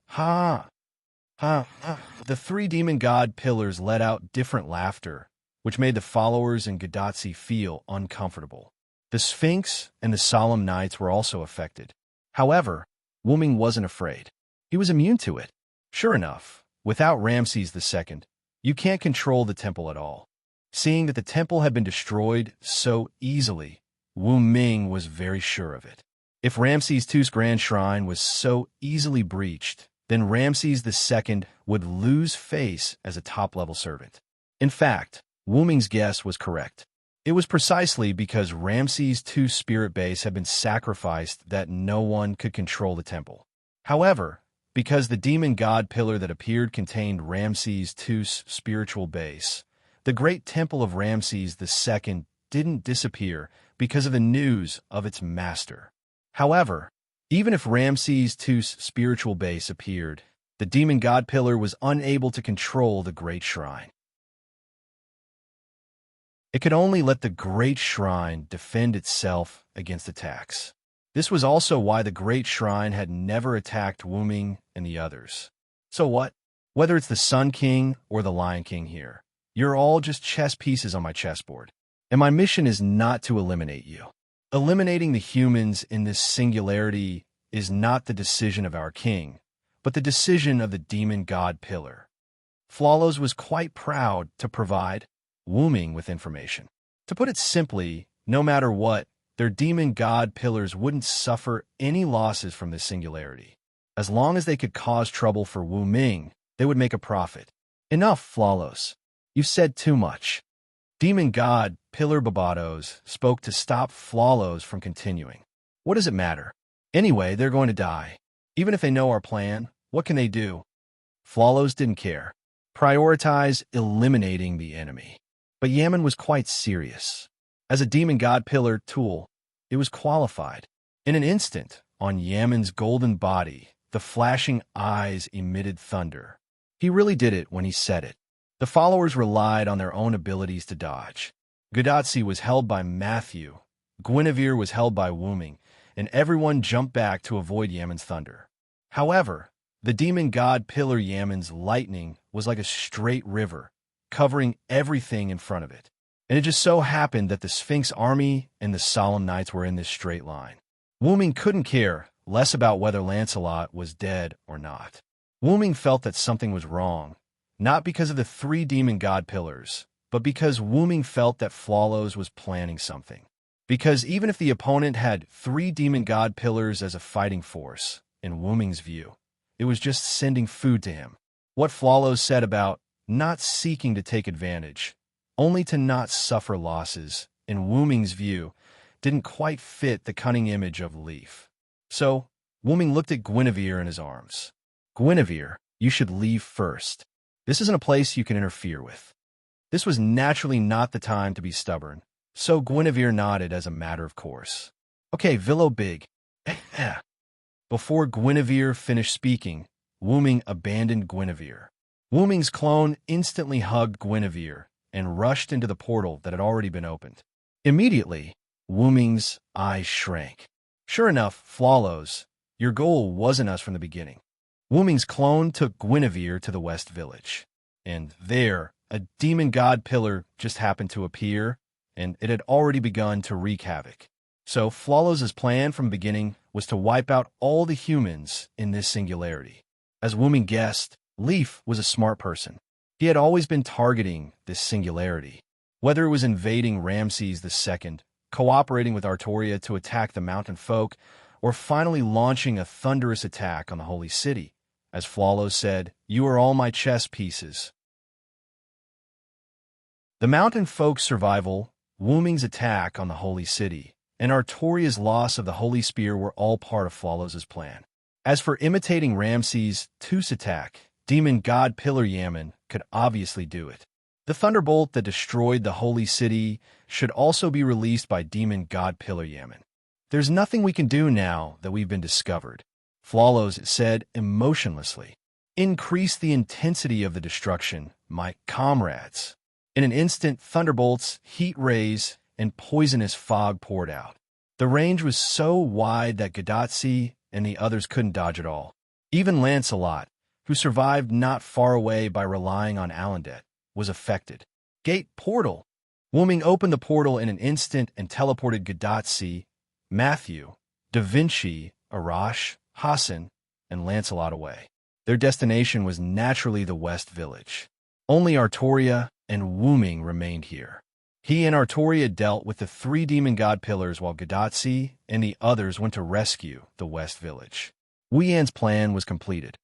The 3 demon god pillars let out different laughter, which made the followers in Gadotsi feel uncomfortable. The Sphinx and the Solemn Knights were also affected. However, Wu Ming wasn't afraid. He was immune to it. Sure enough, without Ramses II, You can't control the temple at all. Seeing that the temple had been destroyed so easily, Wu Ming was very sure of it. If Ramses II's grand shrine was so easily breached, then Ramses II would lose face as a top-level servant. In fact, Wu Ming's guess was correct. It was precisely because Ramses II's spirit base had been sacrificed that no one could control the temple. However, because the demon god pillar that appeared contained Ramses II's spiritual base, the great temple of Ramses II didn't disappear because of the news of its master. However, even if Ramses II's spiritual base appeared, the demon god pillar was unable to control the great shrine. It could only let the great shrine defend itself against attacks. This was also why the great shrine had never attacked Wu Ming and the others. So what? Whether it's the Sun King or the Lion King here, you're all just chess pieces on my chessboard. And my mission is not to eliminate you. Eliminating the humans in this singularity is not the decision of our king, but the decision of the demon god pillar. Flawless was quite proud to provide Wu Ming with information. To put it simply, no matter what, their demon god pillars wouldn't suffer any losses from this singularity. As long as they could cause trouble for Wu Ming, they would make a profit. Enough, Flawless. You've said too much. Demon god Pillar Barbados spoke to stop Flawless from continuing. What does it matter? Anyway, they're going to die. Even if they know our plan, what can they do? Flawless didn't care. Prioritize eliminating the enemy. But Yaman was quite serious. As a demon god pillar tool, it was qualified. In an instant, on Yaman's golden body, the flashing eyes emitted thunder. He really did it when he said it. The followers relied on their own abilities to dodge. Gadotsi was held by Matthew, Guinevere was held by Wu Ming, and everyone jumped back to avoid Yaman's thunder. However, the demon god pillar Yaman's lightning was like a straight river, covering everything in front of it. And it just so happened that the Sphinx army and the Solemn Knights were in this straight line. Wu Ming couldn't care less about whether Lancelot was dead or not. Wu Ming felt that something was wrong, not because of the three demon god pillars, but because Wu Ming felt that Flawless was planning something. Because even if the opponent had three demon god pillars as a fighting force, in Wu Ming's view, it was just sending food to him. What Flawless said about not seeking to take advantage, only to not suffer losses, in Wu Ming's view, didn't quite fit the cunning image of Leaf. So, Wu Ming looked at Guinevere in his arms. Guinevere, you should leave first. This isn't a place you can interfere with. This was naturally not the time to be stubborn, so Guinevere nodded as a matter of course. Okay, Villo Big. Before Guinevere finished speaking, Wu Ming abandoned Guinevere. Wu Ming's clone instantly hugged Guinevere and rushed into the portal that had already been opened. Immediately, Wu Ming's eyes shrank. Sure enough, Flawless, your goal wasn't us from the beginning. Wu Ming's clone took Guinevere to the West Village. And there, a demon god pillar just happened to appear, and it had already begun to wreak havoc. So Flawless's plan from the beginning was to wipe out all the humans in this singularity. As Wu Ming guessed, Leaf was a smart person. He had always been targeting this singularity. Whether it was invading Ramses II, cooperating with Artoria to attack the mountain folk, or finally launching a thunderous attack on the holy city. As Flawless said, "You are all my chess pieces." The mountain folk's survival, Wu Ming's attack on the holy city, and Artoria's loss of the holy spear were all part of Flawless's plan. As for imitating Ramses II's attack, demon god Pillar Yaman could obviously do it. The thunderbolt that destroyed the holy city should also be released by demon god Pillar Yaman. There's nothing we can do now that we've been discovered. Flawless said emotionlessly. Increase the intensity of the destruction, my comrades. In an instant, thunderbolts, heat rays, and poisonous fog poured out. The range was so wide that Gadotsi and the others couldn't dodge at all. Even Lancelot, who survived not far away by relying on Alandet, was affected. Gate portal. Wu Ming opened the portal in an instant and teleported Gadotsi, Matthew, Da Vinci, Arash, Hassan, and Lancelot away. Their destination was naturally the West Village. Only Artoria and Wuming remained here. He and Artoria dealt with the 3 demon god pillars while Gadatsi and the others went to rescue the West Village. Wuyan's plan was completed.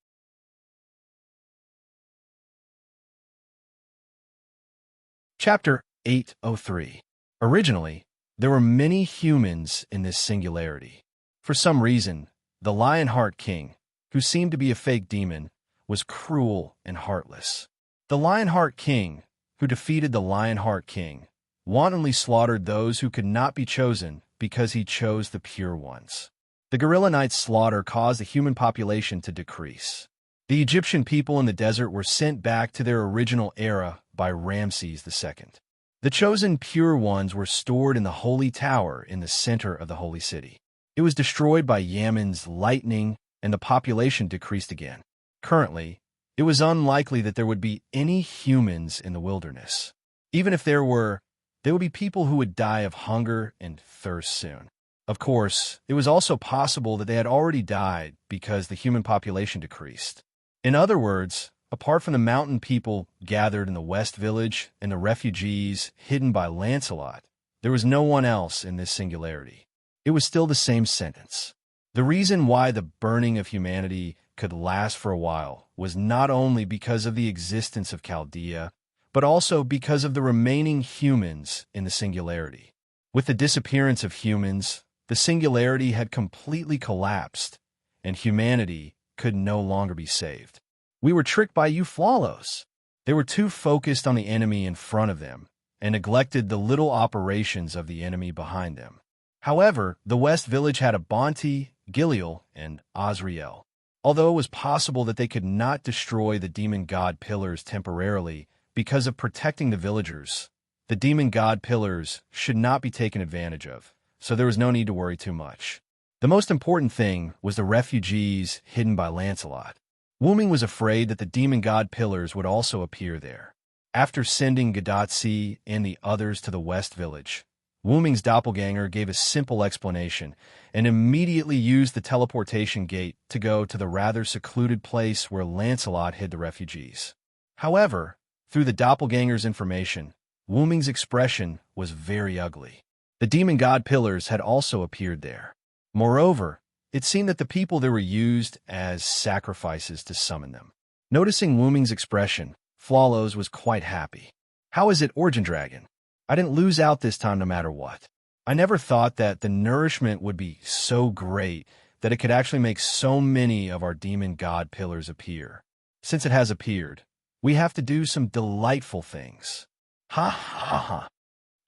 Chapter 803. Originally, there were many humans in this singularity. For some reason, the Lionheart King, who seemed to be a fake demon, was cruel and heartless. The Lionheart King, who defeated the Lionheart King, wantonly slaughtered those who could not be chosen because he chose the pure ones. The Gorilla Knight's slaughter caused the human population to decrease. The Egyptian people in the desert were sent back to their original era by Ramses II. The chosen pure ones were stored in the Holy Tower in the center of the Holy City. It was destroyed by Yaman's lightning, and the population decreased again. Currently, it was unlikely that there would be any humans in the wilderness. Even if there would be people who would die of hunger and thirst soon. Of course, it was also possible that they had already died because the human population decreased. In other words, apart from the mountain people gathered in the West Village and the refugees hidden by Lancelot, there was no one else in this singularity. It was still the same sentence. The reason why the burning of humanity could last for a while was not only because of the existence of Chaldea, but also because of the remaining humans in the singularity. With the disappearance of humans, the singularity had completely collapsed, and humanity could no longer be saved. We were tricked by you Flawlos. They were too focused on the enemy in front of them, and neglected the little operations of the enemy behind them. However, the West Village had Abonti, Giliel, and Azrael. Although it was possible that they could not destroy the demon god pillars temporarily because of protecting the villagers, the demon god pillars should not be taken advantage of, so there was no need to worry too much. The most important thing was the refugees hidden by Lancelot. Wuming was afraid that the demon god pillars would also appear there. After sending Gadatsi and the others to the West Village, Wuming's doppelganger gave a simple explanation and immediately used the teleportation gate to go to the rather secluded place where Lancelot hid the refugees. However, through the doppelganger's information, Wuming's expression was very ugly. The demon god pillars had also appeared there. Moreover, it seemed that the people there were used as sacrifices to summon them. Noticing Wuming's expression, Flawlos was quite happy. How is it, Origin Dragon? I didn't lose out this time no matter what. I never thought that the nourishment would be so great that it could actually make so many of our demon god pillars appear. Since it has appeared, we have to do some delightful things. Ha ha ha.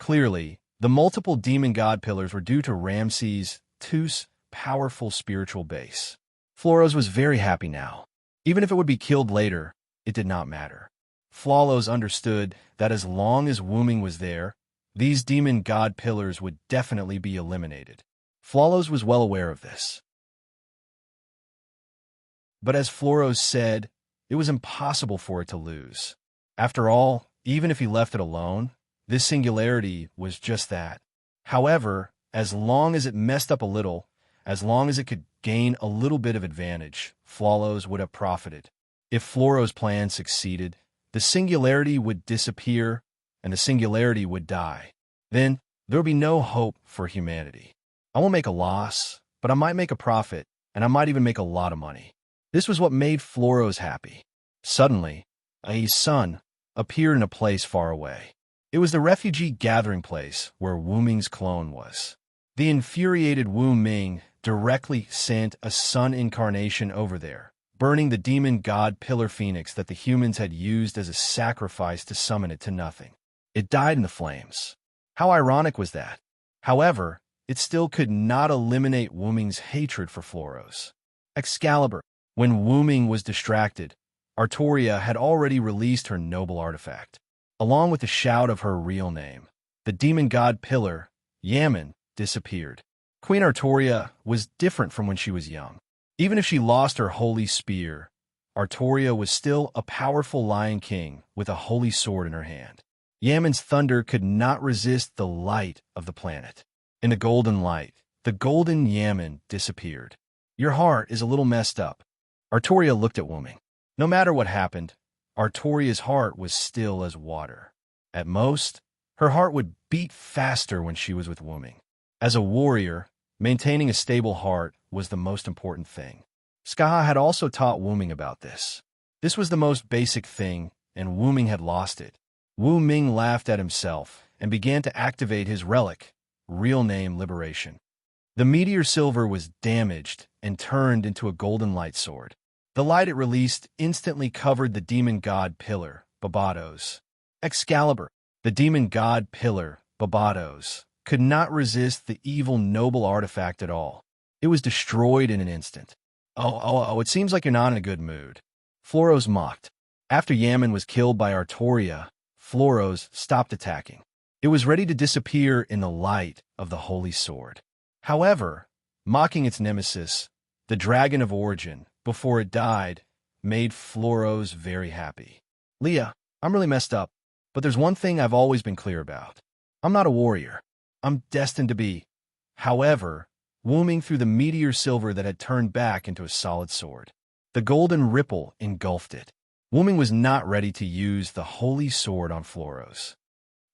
Clearly, the multiple demon god pillars were due to Ramses II's powerful spiritual base. Flawlos was very happy now. Even if it would be killed later, it did not matter. Flawlos understood that as long as Wuming was there, these demon god pillars would definitely be eliminated. Flawlos was well aware of this. But as Flawlos said, it was impossible for it to lose. After all, even if he left it alone, this singularity was just that. However, as long as it messed up a little, as long as it could gain a little bit of advantage, Flawlos would have profited. If Flawlos' plan succeeded, the singularity would disappear, and the singularity would die. Then, there would be no hope for humanity. I won't make a loss, but I might make a profit, and I might even make a lot of money. This was what made Flawlos happy. Suddenly, a sun appeared in a place far away. It was the refugee gathering place where Wuming's clone was. The infuriated Wu Ming directly sent a sun incarnation over there, burning the demon god Pillar Phoenix that the humans had used as a sacrifice to summon it to nothing. It died in the flames. How ironic was that? However, it still could not eliminate Wuming's hatred for Flawlos. Excalibur. When Wuming was distracted, Artoria had already released her noble artifact. Along with the shout of her real name, the demon god Pillar, Yaman, disappeared. Queen Artoria was different from when she was young. Even if she lost her holy spear, Artoria was still a powerful lion king with a holy sword in her hand. Yaman's thunder could not resist the light of the planet. In the golden light, the golden Yaman disappeared. Your heart is a little messed up. Artoria looked at Wuming. No matter what happened, Artoria's heart was still as water. At most, her heart would beat faster when she was with Wuming. As a warrior, maintaining a stable heart was the most important thing. Skaha had also taught Wuming about this. This was the most basic thing, and Wuming had lost it. Wu Ming laughed at himself and began to activate his relic, real name Liberation. The meteor silver was damaged and turned into a golden light sword. The light it released instantly covered the demon god pillar, Babados. Excalibur, the demon god pillar, Babados, could not resist the evil noble artifact at all. It was destroyed in an instant. It seems like you're not in a good mood. Floros mocked. After Yaman was killed by Artoria, Floros stopped attacking. It was ready to disappear in the light of the holy sword. However, mocking its nemesis, the dragon of origin, before it died, made Floros very happy. Leah, I'm really messed up, but there's one thing I've always been clear about. I'm not a warrior. I'm destined to be. However, Wuming through the meteor silver that had turned back into a solid sword. The golden ripple engulfed it. Wuming was not ready to use the holy sword on Floros,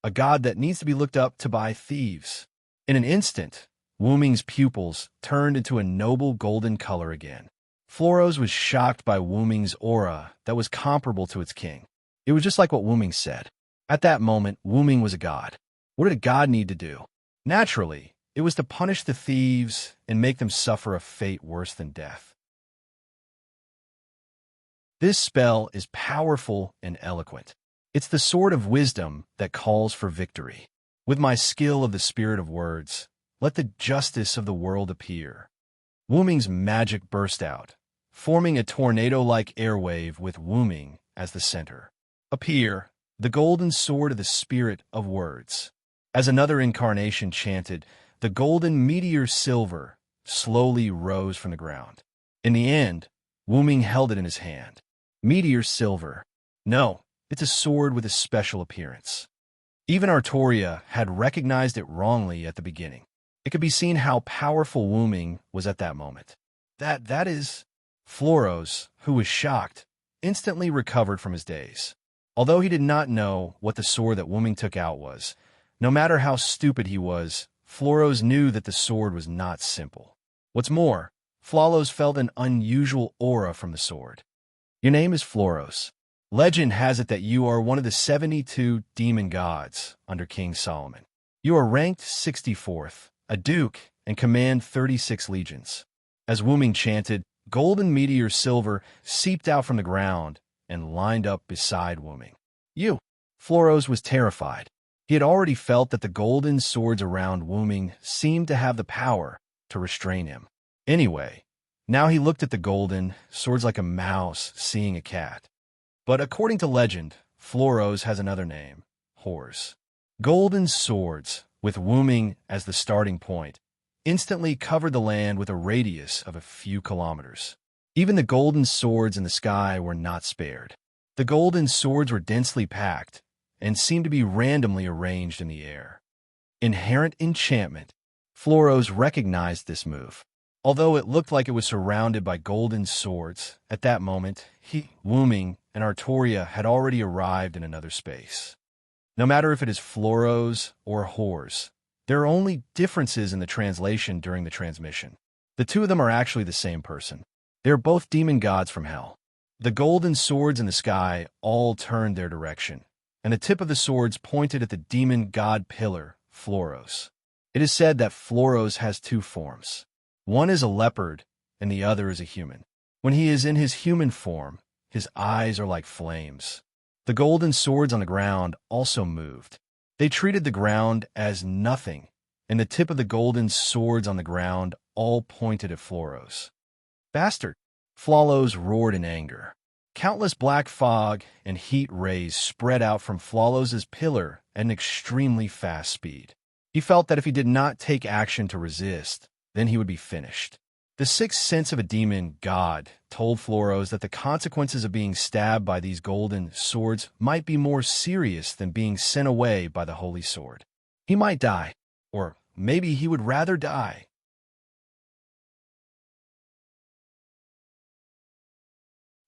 a god that needs to be looked up to by thieves. In an instant, Wuming's pupils turned into a noble golden color again. Floros was shocked by Wuming's aura that was comparable to its king. It was just like what Wuming said. At that moment, Wuming was a god. What did a god need to do? Naturally, it was to punish the thieves and make them suffer a fate worse than death. This spell is powerful and eloquent. It's the sword of wisdom that calls for victory. With my skill of the spirit of words, let the justice of the world appear. Wuming's magic burst out, forming a tornado-like airwave with Wuming as the center. Appear, the golden sword of the spirit of words. As another incarnation chanted, the golden meteor silver slowly rose from the ground. In the end, Wuming held it in his hand. Meteor silver. No, it's a sword with a special appearance. Even Artoria had recognized it wrongly at the beginning. It could be seen how powerful Wuming was at that moment. That is... Floros, who was shocked, instantly recovered from his daze. Although he did not know what the sword that Wuming took out was, no matter how stupid he was, Floros knew that the sword was not simple. What's more, Floros felt an unusual aura from the sword. Your name is Floros. Legend has it that you are one of the 72 demon gods under King Solomon. You are ranked 64th, a duke, and command 36 legions. As Wuming chanted, golden meteor silver seeped out from the ground and lined up beside Wuming. You! Floros was terrified. He had already felt that the golden swords around Wuming seemed to have the power to restrain him. Anyway, now he looked at the golden swords like a mouse seeing a cat. But according to legend, Floros has another name, Horse. Golden swords, with Wuming as the starting point, instantly covered the land with a radius of a few kilometers. Even the golden swords in the sky were not spared. The golden swords were densely packed and seemed to be randomly arranged in the air. Inherent enchantment. Floros recognized this move. Although it looked like it was surrounded by golden swords, at that moment, Wuming, and Artoria had already arrived in another space. No matter if it is Floros or Horse, there are only differences in the translation during the transmission. The two of them are actually the same person. They are both demon gods from hell. The golden swords in the sky all turned their direction, and the tip of the swords pointed at the demon god pillar, Floros. It is said that Floros has two forms. One is a leopard, and the other is a human. When he is in his human form, his eyes are like flames. The golden swords on the ground also moved. They treated the ground as nothing, and the tip of the golden swords on the ground all pointed at Floros. Bastard! Floros roared in anger. Countless black fog and heat rays spread out from Floros's pillar at an extremely fast speed. He felt that if he did not take action to resist, then he would be finished. The sixth sense of a demon god told Floros that the consequences of being stabbed by these golden swords might be more serious than being sent away by the holy sword. He might die, or maybe he would rather die.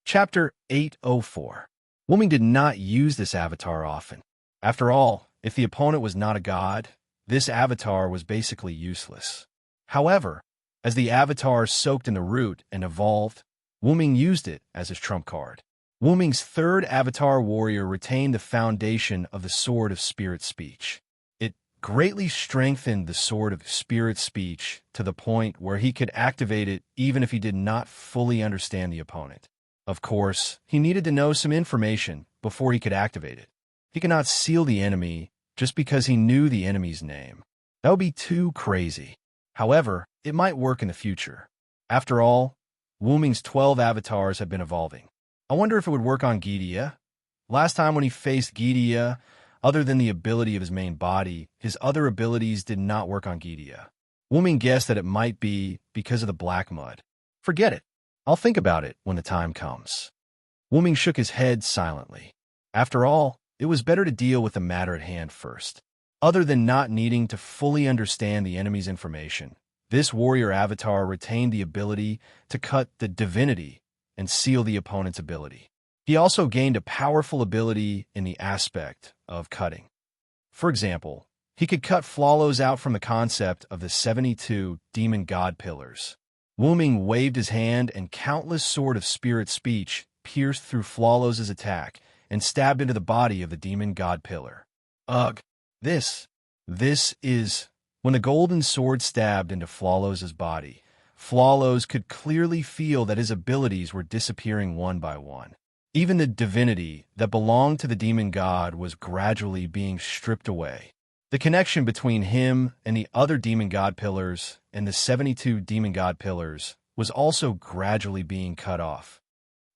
Chapter 804. Wuming did not use this avatar often. After all, if the opponent was not a god, this avatar was basically useless. However, as the avatar soaked in the root and evolved, Wuming used it as his trump card. Wuming's third avatar warrior retained the foundation of the Sword of Spirit Speech. It greatly strengthened the Sword of Spirit Speech to the point where he could activate it even if he did not fully understand the opponent. Of course, he needed to know some information before he could activate it. He could not seal the enemy just because he knew the enemy's name. That would be too crazy. However, it might work in the future. After all, Wuming's 12 avatars have been evolving. I wonder if it would work on Gidia. Last time when he faced Gidia, other than the ability of his main body, his other abilities did not work on Gidia. Wuming guessed that it might be because of the black mud. Forget it. I'll think about it when the time comes. Wuming shook his head silently. After all, it was better to deal with the matter at hand first. Other than not needing to fully understand the enemy's information, this warrior avatar retained the ability to cut the divinity and seal the opponent's ability. He also gained a powerful ability in the aspect of cutting. For example, he could cut Flawless out from the concept of the 72 demon god pillars. Wuming waved his hand and countless Sword of Spirit Speech pierced through Flawless's attack and stabbed into the body of the demon god pillar. Ugh! This is... When the golden sword stabbed into Flawless's body, Flawless could clearly feel that his abilities were disappearing one by one. Even the divinity that belonged to the demon god was gradually being stripped away. The connection between him and the other demon god pillars and the 72 demon god pillars was also gradually being cut off.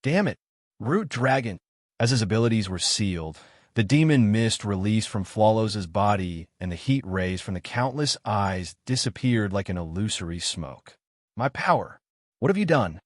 Damn it! Root Dragon! As his abilities were sealed, the demon mist released from Flawless's body and the heat rays from the countless eyes disappeared like an illusory smoke. My power! What have you done?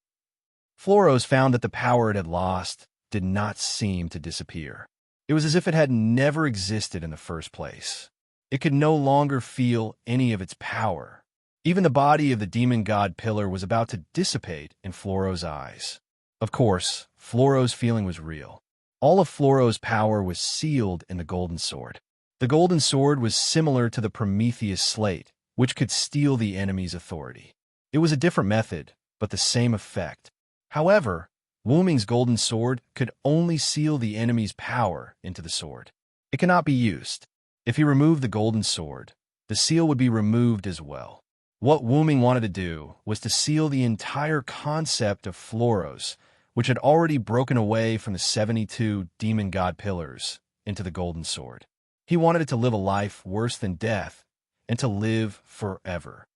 Floros found that the power it had lost did not seem to disappear. It was as if it had never existed in the first place. It could no longer feel any of its power. Even the body of the demon god pillar was about to dissipate in Floros' eyes. Of course, Floros' feeling was real. All of Floros' power was sealed in the golden sword. The golden sword was similar to the Prometheus slate, which could steal the enemy's authority. It was a different method, but the same effect. However, Wuming's golden sword could only seal the enemy's power into the sword. It cannot be used. If he removed the golden sword, the seal would be removed as well. What Wuming wanted to do was to seal the entire concept of Floros, which had already broken away from the 72 demon god pillars, into the golden sword. He wanted it to live a life worse than death, and to live forever.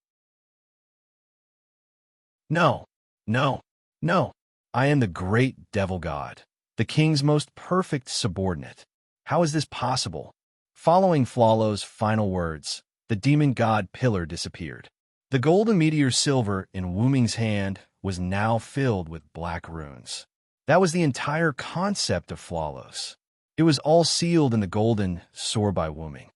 No, no, no. I am the great devil god, the king's most perfect subordinate. How is this possible? Following Flawless's final words, the demon god pillar disappeared. The golden meteor silver in Wuming's hand was now filled with black runes. That was the entire concept of Flawless. It was all sealed in the golden sword by Wuming.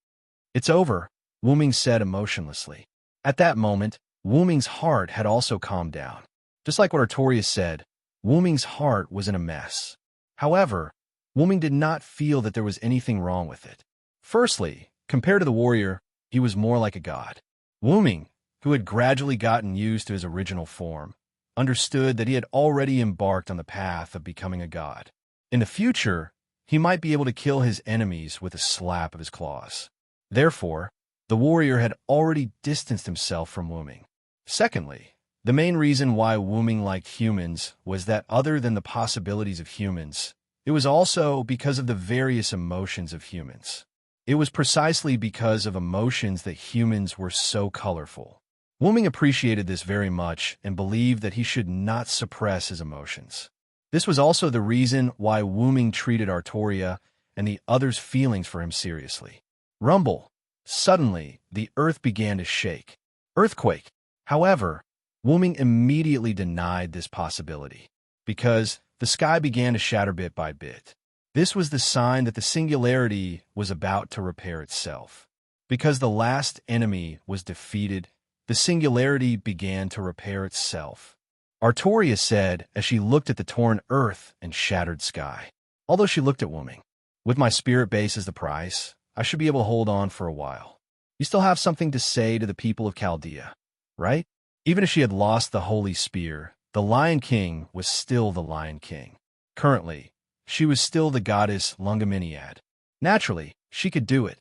It's over, Wuming said emotionlessly. At that moment, Wuming's heart had also calmed down. Just like what Artorias said, Wuming's heart was in a mess. However, Wuming did not feel that there was anything wrong with it. Firstly, compared to the warrior, he was more like a god. Wuming, who had gradually gotten used to his original form, understood that he had already embarked on the path of becoming a god. In the future, he might be able to kill his enemies with a slap of his claws. Therefore, the warrior had already distanced himself from Wuming. Secondly, the main reason why Wuming liked humans was that other than the possibilities of humans, it was also because of the various emotions of humans. It was precisely because of emotions that humans were so colorful. Wuming appreciated this very much and believed that he should not suppress his emotions. This was also the reason why Wuming treated Artoria and the others' feelings for him seriously. Rumble. Suddenly, the earth began to shake. Earthquake. However, Wuming immediately denied this possibility, because the sky began to shatter bit by bit. This was the sign that the singularity was about to repair itself. Because the last enemy was defeated, the singularity began to repair itself. Artoria said as she looked at the torn earth and shattered sky. although she looked at Wooming. With my spirit base as the price, I should be able to hold on for a while. You still have something to say to the people of Chaldea, right? Even if she had lost the Holy Spear, the Lion King was still the Lion King. Currently, she was still the goddess Lungaminiad. Naturally, she could do it.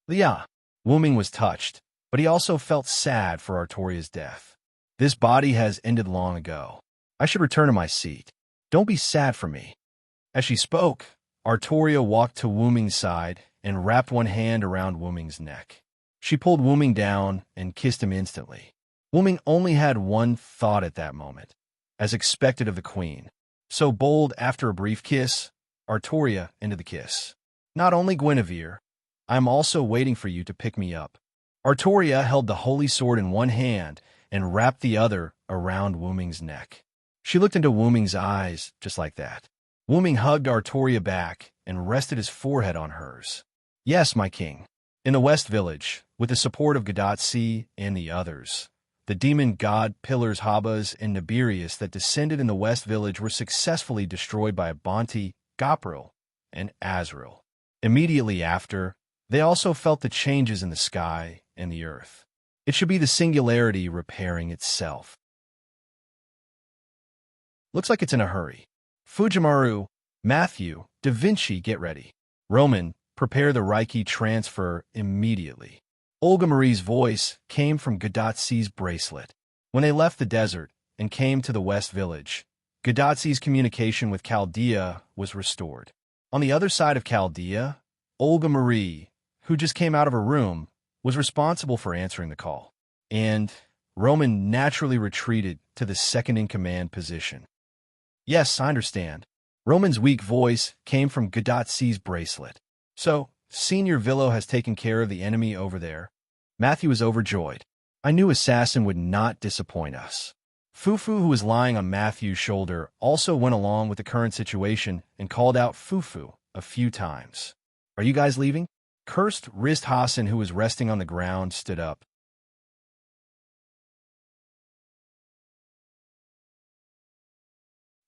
Yeah, Wooming was touched, but he also felt sad for Artoria's death. This body has ended long ago. I should return to my seat. Don't be sad for me. As she spoke, Artoria walked to Wooming's side and wrapped one hand around Wooming's neck. She pulled Wooming down and kissed him instantly. Wooming only had one thought at that moment, as expected of the queen. So bold after a brief kiss, Artoria into the kiss. Not only Guinevere, I am also waiting for you to pick me up. Artoria held the holy sword in one hand and wrapped the other around Wooming's neck. She looked into Wooming's eyes just like that. Wooming hugged Artoria back and rested his forehead on hers. Yes, my king. In the West Village, with the support of Gadatsi and the others, the demon god pillars Habas and Nibirius that descended in the West Village were successfully destroyed by Abanti, Gopril, and Azrael. Immediately after, they also felt the changes in the sky and the earth. It should be the singularity repairing itself. Looks like it's in a hurry. Fujimaru, Matthew, Da Vinci, get ready. Roman, prepare the Reiki transfer immediately. Olga Marie's voice came from Gadatsi's bracelet. When they left the desert and came to the West Village, Gadatsi's communication with Chaldea was restored. On the other side of Chaldea, Olga Marie, who just came out of her room, was responsible for answering the call. And Roman naturally retreated to the second-in-command position. Yes, I understand. Roman's weak voice came from Gadatsi's bracelet. So, Senior Villo has taken care of the enemy over there. Matthew was overjoyed. I knew Assassin would not disappoint us. Fufu, who was lying on Matthew's shoulder, also went along with the current situation and called out Fufu a few times. Are you guys leaving? Cursed Wrist Hassan, who was resting on the ground, stood up.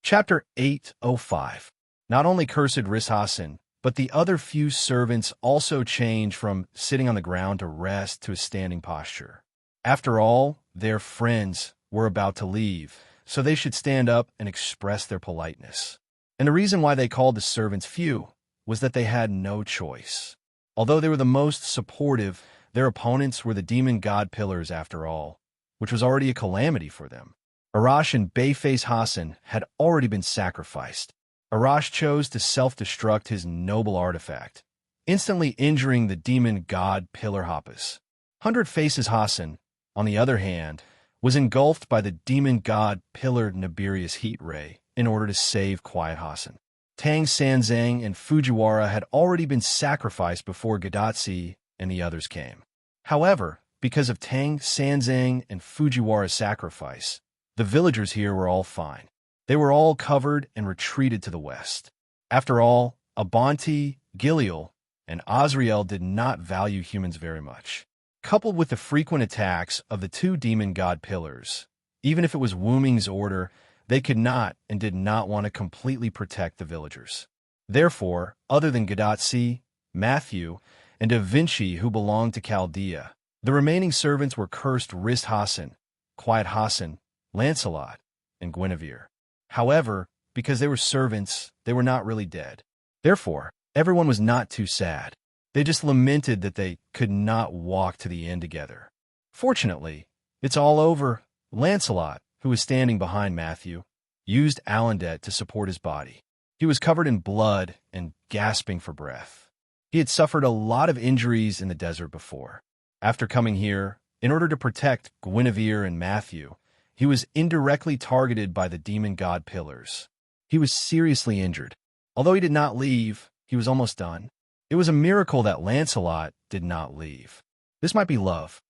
Chapter 805. Not only Cursed Wrist Hassan, but the other few servants also change from sitting on the ground to rest to a standing posture. After all, their friends were about to leave, so they should stand up and express their politeness. And the reason why they called the servants few was that they had no choice. Although they were the most supportive, their opponents were the demon god pillars after all, which was already a calamity for them. Arash and Bayface Hassan had already been sacrificed. Arash chose to self-destruct his noble artifact, instantly injuring the demon god Pillar Hoppus. 100 Faces Hassan, on the other hand, was engulfed by the demon god Pillar Nibirius heat ray in order to save Quiet Hassan. Tang Sanzang and Fujiwara had already been sacrificed before Gadatsi and the others came. However, because of Tang Sanzang and Fujiwara's sacrifice, the villagers here were all fine. They were all covered and retreated to the west. After all, Abanti, Giliel, and Azrael did not value humans very much. Coupled with the frequent attacks of the two demon god pillars, even if it was Wooming's order, they could not and did not want to completely protect the villagers. Therefore, other than Gadatsi, Matthew, and Da Vinci, who belonged to Chaldea, the remaining servants were Cursed Wrist Hassan, Quiet Hassan, Lancelot, and Guinevere. However, because they were servants, they were not really dead. Therefore, everyone was not too sad. They just lamented that they could not walk to the end together. Fortunately, it's all over. Lancelot, who was standing behind Matthew, used Alandet to support his body. He was covered in blood and gasping for breath. He had suffered a lot of injuries in the desert before. After coming here, in order to protect Guinevere and Matthew, he was indirectly targeted by the demon god pillars. He was seriously injured. Although he did not leave, he was almost done. It was a miracle that Lancelot did not leave. This might be love.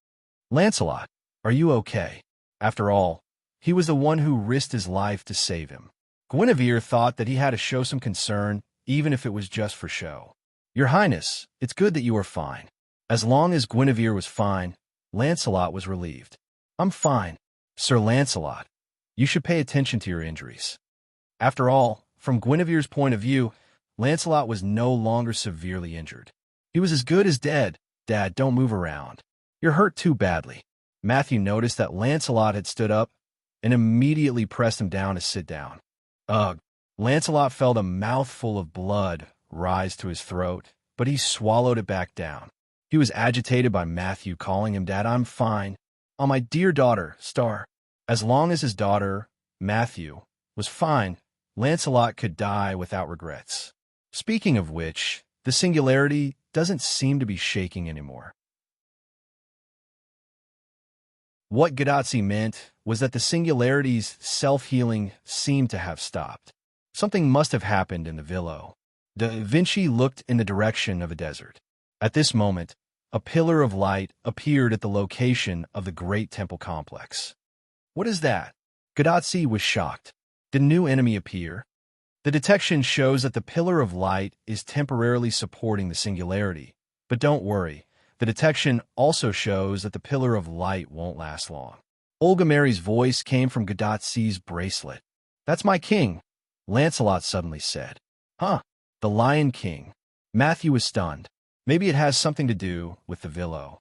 Lancelot, are you okay? After all, he was the one who risked his life to save him. Guinevere thought that he had to show some concern, even if it was just for show. Your Highness, it's good that you are fine. As long as Guinevere was fine, Lancelot was relieved. I'm fine. Sir Lancelot, you should pay attention to your injuries. After all, from Guinevere's point of view, Lancelot was no longer severely injured. He was as good as dead. Dad, don't move around. You're hurt too badly. Matthew noticed that Lancelot had stood up and immediately pressed him down to sit down. Ugh. Lancelot felt a mouthful of blood rise to his throat, but he swallowed it back down. He was agitated by Matthew calling him Dad. I'm fine. Oh, my dear daughter, Star. As long as his daughter, Matthew, was fine, Lancelot could die without regrets. Speaking of which, the singularity doesn't seem to be shaking anymore. What Gadotsi meant was that the singularity's self-healing seemed to have stopped. Something must have happened in the villa. Da Vinci looked in the direction of a desert. At this moment, a pillar of light appeared at the location of the great temple complex. What is that? Gadotsi was shocked. Did a new enemy appear? The detection shows that the pillar of light is temporarily supporting the singularity. But don't worry, the detection also shows that the pillar of light won't last long. Olga Mary's voice came from Gadotsi's bracelet. That's my king, Lancelot suddenly said. Huh, the Lion King. Matthew was stunned. Maybe it has something to do with the villa.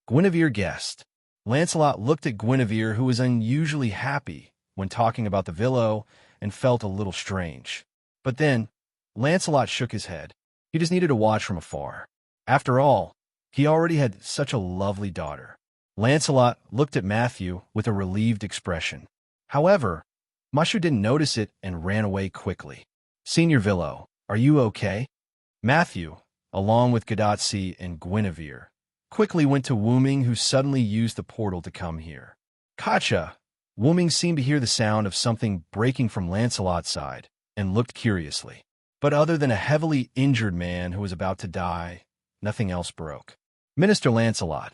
Guinevere guessed. Lancelot looked at Guinevere, who was unusually happy when talking about the villa, and felt a little strange. But then, Lancelot shook his head. He just needed to watch from afar. After all, he already had such a lovely daughter. Lancelot looked at Matthew with a relieved expression. However, Mashu didn't notice it and ran away quickly. Senior Villo, are you okay? Matthew, along with Gadotsi and Guinevere, quickly went to Wooming, who suddenly used the portal to come here. Katja! Wooming seemed to hear the sound of something breaking from Lancelot's side and looked curiously. But other than a heavily injured man who was about to die, nothing else broke. Minister Lancelot,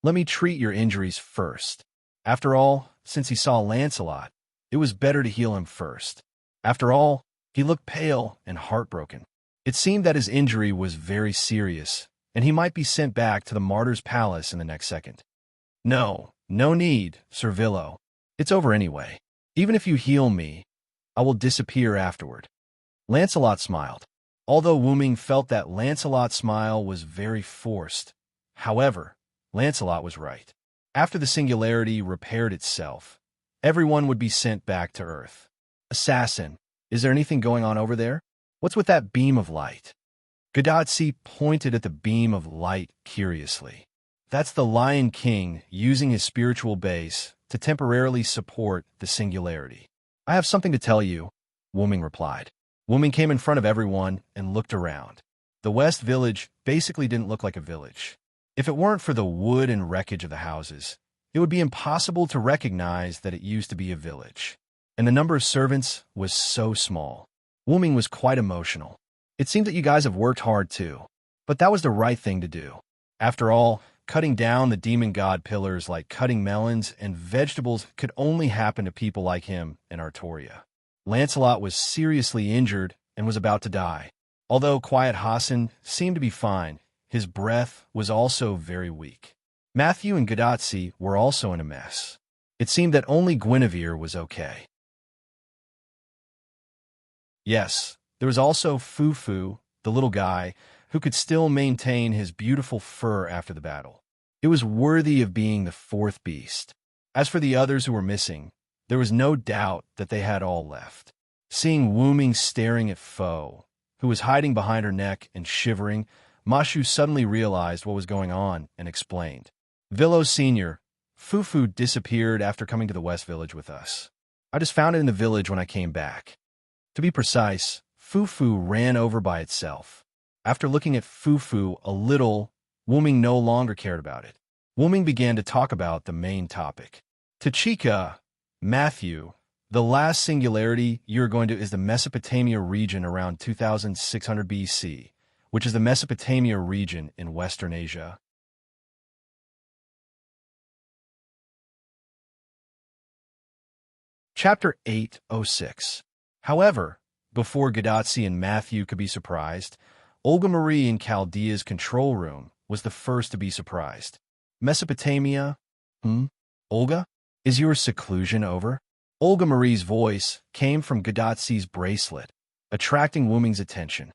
let me treat your injuries first. After all, since he saw Lancelot, it was better to heal him first. After all, he looked pale and heartbroken. It seemed that his injury was very serious, and he might be sent back to the Martyr's Palace in the next second. No need, Sir Villo. It's over anyway. Even if you heal me, I will disappear afterward. Lancelot smiled. Although Wooming felt that Lancelot's smile was very forced, however, Lancelot was right. After the singularity repaired itself, everyone would be sent back to Earth. Assassin, is there anything going on over there? What's with that beam of light? Gadotsi pointed at the beam of light curiously. That's the Lion King using his spiritual base to temporarily support the singularity. I have something to tell you, Wooming replied. Wooming came in front of everyone and looked around. The West Village basically didn't look like a village. If it weren't for the wood and wreckage of the houses, it would be impossible to recognize that it used to be a village. And the number of servants was so small. Wooming was quite emotional. It seemed that you guys have worked hard too. But that was the right thing to do. After all, cutting down the demon god pillars like cutting melons and vegetables could only happen to people like him in Artoria. Lancelot was seriously injured and was about to die. Although Quiet Hassan seemed to be fine, his breath was also very weak. Matthew and Gadotsi were also in a mess. It seemed that only Guinevere was okay. Yes, there was also Fufu, the little guy, who could still maintain his beautiful fur after the battle. It was worthy of being the fourth beast. As for the others who were missing, there was no doubt that they had all left. Seeing Wooming staring at Foe, who was hiding behind her neck and shivering, Mashu suddenly realized what was going on and explained. Villo Sr., Fufu disappeared after coming to the West Village with us. I just found it in the village when I came back. To be precise, Fufu ran over by itself. After looking at Fufu a little, Wooming no longer cared about it. Wooming began to talk about the main topic. Tachika, Matthew, the last singularity you're going to is the Mesopotamia region around 2600 BC, which is the Mesopotamia region in Western Asia. Chapter 806. However, before Gadotsi and Matthew could be surprised, Olga Marie in Chaldea's control room was the first to be surprised. Mesopotamia? Olga? Is your seclusion over? Olga Marie's voice came from Gadotsi's bracelet, attracting Wooming's attention.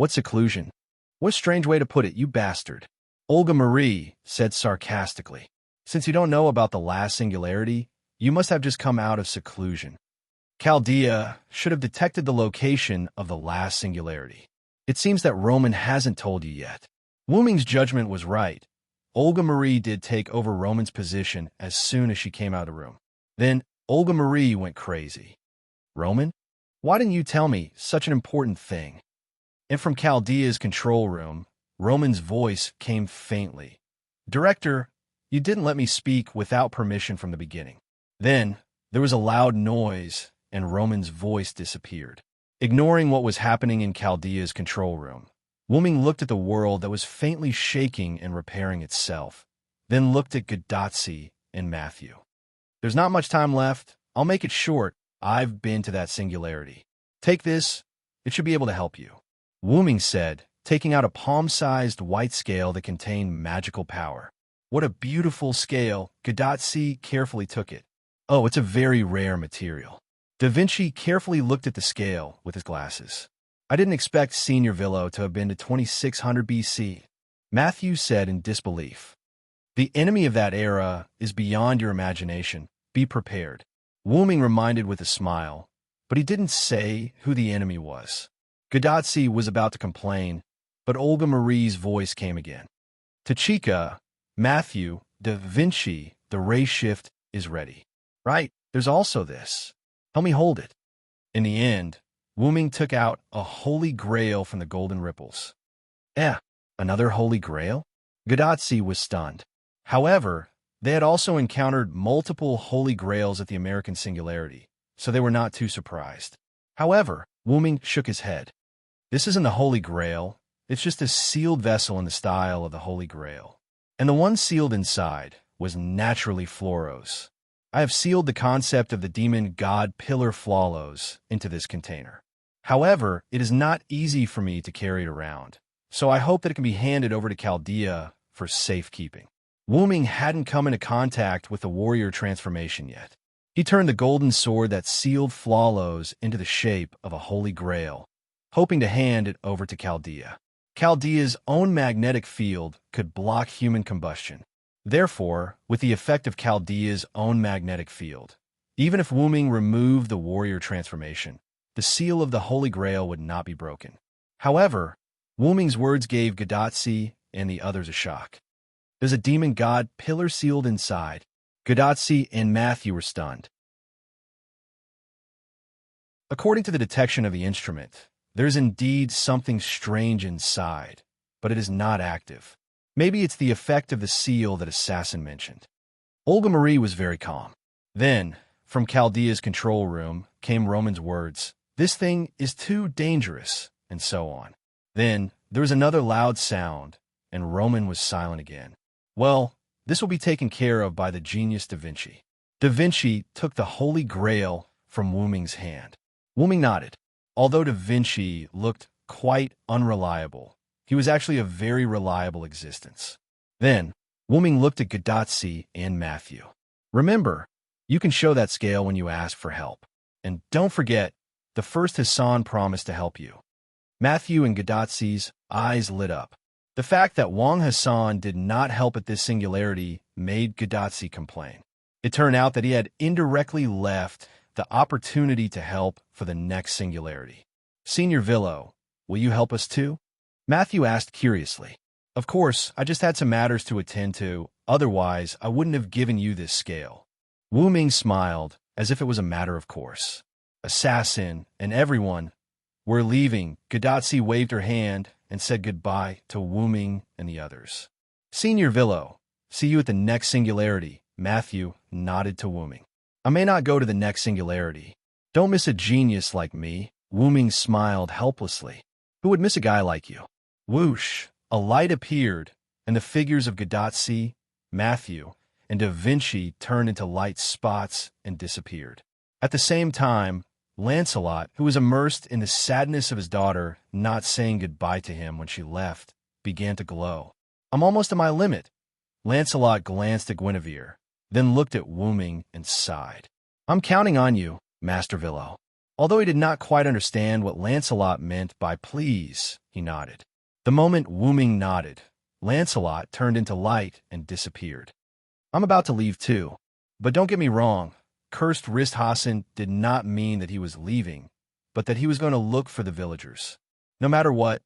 What seclusion? What a strange way to put it, you bastard. Olga Marie said sarcastically. Since you don't know about the last singularity, you must have just come out of seclusion. Chaldea should have detected the location of the last singularity. It seems that Roman hasn't told you yet. Wu Ming's judgment was right. Olga Marie did take over Roman's position as soon as she came out of the room. Then Olga Marie went crazy. Roman? Why didn't you tell me such an important thing? And from Chaldea's control room, Roman's voice came faintly. Director, you didn't let me speak without permission from the beginning. Then there was a loud noise, and Roman's voice disappeared. Ignoring what was happening in Chaldea's control room, Wu Ming looked at the world that was faintly shaking and repairing itself, then looked at Gadotsi and Matthew. There's not much time left. I'll make it short. I've been to that singularity. Take this. It should be able to help you. Wu Ming said, taking out a palm-sized white scale that contained magical power. What a beautiful scale. Gadotsi carefully took it. Oh, it's a very rare material. Da Vinci carefully looked at the scale with his glasses. I didn't expect Senior Villo to have been to 2600 BC, Matthew said in disbelief. The enemy of that era is beyond your imagination. Be prepared. Wu Ming reminded with a smile, but he didn't say who the enemy was. Gadotsi was about to complain, but Olga Marie's voice came again. Tachika, Matthew, Da Vinci, the ray shift is ready. Right, there's also this. Help me hold it. In the end, Wu Ming took out a holy grail from the golden ripples. Another holy grail? Gadotsi was stunned. However, they had also encountered multiple holy grails at the American Singularity, so they were not too surprised. However, Wu Ming shook his head. This isn't the Holy Grail. It's just a sealed vessel in the style of the Holy Grail. And the one sealed inside was naturally Floros. I have sealed the concept of the demon god Pillar Flawlos into this container. However, it is not easy for me to carry it around, so I hope that it can be handed over to Chaldea for safekeeping. Wu Ming hadn't come into contact with the warrior transformation yet. He turned the golden sword that sealed Flawlos into the shape of a holy grail, hoping to hand it over to Chaldea. Chaldea's own magnetic field could block human combustion. Therefore, with the effect of Chaldea's own magnetic field, even if Wu Ming removed the warrior transformation, the seal of the Holy Grail would not be broken. However, Wu Ming's words gave Gadotsi and the others a shock. There's a demon god pillar sealed inside. Gadotsi and Matthew were stunned. According to the detection of the instrument, there is indeed something strange inside, but it is not active. Maybe it's the effect of the seal that Assassin mentioned. Olga Marie was very calm. Then, from Chaldea's control room, came Roman's words, "This thing is too dangerous," and so on. Then, there was another loud sound, and Roman was silent again. Well, this will be taken care of by the genius Da Vinci. Da Vinci took the Holy Grail from Wu Ming's hand. Wu Ming nodded. Although Da Vinci looked quite unreliable, he was actually a very reliable existence. Then, Wu Ming looked at Gadotsi and Matthew. Remember, you can show that scale when you ask for help. And don't forget, the first Hassan promised to help you. Matthew and Gadotsi's eyes lit up. The fact that Wang Hassan did not help at this singularity made Gadotsi complain. It turned out that he had indirectly left the opportunity to help for the next singularity. Senior Villo, will you help us too? Matthew asked curiously. Of course, I just had some matters to attend to, otherwise I wouldn't have given you this scale. Wu Ming smiled, as if it was a matter of course. Assassin and everyone were leaving. Gadotsi waved her hand and said goodbye to Wu Ming and the others. Senior Villo, see you at the next singularity. Matthew nodded to Wu Ming. I may not go to the next singularity. Don't miss a genius like me. Wu Ming smiled helplessly. Who would miss a guy like you? Whoosh! A light appeared, and the figures of Gadotsi, Matthew, and Da Vinci turned into light spots and disappeared. At the same time, Lancelot, who was immersed in the sadness of his daughter not saying goodbye to him when she left, began to glow. I'm almost at my limit. Lancelot glanced at Guinevere, then looked at Wu Ming and sighed. I'm counting on you, Master Villo. Although he did not quite understand what Lancelot meant by please, he nodded. The moment Wu Ming nodded, Lancelot turned into light and disappeared. I'm about to leave too. But don't get me wrong, Cursed Wrist Hassan did not mean that he was leaving, but that he was going to look for the villagers. No matter what,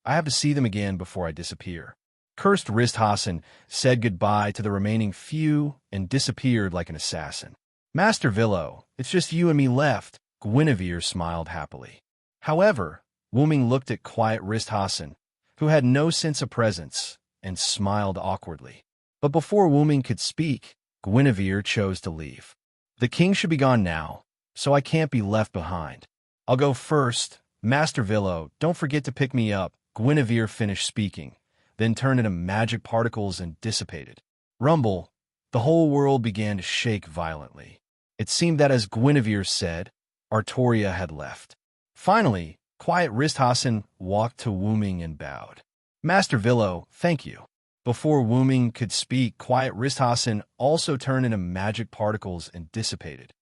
I have to see them again before I disappear. Cursed Wrist Hassan said goodbye to the remaining few and disappeared like an assassin. Master Villo, it's just you and me left, Guinevere smiled happily. However, Wu Ming looked at Quiet Wrist Hassan, who had no sense of presence, and smiled awkwardly. But before Wu Ming could speak, Guinevere chose to leave. The king should be gone now, so I can't be left behind. I'll go first. Master Villo, don't forget to pick me up. Guinevere finished speaking, then turned into magic particles and dissipated. Rumble, the whole world began to shake violently. It seemed that as Guinevere said, Artoria had left. Finally, Quiet Wrist Hassan walked to Wu Ming and bowed. Master Villo, thank you. Before Wu Ming could speak, Quiet Wrist Hassan also turned into magic particles and dissipated.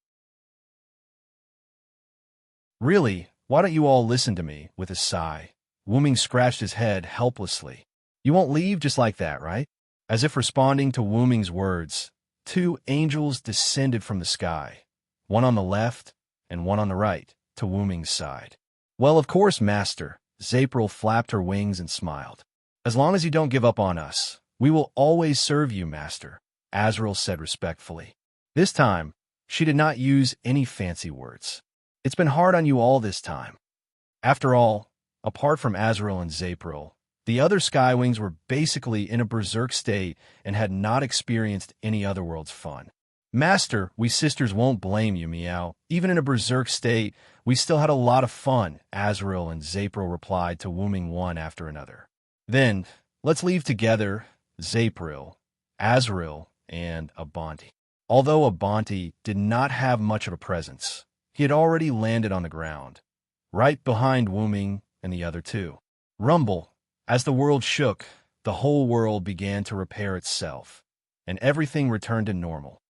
Really, why don't you all listen to me? With a sigh, Wu Ming scratched his head helplessly. You won't leave just like that, right? As if responding to Wu Ming's words, two angels descended from the sky, one on the left and one on the right, to Wu Ming's side. Well, of course, Master. Zapril flapped her wings and smiled. As long as you don't give up on us, we will always serve you, Master, Azrael said respectfully. This time, she did not use any fancy words. It's been hard on you all this time. After all, apart from Azrael and Zapril, the other Skywings were basically in a berserk state and had not experienced any otherworld's fun. Master, we sisters won't blame you, Meow. Even in a berserk state, we still had a lot of fun, Azrael and Zapril replied to Wu Ming one after another. Then, let's leave together, Zapril, Azrael, and Abanti. Although Abanti did not have much of a presence, he had already landed on the ground, right behind Wu Ming and the other two. Rumble, as the world shook, the whole world began to repair itself, and everything returned to normal.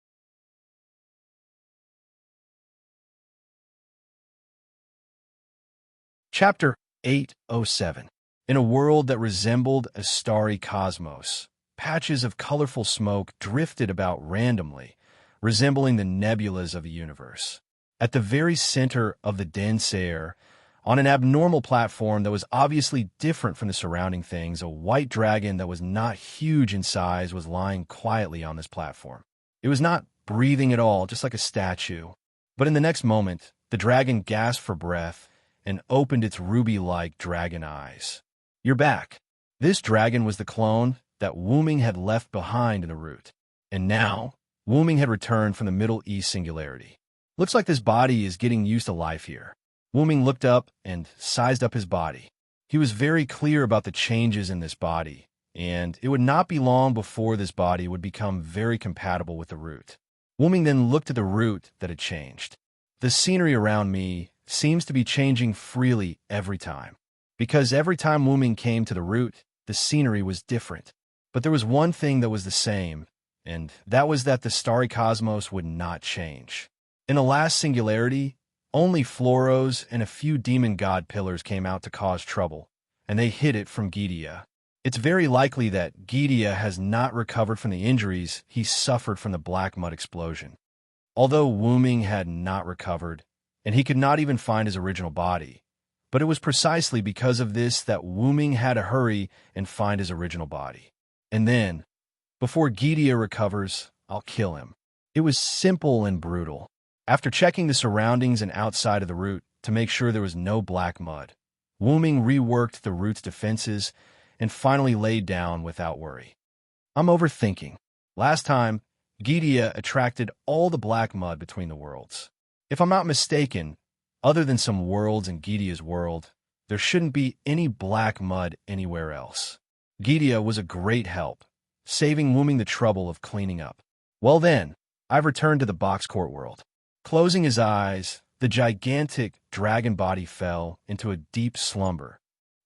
Chapter 807. In a world that resembled a starry cosmos, patches of colorful smoke drifted about randomly, resembling the nebulas of the universe. At the very center of the dense air, on an abnormal platform that was obviously different from the surrounding things, a white dragon that was not huge in size was lying quietly on this platform. It was not breathing at all, just like a statue. But in the next moment, the dragon gasped for breath and opened its ruby-like dragon eyes. You're back. This dragon was the clone that Wu Ming had left behind in the route. And now, Wu Ming had returned from the Middle East singularity. Looks like this body is getting used to life here. Wu Ming looked up and sized up his body. He was very clear about the changes in this body, and it would not be long before this body would become very compatible with the route. Wu Ming then looked at the route that had changed. The scenery around me seems to be changing freely every time. Because every time Wu Ming came to the route, the scenery was different. But there was one thing that was the same, and that was that the starry cosmos would not change. In the last singularity, only Floros and a few demon god pillars came out to cause trouble, and they hid it from Gidia. It's very likely that Gidia has not recovered from the injuries he suffered from the black mud explosion. Although Wu Ming had not recovered, and he could not even find his original body, but it was precisely because of this that Wu Ming had to hurry and find his original body. And then, before Gidia recovers, I'll kill him. It was simple and brutal. After checking the surroundings and outside of the route to make sure there was no black mud, Wu Ming reworked the route's defenses and finally laid down without worry. I'm overthinking. Last time, Gidia attracted all the black mud between the worlds. If I'm not mistaken, other than some worlds in Gidia's world, there shouldn't be any black mud anywhere else. Gidia was a great help, saving Wu Ming the trouble of cleaning up. Well then, I've returned to the box court world. Closing his eyes, the gigantic dragon body fell into a deep slumber.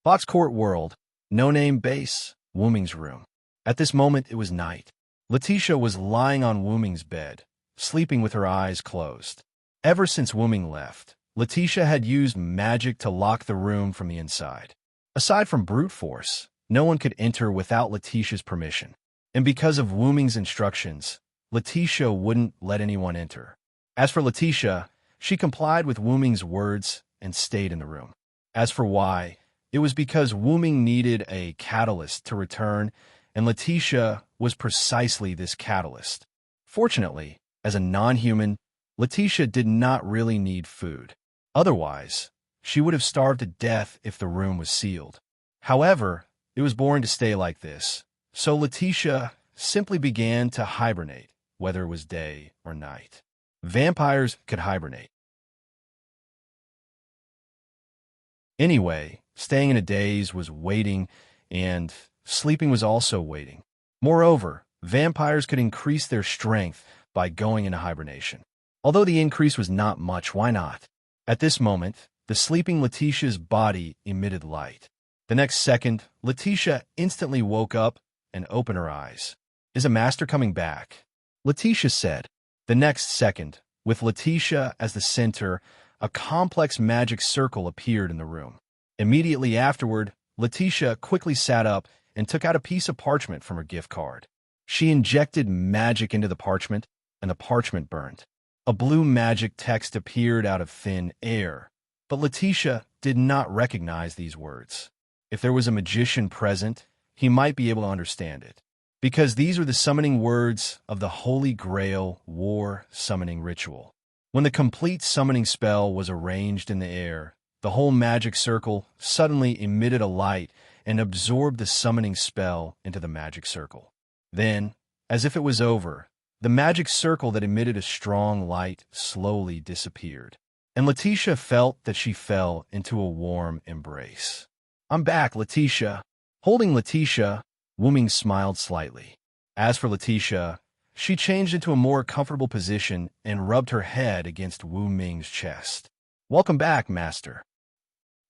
Box court world, no-name base, Wu Ming's room. At this moment, it was night. Letitia was lying on Wu Ming's bed, sleeping with her eyes closed. Ever since Wu Ming left, Letitia had used magic to lock the room from the inside. Aside from brute force, no one could enter without Letitia's permission. And because of Wu Ming's instructions, Letitia wouldn't let anyone enter. As for Letitia, she complied with Wu Ming's words and stayed in the room. As for why, it was because Wu Ming needed a catalyst to return, and Letitia was precisely this catalyst. Fortunately, as a non-human, Letitia did not really need food. Otherwise, she would have starved to death if the room was sealed. However, it was boring to stay like this, so Letitia simply began to hibernate, whether it was day or night. Vampires could hibernate. Anyway, staying in a daze was waiting, and sleeping was also waiting. Moreover, vampires could increase their strength by going into hibernation. Although the increase was not much, why not? At this moment, the sleeping Letitia's body emitted light. The next second, Letitia instantly woke up and opened her eyes. "Is a master coming back?" Letitia said. The next second, with Letitia as the center, a complex magic circle appeared in the room. Immediately afterward, Letitia quickly sat up and took out a piece of parchment from her gift card. She injected magic into the parchment, and the parchment burned. A blue magic text appeared out of thin air, but Letitia did not recognize these words. If there was a magician present, he might be able to understand it, because these were the summoning words of the Holy Grail War summoning ritual. When the complete summoning spell was arranged in the air, the whole magic circle suddenly emitted a light and absorbed the summoning spell into the magic circle. Then, as if it was over, the magic circle that emitted a strong light slowly disappeared, and Letitia felt that she fell into a warm embrace. "I'm back, Letitia." Holding Letitia, Wu Ming smiled slightly. As for Letitia, she changed into a more comfortable position and rubbed her head against Wu Ming's chest. "Welcome back, Master."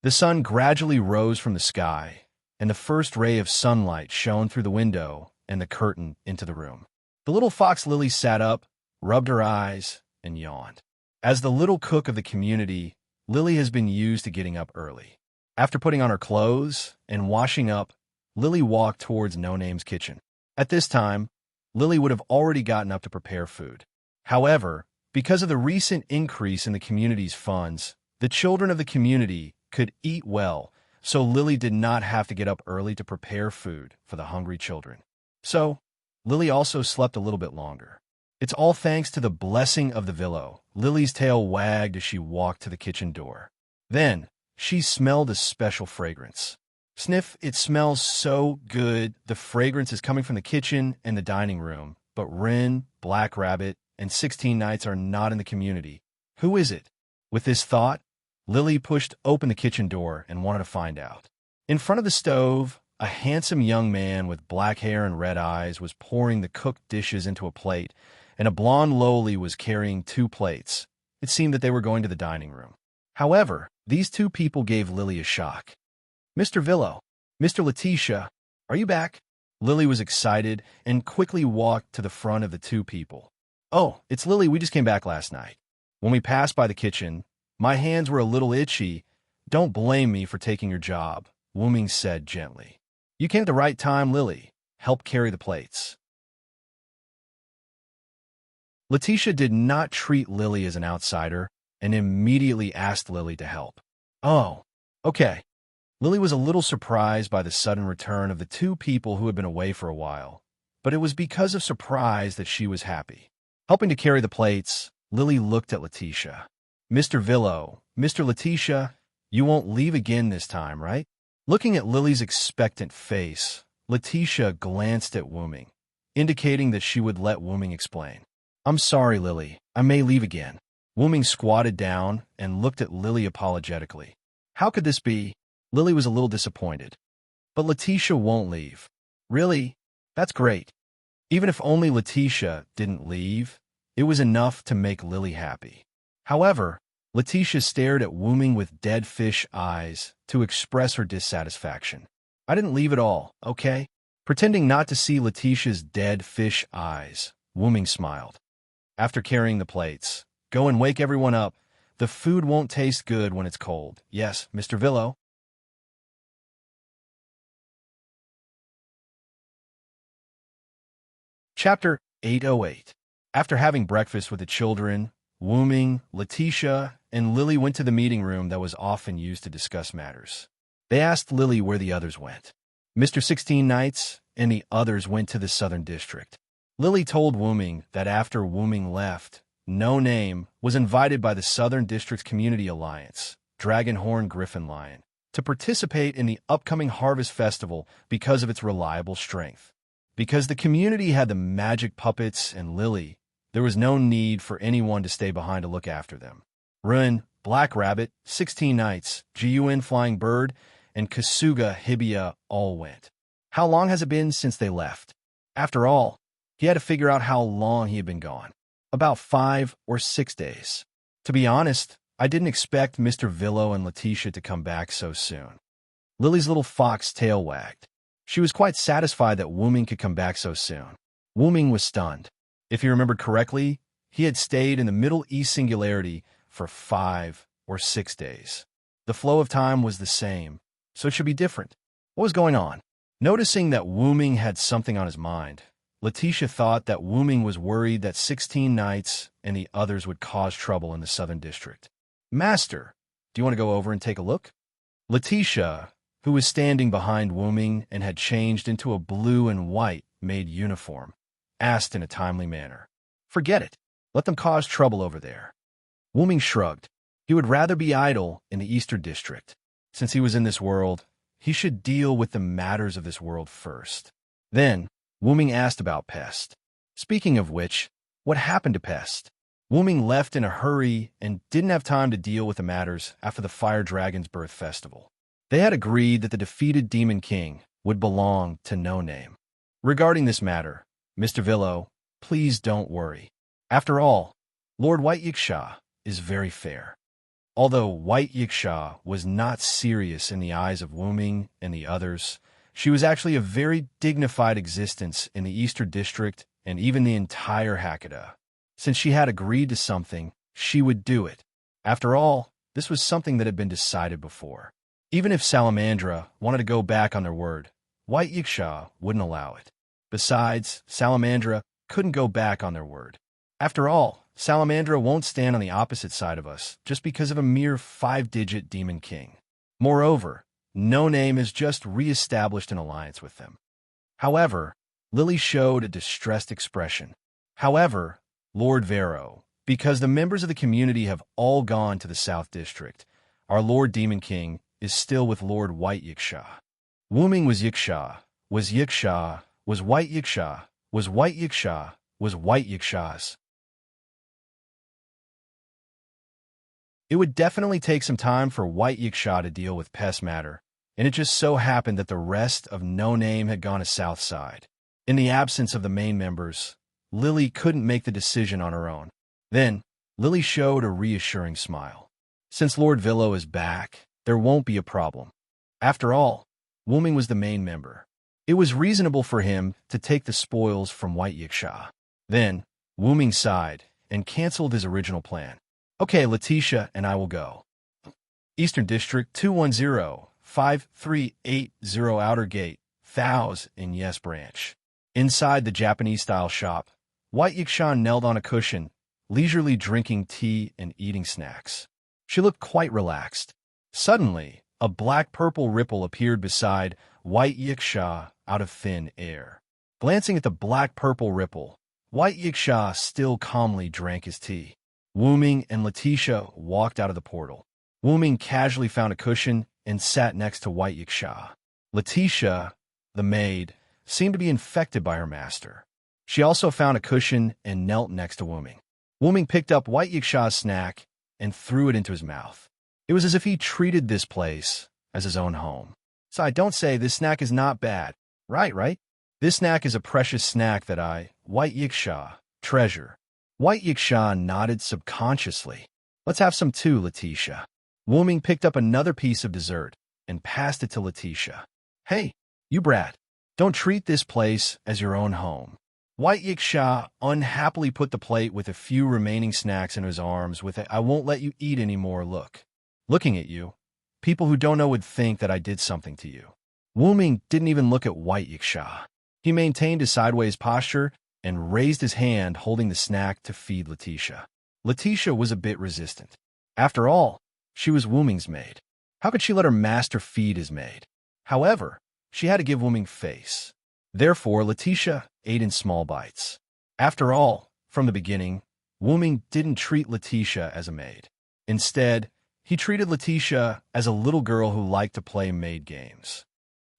The sun gradually rose from the sky, and the first ray of sunlight shone through the window and the curtain into the room. The little fox Lily sat up, rubbed her eyes, and yawned. As the little cook of the community, Lily has been used to getting up early. After putting on her clothes and washing up, Lily walked towards No Name's kitchen. At this time, Lily would have already gotten up to prepare food. However, because of the recent increase in the community's funds, the children of the community could eat well, so Lily did not have to get up early to prepare food for the hungry children. So, Lily also slept a little bit longer. It's all thanks to the blessing of the Villo. Lily's tail wagged as she walked to the kitchen door. Then, she smelled a special fragrance. Sniff, it smells so good. The fragrance is coming from the kitchen and the dining room, but Rin, Black Rabbit, and 16 Nights are not in the community. Who is it? With this thought, Lily pushed open the kitchen door and wanted to find out. In front of the stove, a handsome young man with black hair and red eyes was pouring the cooked dishes into a plate, and a blonde loli was carrying 2 plates. It seemed that they were going to the dining room. However, these 2 people gave Lily a shock. "Mr. Villo, Mr. Letitia, are you back?" Lily was excited and quickly walked to the front of the 2 people. "Oh, it's Lily. We just came back last night. When we passed by the kitchen, my hands were a little itchy. Don't blame me for taking your job," Wu Ming said gently. "You came at the right time, Lily. Help carry the plates." Letitia did not treat Lily as an outsider and immediately asked Lily to help. "Oh, okay." Lily was a little surprised by the sudden return of the 2 people who had been away for a while, but it was because of surprise that she was happy. Helping to carry the plates, Lily looked at Letitia. "Mr. Villo, Mr. Letitia, you won't leave again this time, right?" Looking at Lily's expectant face, Letitia glanced at Wu Ming, indicating that she would let Wu Ming explain. "I'm sorry, Lily. I may leave again." Wu Ming squatted down and looked at Lily apologetically. How could this be? Lily was a little disappointed. "But Letitia won't leave." "Really? That's great." Even if only Letitia didn't leave, it was enough to make Lily happy. However, Letitia stared at Wu Ming with dead fish eyes to express her dissatisfaction. "I didn't leave at all, okay?" Pretending not to see Letitia's dead fish eyes, Wu Ming smiled. After carrying the plates, "Go and wake everyone up. The food won't taste good when it's cold. Yes, Mr. Villo. Chapter 808. After having breakfast with the children, Wuming, Letitia, and Lily went to the meeting room that was often used to discuss matters. They asked Lily where the others went. Mr. 16 Knights and the others went to the Southern District. Lily told Wuming that after Wuming left, No Name was invited by the Southern District's Community Alliance, Dragonhorn Griffin Lion, to participate in the upcoming Harvest Festival because of its reliable strength. Because the community had the magic puppets and Lily, there was no need for anyone to stay behind to look after them. Ruin, Black Rabbit, 16 Knights, Gun Flying Bird, and Kasuga Hibia all went. How long has it been since they left? After all, he had to figure out how long he had been gone. About 5 or 6 days. To be honest, I didn't expect Mr. Villo and Letitia to come back so soon. Lily's little fox tail wagged. She was quite satisfied that Wuming could come back so soon. Wuming was stunned. If he remembered correctly, he had stayed in the Middle East Singularity for 5 or 6 days. The flow of time was the same, so it should be different. What was going on? Noticing that Wuming had something on his mind, Letitia thought that Wuming was worried that 16 Knights and the others would cause trouble in the Southern District. Master, do you want to go over and take a look? Letitia, who was standing behind Wuming and had changed into a blue and white maid uniform, asked in a timely manner. Forget it. Let them cause trouble over there. Wuming shrugged. He would rather be idle in the Eastern District. Since he was in this world, he should deal with the matters of this world first. Then, Wuming asked about Pest. Speaking of which, what happened to Pest? Wuming left in a hurry and didn't have time to deal with the matters after the Fire Dragon's birth festival. They had agreed that the defeated Demon King would belong to No Name. Regarding this matter, Mr. Villo, please don't worry. After all, Lord White Yiksha is very fair. Although White Yiksha was not serious in the eyes of Wuming and the others, she was actually a very dignified existence in the Eastern District and even the entire Hakata. Since she had agreed to something, she would do it. After all, this was something that had been decided before. Even if Salamandra wanted to go back on their word, White Yiksha wouldn't allow it. Besides, Salamandra couldn't go back on their word. After all, Salamandra won't stand on the opposite side of us just because of a mere 5-digit Demon King. Moreover, No Name has just re-established an alliance with them. However, Lily showed a distressed expression. However, Lord Vero, because the members of the community have all gone to the South District, our Lord Demon King is still with Lord White Yiksha. Wuming was Yiksha, was Yiksha, was White Yiksha, was White Yiksha, was White Yiksha's. It would definitely take some time for White Yiksha to deal with pest matter, and it just so happened that the rest of No Name had gone to South Side. In the absence of the main members, Lily couldn't make the decision on her own. Then, Lily showed a reassuring smile. Since Lord Villo is back, there won't be a problem. After all, Wuming was the main member. It was reasonable for him to take the spoils from White Yiksha. Then, Wuming sighed and canceled his original plan. Okay, Letitia and I will go. Eastern District 210-5380 Outer Gate, Thous in Yes Branch. Inside the Japanese-style shop, White Yiksha knelt on a cushion, leisurely drinking tea and eating snacks. She looked quite relaxed. Suddenly, a black-purple ripple appeared beside White Yiksha out of thin air. Glancing at the black-purple ripple, White Yiksha still calmly drank his tea. Wuming and Letitia walked out of the portal. Wuming casually found a cushion and sat next to White Yiksha. Letitia, the maid, seemed to be infected by her master. She also found a cushion and knelt next to Wuming. Wuming picked up White Yiksha's snack and threw it into his mouth. It was as if he treated this place as his own home. So I don't say this snack is not bad. Right? This snack is a precious snack that I, White Yiksha, treasure. White Yiksha nodded subconsciously. Let's have some too, Letitia. Wuming picked up another piece of dessert and passed it to Letitia. Hey, you brat, don't treat this place as your own home. White Yiksha unhappily put the plate with a few remaining snacks in his arms with a "I won't let you eat anymore" look. Looking at you, people who don't know would think that I did something to you. Wu Ming didn't even look at White Yiksha. He maintained his sideways posture and raised his hand holding the snack to feed Letitia. Letitia was a bit resistant. After all, she was Wu Ming's maid. How could she let her master feed his maid? However, she had to give Wu Ming face. Therefore, Letitia ate in small bites. After all, from the beginning, Wu Ming didn't treat Letitia as a maid. Instead, he treated Letitia as a little girl who liked to play maid games.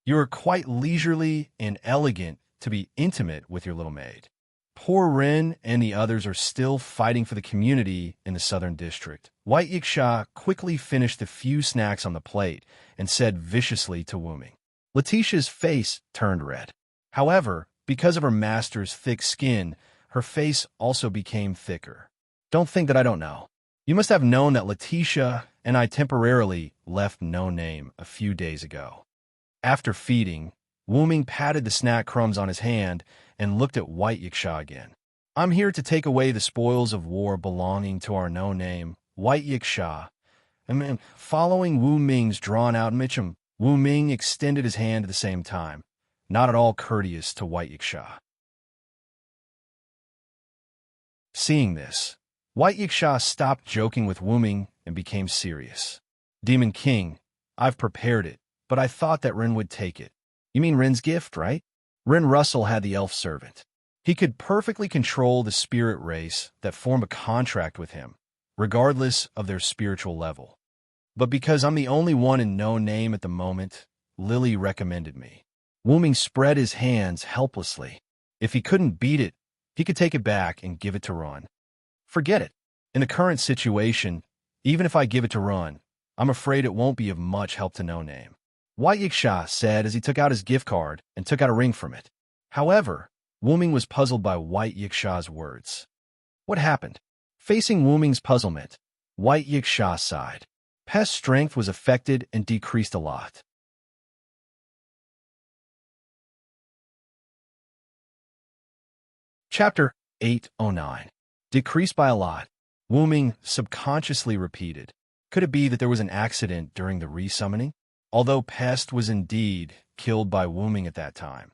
You are quite leisurely and elegant to be intimate with your little maid. Poor Rin and the others are still fighting for the community in the southern district. White Yiksha quickly finished the few snacks on the plate and said viciously to Wu Ming. Letitia's face turned red. However, because of her master's thick skin, her face also became thicker. Don't think that I don't know. You must have known that Letitia and I temporarily left No Name a few days ago. After feeding, Wu Ming patted the snack crumbs on his hand and looked at White Yiksha again. I'm here to take away the spoils of war belonging to our No Name, White Yiksha. And following Wu Ming's drawn-out mission, Wu Ming extended his hand at the same time, not at all courteous to White Yiksha. Seeing this, White Yiksha stopped joking with Wu Ming and became serious. Demon King, I've prepared it, but I thought that Rin would take it. You mean Rin's gift, right? Rin Russell had the elf servant. He could perfectly control the spirit race that formed a contract with him, regardless of their spiritual level. But because I'm the only one in No Name at the moment, Lily recommended me. Wu Ming spread his hands helplessly. If he couldn't beat it, he could take it back and give it to Ron. Forget it. In the current situation, even if I give it to Ron, I'm afraid it won't be of much help to No Name. White Yiksha said as he took out his gift card and took out a ring from it. However, Wu Ming was puzzled by White Yiksha's words. What happened? Facing Wu Ming's puzzlement, White Yiksha sighed. Pest's strength was affected and decreased a lot. Chapter 809. Decreased by a lot. Wu Ming subconsciously repeated. Could it be that there was an accident during the resummoning? Although Pest was indeed killed by Wu Ming at that time,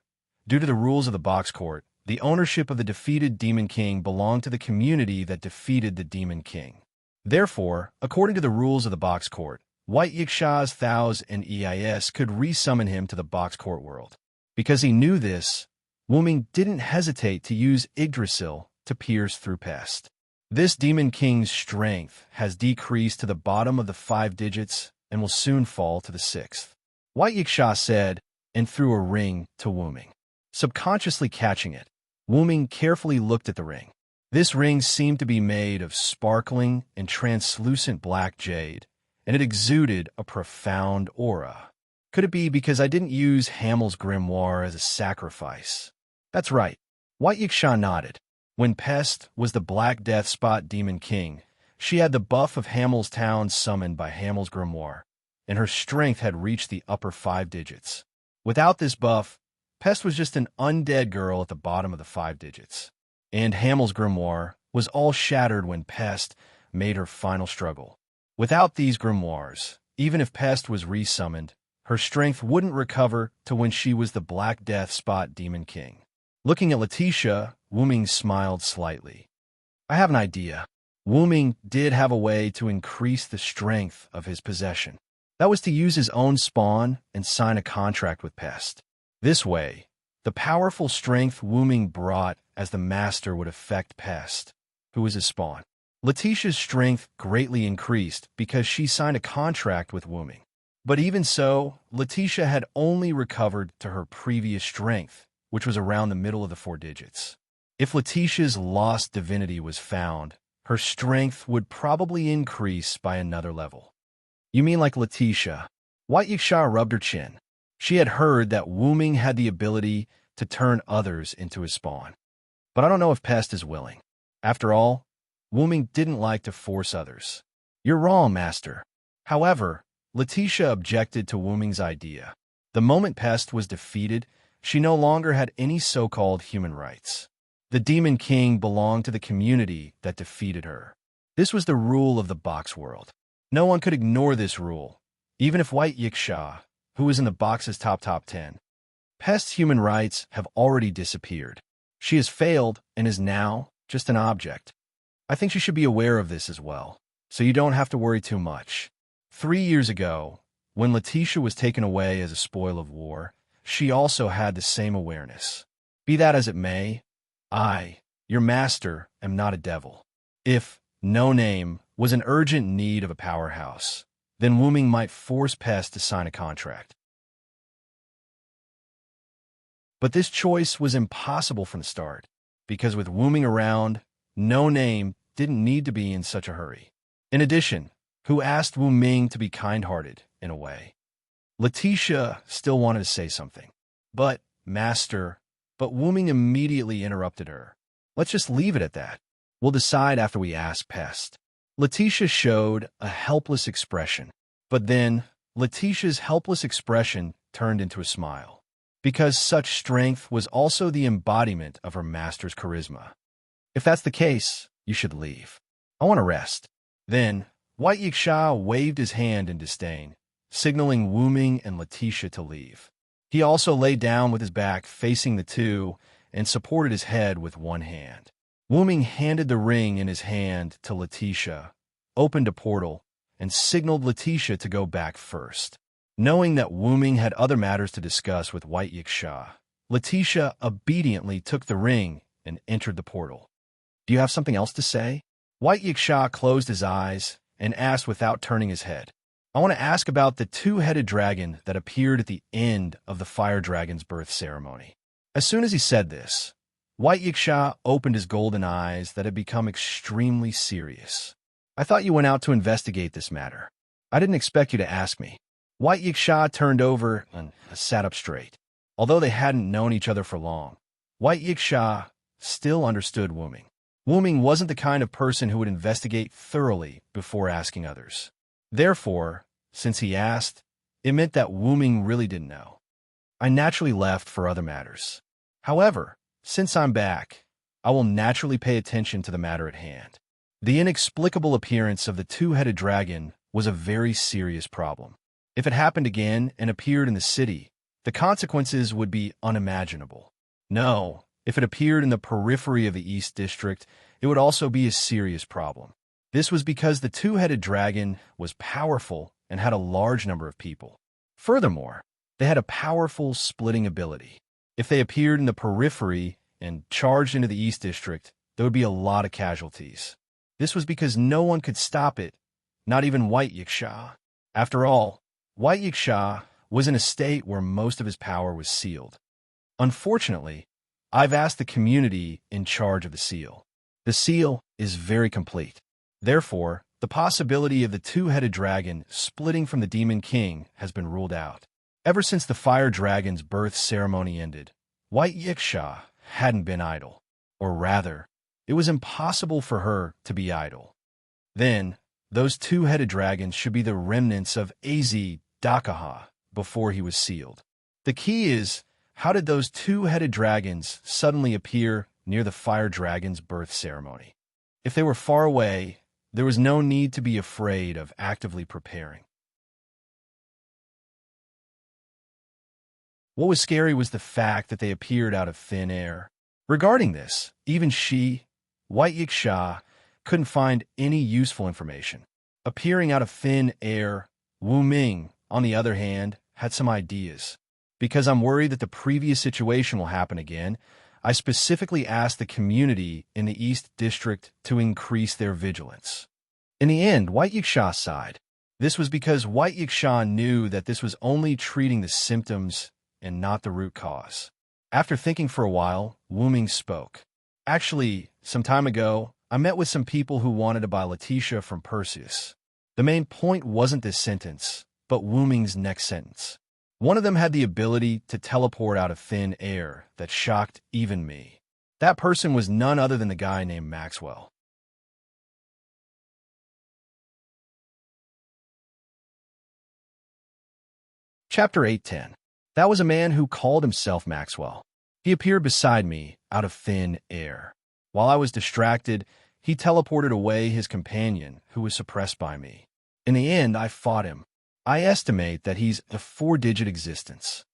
due to the rules of the box court, the ownership of the defeated Demon King belonged to the community that defeated the Demon King. Therefore, according to the rules of the box court, White Yiksha's Thous and EIS could resummon him to the box court world. Because he knew this, Wu Ming didn't hesitate to use Yggdrasil to pierce through Pest. This Demon King's strength has decreased to the bottom of the 5 digits and will soon fall to the 6th. White Yiksha said, and threw a ring to Wu Ming. Subconsciously catching it, Wu Ming carefully looked at the ring. This ring seemed to be made of sparkling and translucent black jade, and it exuded a profound aura. Could it be because I didn't use Hamel's grimoire as a sacrifice? That's right. White Yiksha nodded. When Pest was the Black Death Spot Demon King, she had the buff of Hamel's Town summoned by Hamel's grimoire, and her strength had reached the upper 5 digits. Without this buff, Pest was just an undead girl at the bottom of the 5 digits. And Hamel's grimoire was all shattered when Pest made her final struggle. Without these grimoires, even if Pest was resummoned, her strength wouldn't recover to when she was the Black Death Spot Demon King. Looking at Letitia, Wu Ming smiled slightly. I have an idea. Wu Ming did have a way to increase the strength of his possession. That was to use his own spawn and sign a contract with Pest. This way, the powerful strength Wu Ming brought as the master would affect Pest, who was his spawn. Letitia's strength greatly increased because she signed a contract with Wu Ming. But even so, Letitia had only recovered to her previous strength, which was around the middle of the 4 digits. If Letitia's lost divinity was found, her strength would probably increase by another level. You mean like Letitia? White Yiksha rubbed her chin. She had heard that Wu Ming had the ability to turn others into his spawn. But I don't know if Pest is willing. After all, Wu Ming didn't like to force others. You're wrong, Master. However, Letitia objected to Wu Ming's idea. The moment Pest was defeated, she no longer had any so-called human rights. The Demon King belonged to the community that defeated her. This was the rule of the box world. No one could ignore this rule, even if White Yiksha, who was in the box's top 10. Pest's human rights have already disappeared. She has failed and is now just an object. I think she should be aware of this as well, so you don't have to worry too much. 3 years ago, when Letitia was taken away as a spoil of war, she also had the same awareness. Be that as it may, I, your master, am not a devil. If No Name was in urgent need of a powerhouse, then Wuming might force Pest to sign a contract. But this choice was impossible from the start, because with Wuming around, No Name didn't need to be in such a hurry. In addition, who asked Wu Ming to be kind-hearted, in a way? Letitia still wanted to say something. But Wu Ming immediately interrupted her. Let's just leave it at that. We'll decide after we ask Pest. Letitia showed a helpless expression. But then, Letitia's helpless expression turned into a smile. Because such strength was also the embodiment of her master's charisma. If that's the case, you should leave. I want to rest. Then, White Yiksha waved his hand in disdain, signaling Wu Ming and Letitia to leave. He also lay down with his back facing the two and supported his head with one hand. Wu Ming handed the ring in his hand to Letitia, opened a portal, and signaled Letitia to go back first. Knowing that Wu Ming had other matters to discuss with White Yiksha, Letitia obediently took the ring and entered the portal. Do you have something else to say? White Yiksha closed his eyes and asked without turning his head. I want to ask about the two-headed dragon that appeared at the end of the fire dragon's birth ceremony. As soon as he said this, White Yiksha opened his golden eyes that had become extremely serious. I thought you went out to investigate this matter. I didn't expect you to ask me. White Yiksha turned over and sat up straight. Although they hadn't known each other for long, White Yiksha still understood Wu Ming. Wu Ming wasn't the kind of person who would investigate thoroughly before asking others. Therefore, since he asked, it meant that Wu Ming really didn't know. I naturally left for other matters. However, since I'm back, I will naturally pay attention to the matter at hand. The inexplicable appearance of the two-headed dragon was a very serious problem. If it happened again and appeared in the city, the consequences would be unimaginable. No, if it appeared in the periphery of the East District, it would also be a serious problem. This was because the two-headed dragon was powerful and had a large number of people. Furthermore, they had a powerful splitting ability. If they appeared in the periphery and charged into the East District, there would be a lot of casualties. This was because no one could stop it, not even White Yiksha. After all, White Yiksha was in a state where most of his power was sealed. Unfortunately, I've asked the community in charge of the seal. The seal is very complete. Therefore, the possibility of the two-headed dragon splitting from the Demon King has been ruled out. Ever since the fire dragon's birth ceremony ended, White Yiksha hadn't been idle. Or rather, it was impossible for her to be idle. Then, those two-headed dragons should be the remnants of Az Dakaha before he was sealed. The key is, how did those two-headed dragons suddenly appear near the fire dragon's birth ceremony? If they were far away, there was no need to be afraid of actively preparing. What was scary was the fact that they appeared out of thin air. Regarding this, even White Yiksha, couldn't find any useful information. Appearing out of thin air, Wu Ming, on the other hand, had some ideas. Because I'm worried that the previous situation will happen again, I specifically asked the community in the East District to increase their vigilance. In the end, White Yiksha sighed. This was because White Yiksha knew that this was only treating the symptoms and not the root cause. After thinking for a while, Wu Ming spoke. Actually, some time ago, I met with some people who wanted to buy Letitia from Perseus. The main point wasn't this sentence, but Wu Ming's next sentence. One of them had the ability to teleport out of thin air that shocked even me. That person was none other than the guy named Maxwell. Chapter 8:10. That was a man who called himself Maxwell. He appeared beside me, out of thin air. While I was distracted, he teleported away his companion, who was suppressed by me. In the end, I fought him. I estimate that he's a 4-digit existence.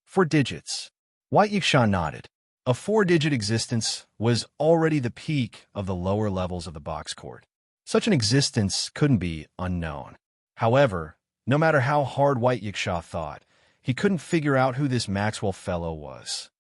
4 digits. White Yiksha nodded. A 4-digit existence was already the peak of the lower levels of the box court. Such an existence couldn't be unknown. However, no matter how hard White Yiksha thought, he couldn't figure out who this Maxwell fellow was.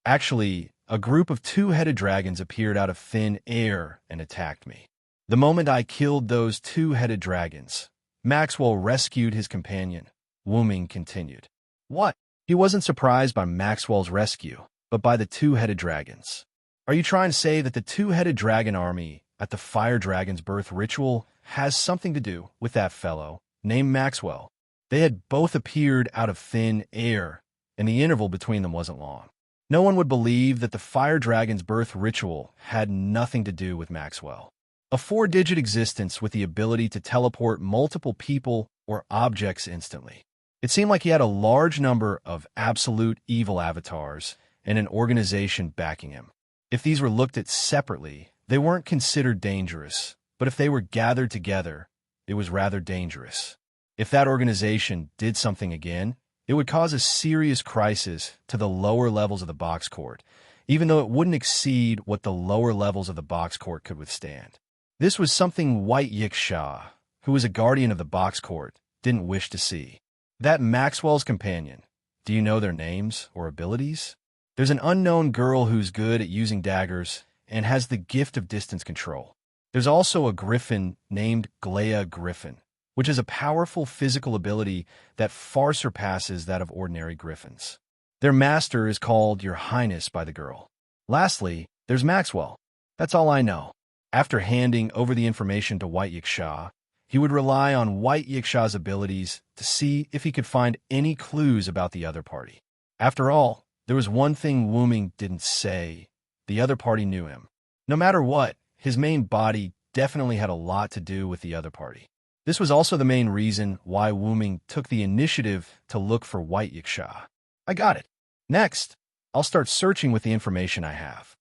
Actually, a group of 2-headed dragons appeared out of thin air and attacked me. The moment I killed those 2-headed dragons, Maxwell rescued his companion. Wuming continued. What? He wasn't surprised by Maxwell's rescue, but by the 2-headed dragons. Are you trying to say that the 2-headed dragon army at the fire dragon's birth ritual has something to do with that fellow named Maxwell? They had both appeared out of thin air, and the interval between them wasn't long. No one would believe that the fire dragon's birth ritual had nothing to do with Maxwell. A 4-digit existence with the ability to teleport multiple people or objects instantly. It seemed like he had a large number of absolute evil avatars and an organization backing him. If these were looked at separately, they weren't considered dangerous, but if they were gathered together, it was rather dangerous. If that organization did something again, it would cause a serious crisis to the lower levels of the box court, even though it wouldn't exceed what the lower levels of the box court could withstand. This was something White Yiksha, who was a guardian of the box court, didn't wish to see. That Maxwell's companion, do you know their names or abilities? There's an unknown girl who's good at using daggers and has the gift of distance control. There's also a griffin named Glea Griffin, which is a powerful physical ability that far surpasses that of ordinary griffins. Their master is called Your Highness by the girl. Lastly, there's Maxwell. That's all I know. After handing over the information to White Yiksha, he would rely on White Yiksha's abilities to see if he could find any clues about the other party. After all, there was one thing Wuming didn't say. The other party knew him. No matter what, his main body definitely had a lot to do with the other party. This was also the main reason why Wuming took the initiative to look for White Yiksha. I got it. Next, I'll start searching with the information I have.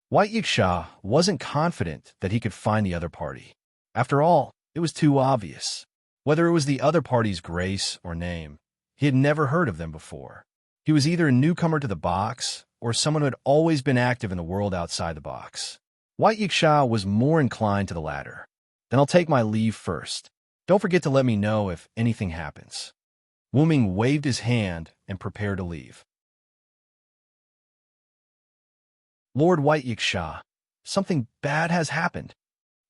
White Yiksha wasn't confident that he could find the other party. After all, it was too obvious. Whether it was the other party's grace or name, he had never heard of them before. He was either a newcomer to the box or someone who had always been active in the world outside the box. White Yiksha was more inclined to the latter. Then I'll take my leave first. Don't forget to let me know if anything happens. Wuming waved his hand and prepared to leave. Lord White Yiksha, something bad has happened.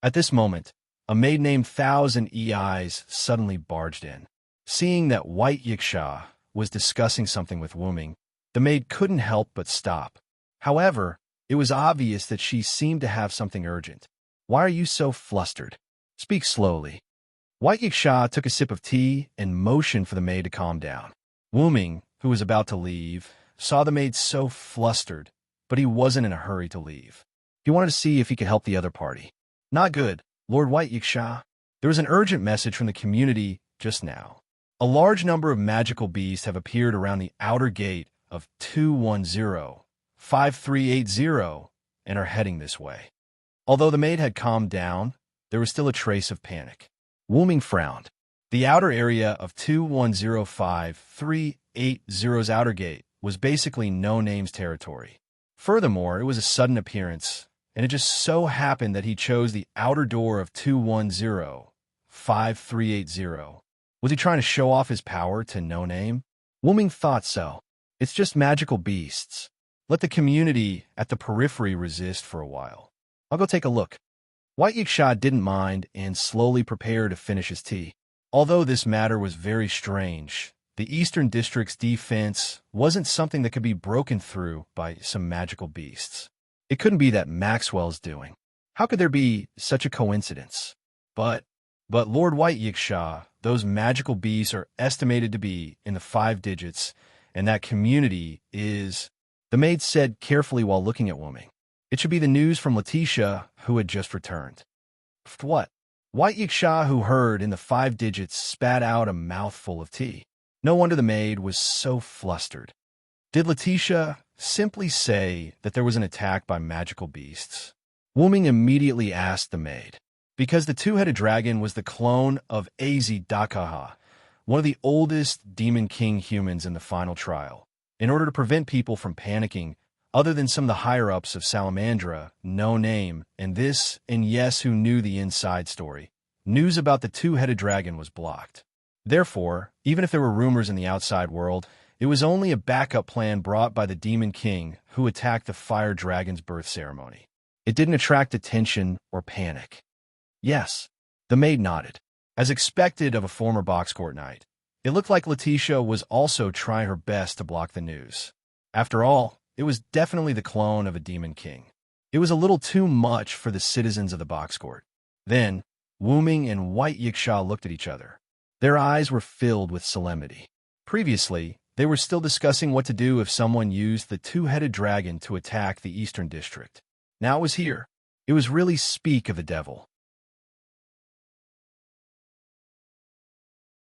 At this moment, a maid named Thousand Eyes suddenly barged in. Seeing that White Yiksha was discussing something with Wuming, the maid couldn't help but stop. However, it was obvious that she seemed to have something urgent. Why are you so flustered? Speak slowly. White Yiksha took a sip of tea and motioned for the maid to calm down. Wuming, who was about to leave, saw the maid so flustered, but he wasn't in a hurry to leave. He wanted to see if he could help the other party. Not good, Lord White Yiksha. There was an urgent message from the community just now. A large number of magical beasts have appeared around the outer gate of 210-5380 and are heading this way. Although the maid had calmed down, there was still a trace of panic. Wuming frowned. The outer area of 210-5380's outer gate was basically no-names territory. Furthermore, it was a sudden appearance, and it just so happened that he chose the outer door of 210-5380. Was he trying to show off his power to no name? Wuming thought so. It's just magical beasts. Let the community at the periphery resist for a while. I'll go take a look. White Yiksha didn't mind and slowly prepared to finish his tea. Although this matter was very strange, the Eastern District's defense wasn't something that could be broken through by some magical beasts. It couldn't be that Maxwell's doing. How could there be such a coincidence? But Lord White Yiksha, those magical beasts are estimated to be in the 5 digits, and that community is, the maid said carefully while looking at Wuming. It should be the news from Letitia, who had just returned. What? White Yiksha, who heard in the 5 digits, spat out a mouthful of tea. No wonder the maid was so flustered. Did Letitia, simply say that there was an attack by magical beasts. Wu Ming immediately asked the maid, because the two-headed dragon was the clone of Az Dakaha, one of the oldest Demon King humans in the final trial. In order to prevent people from panicking, other than some of the higher-ups of Salamandra, No Name, and yes, who knew the inside story, news about the two-headed dragon was blocked. Therefore, even if there were rumors in the outside world, it was only a backup plan brought by the Demon King who attacked the fire dragon's birth ceremony. It didn't attract attention or panic. Yes, the maid nodded. As expected of a former box court knight, it looked like Letitia was also trying her best to block the news. After all, it was definitely the clone of a Demon King. It was a little too much for the citizens of the box court. Then, Wu Ming and White Yiksha looked at each other. Their eyes were filled with solemnity. Previously, they were still discussing what to do if someone used the two-headed dragon to attack the Eastern District. Now it was here. It was really speak of the devil.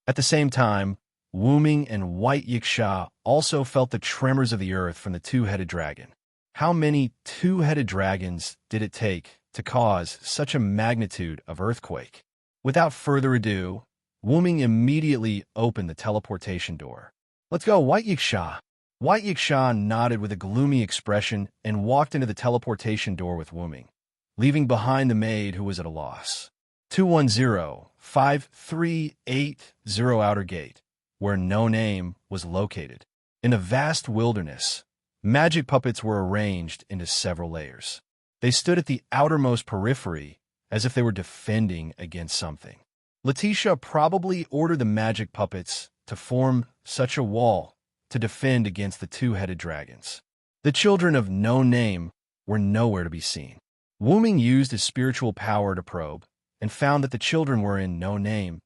At the same time, Wu Ming and White Yiksha also felt the tremors of the earth from the two-headed dragon. How many two-headed dragons did it take to cause such a magnitude of earthquake? Without further ado, Wu Ming immediately opened the teleportation door. "Let's go, White Yiksha." White Yiksha nodded with a gloomy expression and walked into the teleportation door with Wu Ming, leaving behind the maid who was at a loss. 210-5380 Outer Gate, where No Name was located. In a vast wilderness, magic puppets were arranged into several layers. They stood at the outermost periphery as if they were defending against something. Letitia probably ordered the magic puppets to form such a wall to defend against the two-headed dragons. The children of No Name were nowhere to be seen. Wu Ming used his spiritual power to probe and found that the children were in No Name's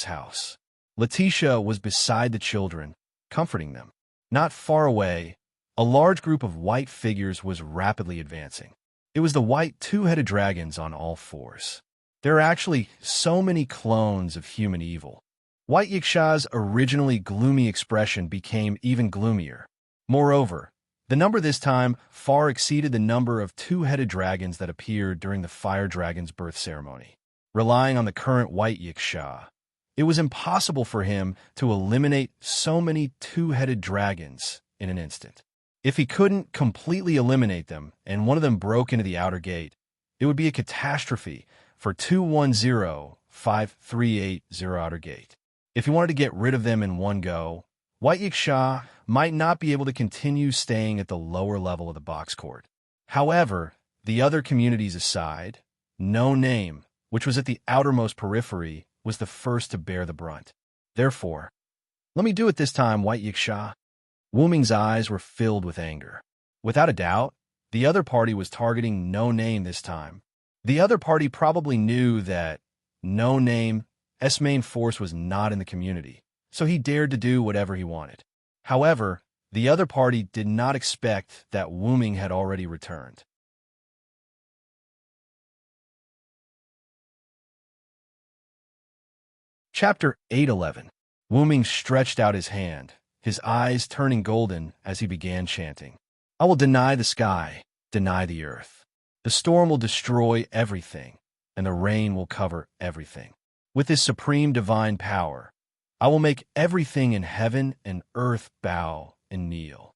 house. Letitia was beside the children, comforting them. Not far away, a large group of white figures was rapidly advancing. It was the white two-headed dragons on all fours. There are actually so many clones of human evil. White Yiksha's originally gloomy expression became even gloomier. Moreover, the number this time far exceeded the number of two-headed dragons that appeared during the fire dragon's birth ceremony. Relying on the current White Yiksha, it was impossible for him to eliminate so many two-headed dragons in an instant. If he couldn't completely eliminate them and one of them broke into the outer gate, it would be a catastrophe for 210-5380 Outer Gate. If he wanted to get rid of them in one go, White Yiksha might not be able to continue staying at the lower level of the box court. However, the other communities aside, No Name, which was at the outermost periphery, was the first to bear the brunt. Therefore, "Let me do it this time, White Yiksha." Wu Ming's eyes were filled with anger. Without a doubt, the other party was targeting No Name this time. The other party probably knew that No Name's main force was not in the community, so he dared to do whatever he wanted. However, the other party did not expect that Wu Ming had already returned. Chapter 811. Wu Ming stretched out his hand, his eyes turning golden as he began chanting. "I will deny the sky, deny the earth. The storm will destroy everything, and the rain will cover everything. With his supreme divine power, I will make everything in heaven and earth bow and kneel."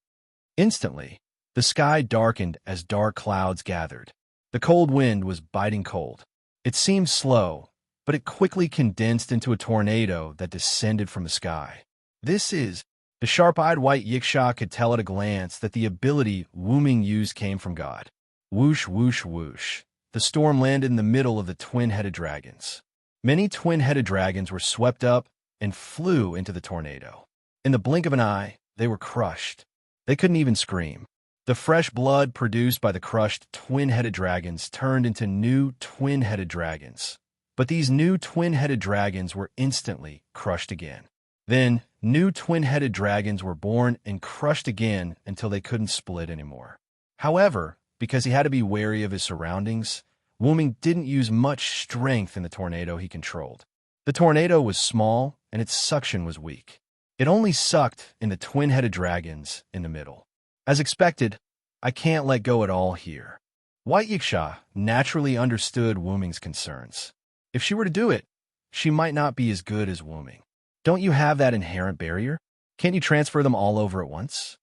Instantly, the sky darkened as dark clouds gathered. The cold wind was biting cold. It seemed slow, but it quickly condensed into a tornado that descended from the sky. The sharp-eyed White Yiksha could tell at a glance that the ability Wu Ming used came from God. Whoosh, whoosh, whoosh. The storm landed in the middle of the twin-headed dragons. Many twin-headed dragons were swept up and flew into the tornado. In the blink of an eye, they were crushed. They couldn't even scream. The fresh blood produced by the crushed twin-headed dragons turned into new twin-headed dragons. But these new twin-headed dragons were instantly crushed again. Then, new twin-headed dragons were born and crushed again until they couldn't split anymore. However, because he had to be wary of his surroundings, Wu Ming didn't use much strength in the tornado he controlled. The tornado was small and its suction was weak. It only sucked in the twin-headed dragons in the middle. As expected, I can't let go at all here. White Yiksha naturally understood Wu Ming's concerns. If she were to do it, she might not be as good as Wu Ming. Don't you have that inherent barrier? Can't you transfer them all over at once?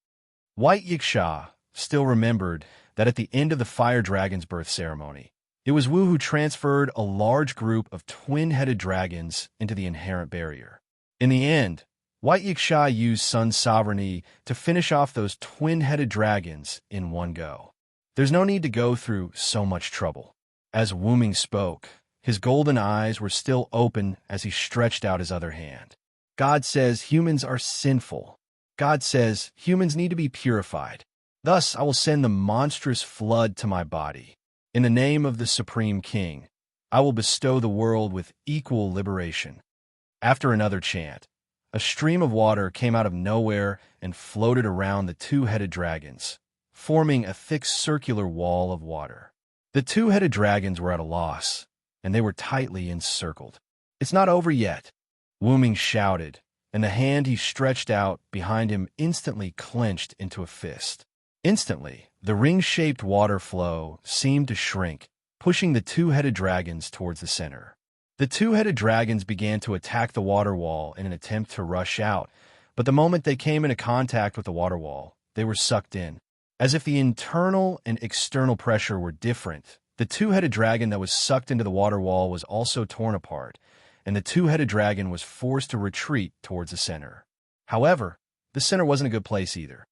White Yiksha still remembered that at the end of the fire dragon's birth ceremony, it was Wu who transferred a large group of twin-headed dragons into the inherent barrier. In the end, White Yiksha used Sun's sovereignty to finish off those twin-headed dragons in one go. There's no need to go through so much trouble. As Wu Ming spoke, his golden eyes were still open as he stretched out his other hand. God says humans are sinful. God says humans need to be purified. Thus I will send the monstrous flood to my body. In the name of the Supreme King, I will bestow the world with equal liberation. After another chant, a stream of water came out of nowhere and floated around the two-headed dragons, forming a thick circular wall of water. The two-headed dragons were at a loss, and they were tightly encircled. "It's not over yet," Wu Ming shouted, and the hand he stretched out behind him instantly clenched into a fist. Instantly, the ring-shaped water flow seemed to shrink, pushing the two-headed dragons towards the center. The two-headed dragons began to attack the water wall in an attempt to rush out, but the moment they came into contact with the water wall, they were sucked in. As if the internal and external pressure were different, the two-headed dragon that was sucked into the water wall was also torn apart, and the two-headed dragon was forced to retreat towards the center. However, the center wasn't a good place either.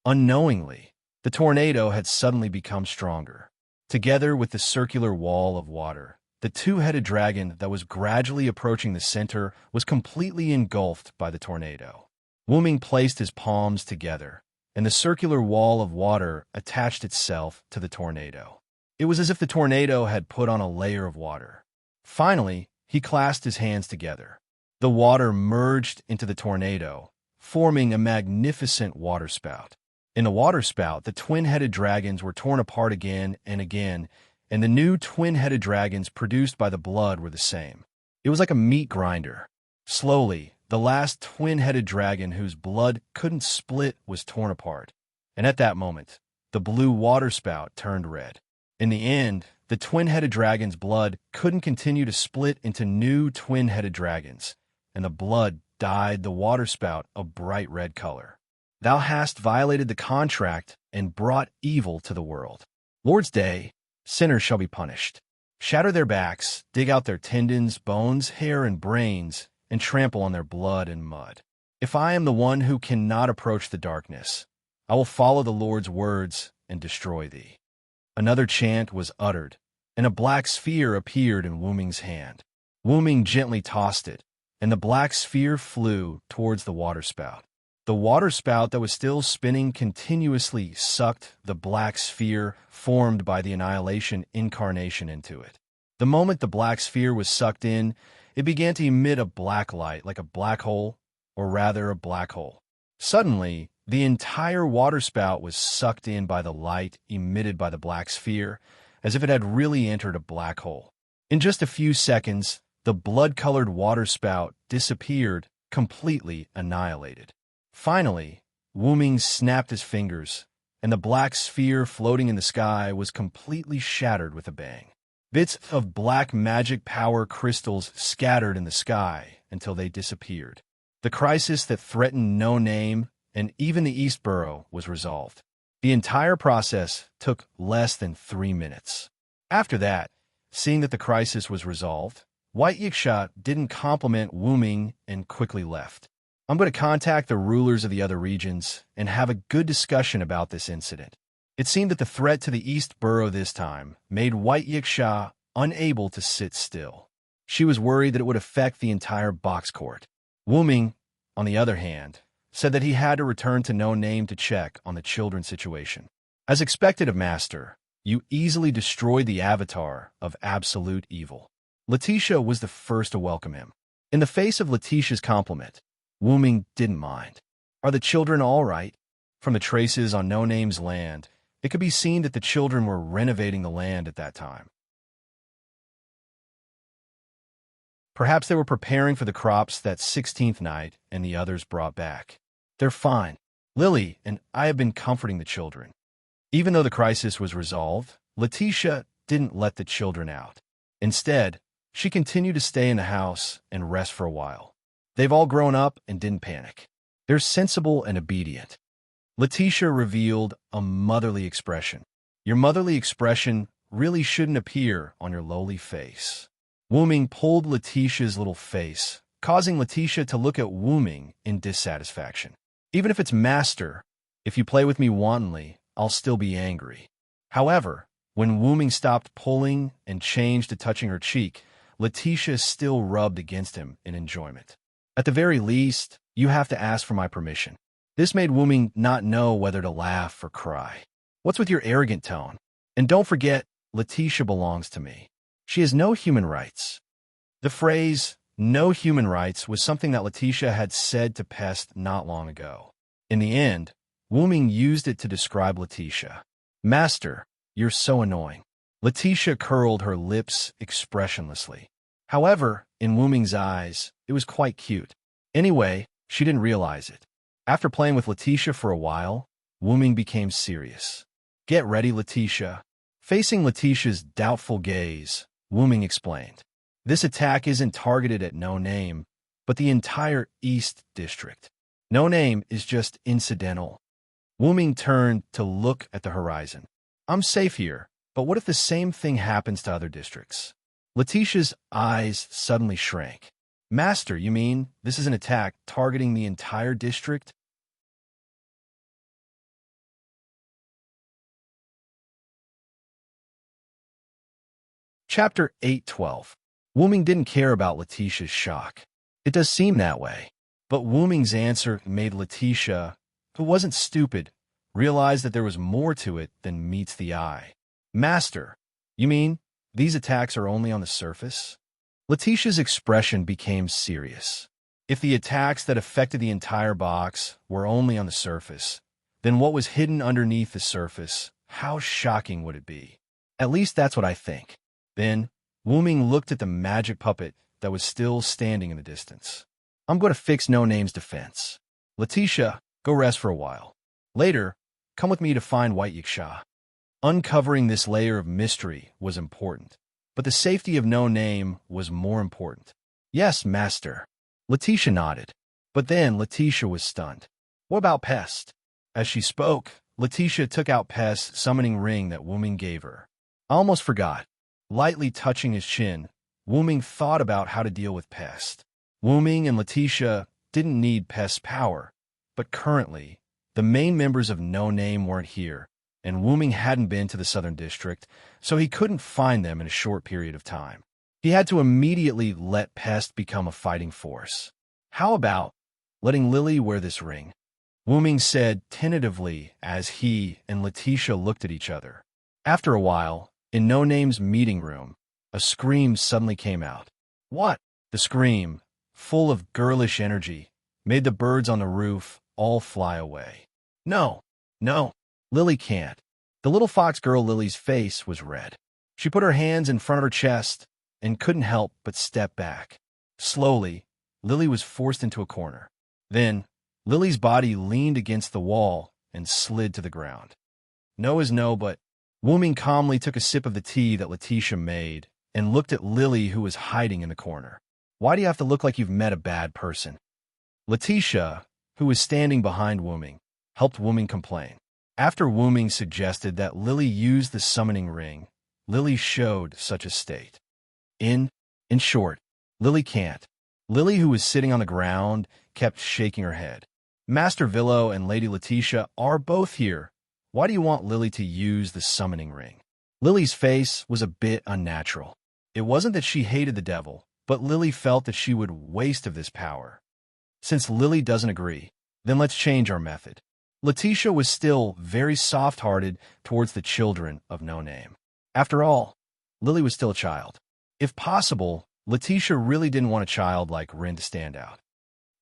Unknowingly, the tornado had suddenly become stronger. Together with the circular wall of water, the two-headed dragon that was gradually approaching the center was completely engulfed by the tornado. Wu Ming placed his palms together, and the circular wall of water attached itself to the tornado. It was as if the tornado had put on a layer of water. Finally, he clasped his hands together. The water merged into the tornado, forming a magnificent waterspout. In the waterspout, the twin-headed dragons were torn apart again, and the new twin-headed dragons produced by the blood were the same. It was like a meat grinder. Slowly, the last twin-headed dragon whose blood couldn't split was torn apart, and at that moment, the blue waterspout turned red. In the end, the twin-headed dragon's blood couldn't continue to split into new twin-headed dragons, and the blood dyed the waterspout a bright red color. "Thou hast violated the contract and brought evil to the world. Lord's Day, sinners shall be punished. Shatter their backs, dig out their tendons, bones, hair, and brains, and trample on their blood and mud. If I am the one who cannot approach the darkness, I will follow the Lord's words and destroy thee." Another chant was uttered, and a black sphere appeared in Wu Ming's hand. Wu Ming gently tossed it, and the black sphere flew towards the waterspout. The waterspout that was still spinning continuously sucked the black sphere formed by the annihilation incarnation into it. The moment the black sphere was sucked in, it began to emit a black light like a black hole, or rather a black hole. Suddenly, the entire waterspout was sucked in by the light emitted by the black sphere, as if it had really entered a black hole. In just a few seconds, the blood-colored waterspout disappeared, completely annihilated. Finally, Wu Ming snapped his fingers, and the black sphere floating in the sky was completely shattered with a bang. Bits of black magic power crystals scattered in the sky until they disappeared. The crisis that threatened No Name and even the East Borough was resolved. The entire process took less than 3 minutes. After that, seeing that the crisis was resolved, White Yiksha didn't compliment Wu Ming and quickly left. "I'm going to contact the rulers of the other regions and have a good discussion about this incident." It seemed that the threat to the East Borough this time made White Yiksha unable to sit still. She was worried that it would affect the entire box court. Wu Ming, on the other hand, said that he had to return to No Name to check on the children's situation. As expected of Master, you easily destroyed the avatar of absolute evil. Letitia was the first to welcome him. In the face of Letitia's compliment, Wu Ming didn't mind. "Are the children all right?" From the traces on No Name's land, it could be seen that the children were renovating the land at that time. Perhaps they were preparing for the crops that 16th night and the others brought back. They're fine. Lily and I have been comforting the children. Even though the crisis was resolved, Letitia didn't let the children out. Instead, she continued to stay in the house and rest for a while. They've all grown up and didn't panic. They're sensible and obedient. Letitia revealed a motherly expression. Your motherly expression really shouldn't appear on your lowly face. Wooming pulled Letitia's little face, causing Letitia to look at Wooming in dissatisfaction. Even if it's master, if you play with me wantonly, I'll still be angry. However, when Wooming stopped pulling and changed to touching her cheek, Letitia still rubbed against him in enjoyment. At the very least, you have to ask for my permission. This made Wooming not know whether to laugh or cry. What's with your arrogant tone? And don't forget, Letitia belongs to me. She has no human rights. The phrase, no human rights, was something that Letitia had said to Pest not long ago. In the end, Wooming used it to describe Letitia. Master, you're so annoying. Letitia curled her lips expressionlessly. However, in Wooming's eyes, it was quite cute. Anyway, she didn't realize it. After playing with Letitia for a while, Wooming became serious. Get ready, Letitia. Facing Letitia's doubtful gaze, Wooming explained. This attack isn't targeted at No Name, but the entire East District. No Name is just incidental. Wooming turned to look at the horizon. I'm safe here, but what if the same thing happens to other districts? Letitia's eyes suddenly shrank. Master, you mean this is an attack targeting the entire district? Chapter 8:12. Wooming didn't care about Letitia's shock. It does seem that way. But Wooming's answer made Letitia, who wasn't stupid, realize that there was more to it than meets the eye. Master, you mean these attacks are only on the surface? Letitia's expression became serious. If the attacks that affected the entire box were only on the surface, then what was hidden underneath the surface, how shocking would it be? At least that's what I think. Then, Wooming looked at the magic puppet that was still standing in the distance. I'm going to fix No Name's defense. Letitia, go rest for a while. Later, come with me to find White Yiksha. Uncovering this layer of mystery was important, but the safety of No Name was more important. Yes, master. Letitia nodded. But then Letitia was stunned. What about Pest? As she spoke, Letitia took out Pest's summoning ring that Wooming gave her. I almost forgot. Lightly touching his chin, Wooming thought about how to deal with Pest. Wooming and Letitia didn't need Pest's power, but currently, the main members of No Name weren't here, and Wooming hadn't been to the Southern District, so he couldn't find them in a short period of time. He had to immediately let Pest become a fighting force. How about letting Lily wear this ring? Wooming said tentatively as he and Letitia looked at each other. After a while, in No Name's meeting room, a scream suddenly came out. What? The scream, full of girlish energy, made the birds on the roof all fly away. No, no, Lily can't. The little fox girl Lily's face was red. She put her hands in front of her chest and couldn't help but step back. Slowly, Lily was forced into a corner. Then, Lily's body leaned against the wall and slid to the ground. No is no, but Wooming calmly took a sip of the tea that Letitia made and looked at Lily, who was hiding in the corner. Why do you have to look like you've met a bad person? Letitia, who was standing behind Wooming, helped Wooming complain. After Wooming suggested that Lily use the summoning ring, Lily showed such a state. In short, Lily can't. Lily, who was sitting on the ground, kept shaking her head. Master Villo and Lady Letitia are both here. Why do you want Lily to use the summoning ring? Lily's face was a bit unnatural. It wasn't that she hated the devil, but Lily felt that she would waste of this power. Since Lily doesn't agree, then let's change our method. Letitia was still very soft-hearted towards the children of No Name. After all, Lily was still a child. If possible, Letitia really didn't want a child like Rin to stand out.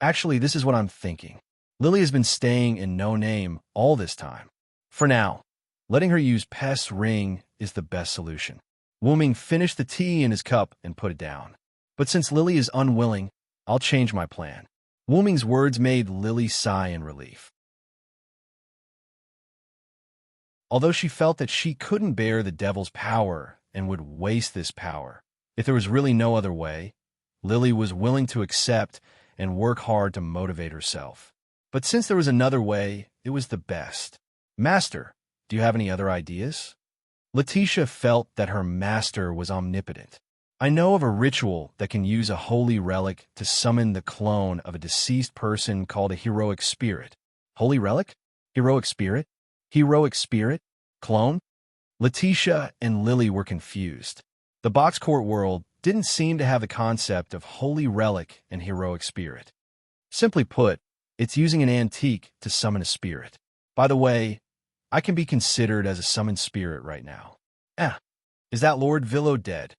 Actually, this is what I'm thinking. Lily has been staying in No Name all this time. For now, letting her use Pest's ring is the best solution. Wooming finished the tea in his cup and put it down. But since Lily is unwilling, I'll change my plan. Wu Ming's words made Lily sigh in relief. Although she felt that she couldn't bear the devil's power and would waste this power, if there was really no other way, Lily was willing to accept and work hard to motivate herself. But since there was another way, it was the best. Master, do you have any other ideas? Letitia felt that her master was omnipotent. I know of a ritual that can use a holy relic to summon the clone of a deceased person called a heroic spirit. Holy relic? Heroic spirit? Heroic spirit? Clone? Letitia and Lily were confused. The box court world didn't seem to have the concept of holy relic and heroic spirit. Simply put, it's using an antique to summon a spirit. By the way, I can be considered as a summoned spirit right now. Is that Lord Villo dead?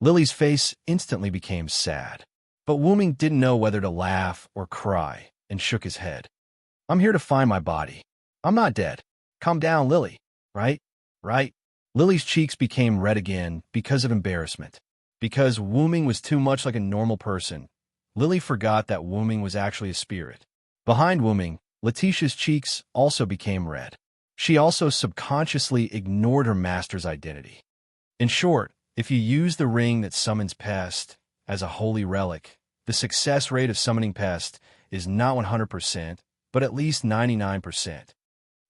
Lily's face instantly became sad. But Wu Ming didn't know whether to laugh or cry and shook his head. I'm here to find my body. I'm not dead. Calm down, Lily. Right? Lily's cheeks became red again because of embarrassment. Because Wu Ming was too much like a normal person, Lily forgot that Wu Ming was actually a spirit. Behind Wu Ming, Letitia's cheeks also became red. She also subconsciously ignored her master's identity. In short, if you use the ring that summons pest as a holy relic, the success rate of summoning pest is not 100%, but at least 99%.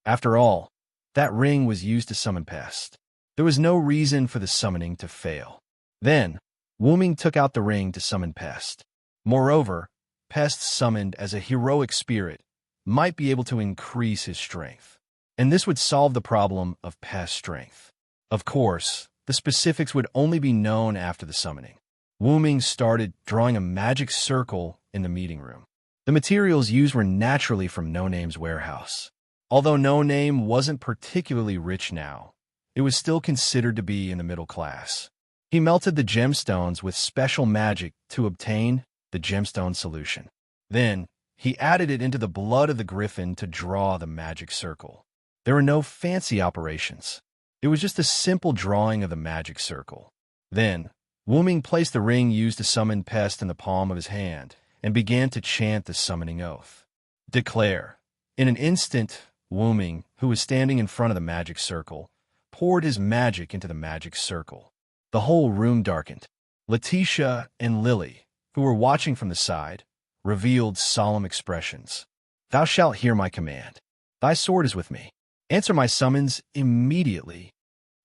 After all, that ring was used to summon pest. There was no reason for the summoning to fail. Then, Wu Ming took out the ring to summon pest. Moreover, pest summoned as a heroic spirit might be able to increase his strength. And this would solve the problem of pest strength. Of course, the specifics would only be known after the summoning. Wu Ming started drawing a magic circle in the meeting room. The materials used were naturally from No Name's warehouse. Although No Name wasn't particularly rich now, it was still considered to be in the middle class. He melted the gemstones with special magic to obtain the gemstone solution. Then, he added it into the blood of the griffin to draw the magic circle. There were no fancy operations. It was just a simple drawing of the magic circle. Then, Wu Ming placed the ring used to summon pest in the palm of his hand and began to chant the summoning oath. Declare. In an instant, Wu Ming, who was standing in front of the magic circle, poured his magic into the magic circle. The whole room darkened. Letitia and Lily, who were watching from the side, revealed solemn expressions. Thou shalt hear my command. Thy sword is with me. Answer my summons immediately.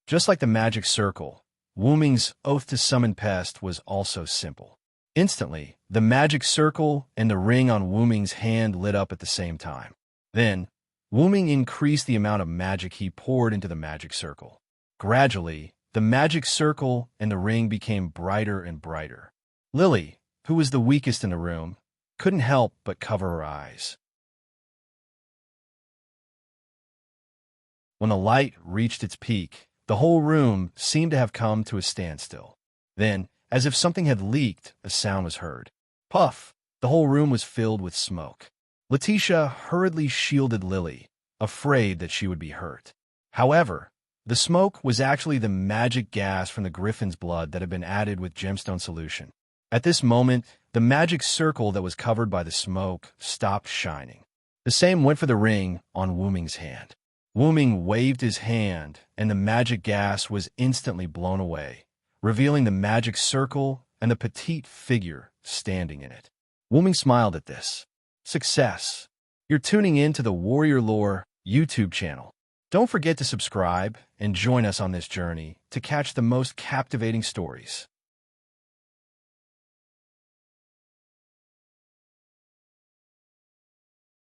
Just like the magic circle, Wu Ming's oath to summon pest was also simple. Instantly, the magic circle and the ring on Wu Ming's hand lit up at the same time. Then, Wu Ming increased the amount of magic he poured into the magic circle. Gradually, the magic circle and the ring became brighter and brighter. Lily, who was the weakest in the room, couldn't help but cover her eyes. When the light reached its peak, the whole room seemed to have come to a standstill. Then, as if something had leaked, a sound was heard. Puff! The whole room was filled with smoke. Letitia hurriedly shielded Lily, afraid that she would be hurt. However, the smoke was actually the magic gas from the griffin's blood that had been added with gemstone solution. At this moment, the magic circle that was covered by the smoke stopped shining. The same went for the ring on Wu Ming's hand. Wu Ming waved his hand, and the magic gas was instantly blown away, revealing the magic circle and the petite figure standing in it. Wu Ming smiled at this. Success! You're tuning in to the Warrior Lore YouTube channel. Don't forget to subscribe and join us on this journey to catch the most captivating stories.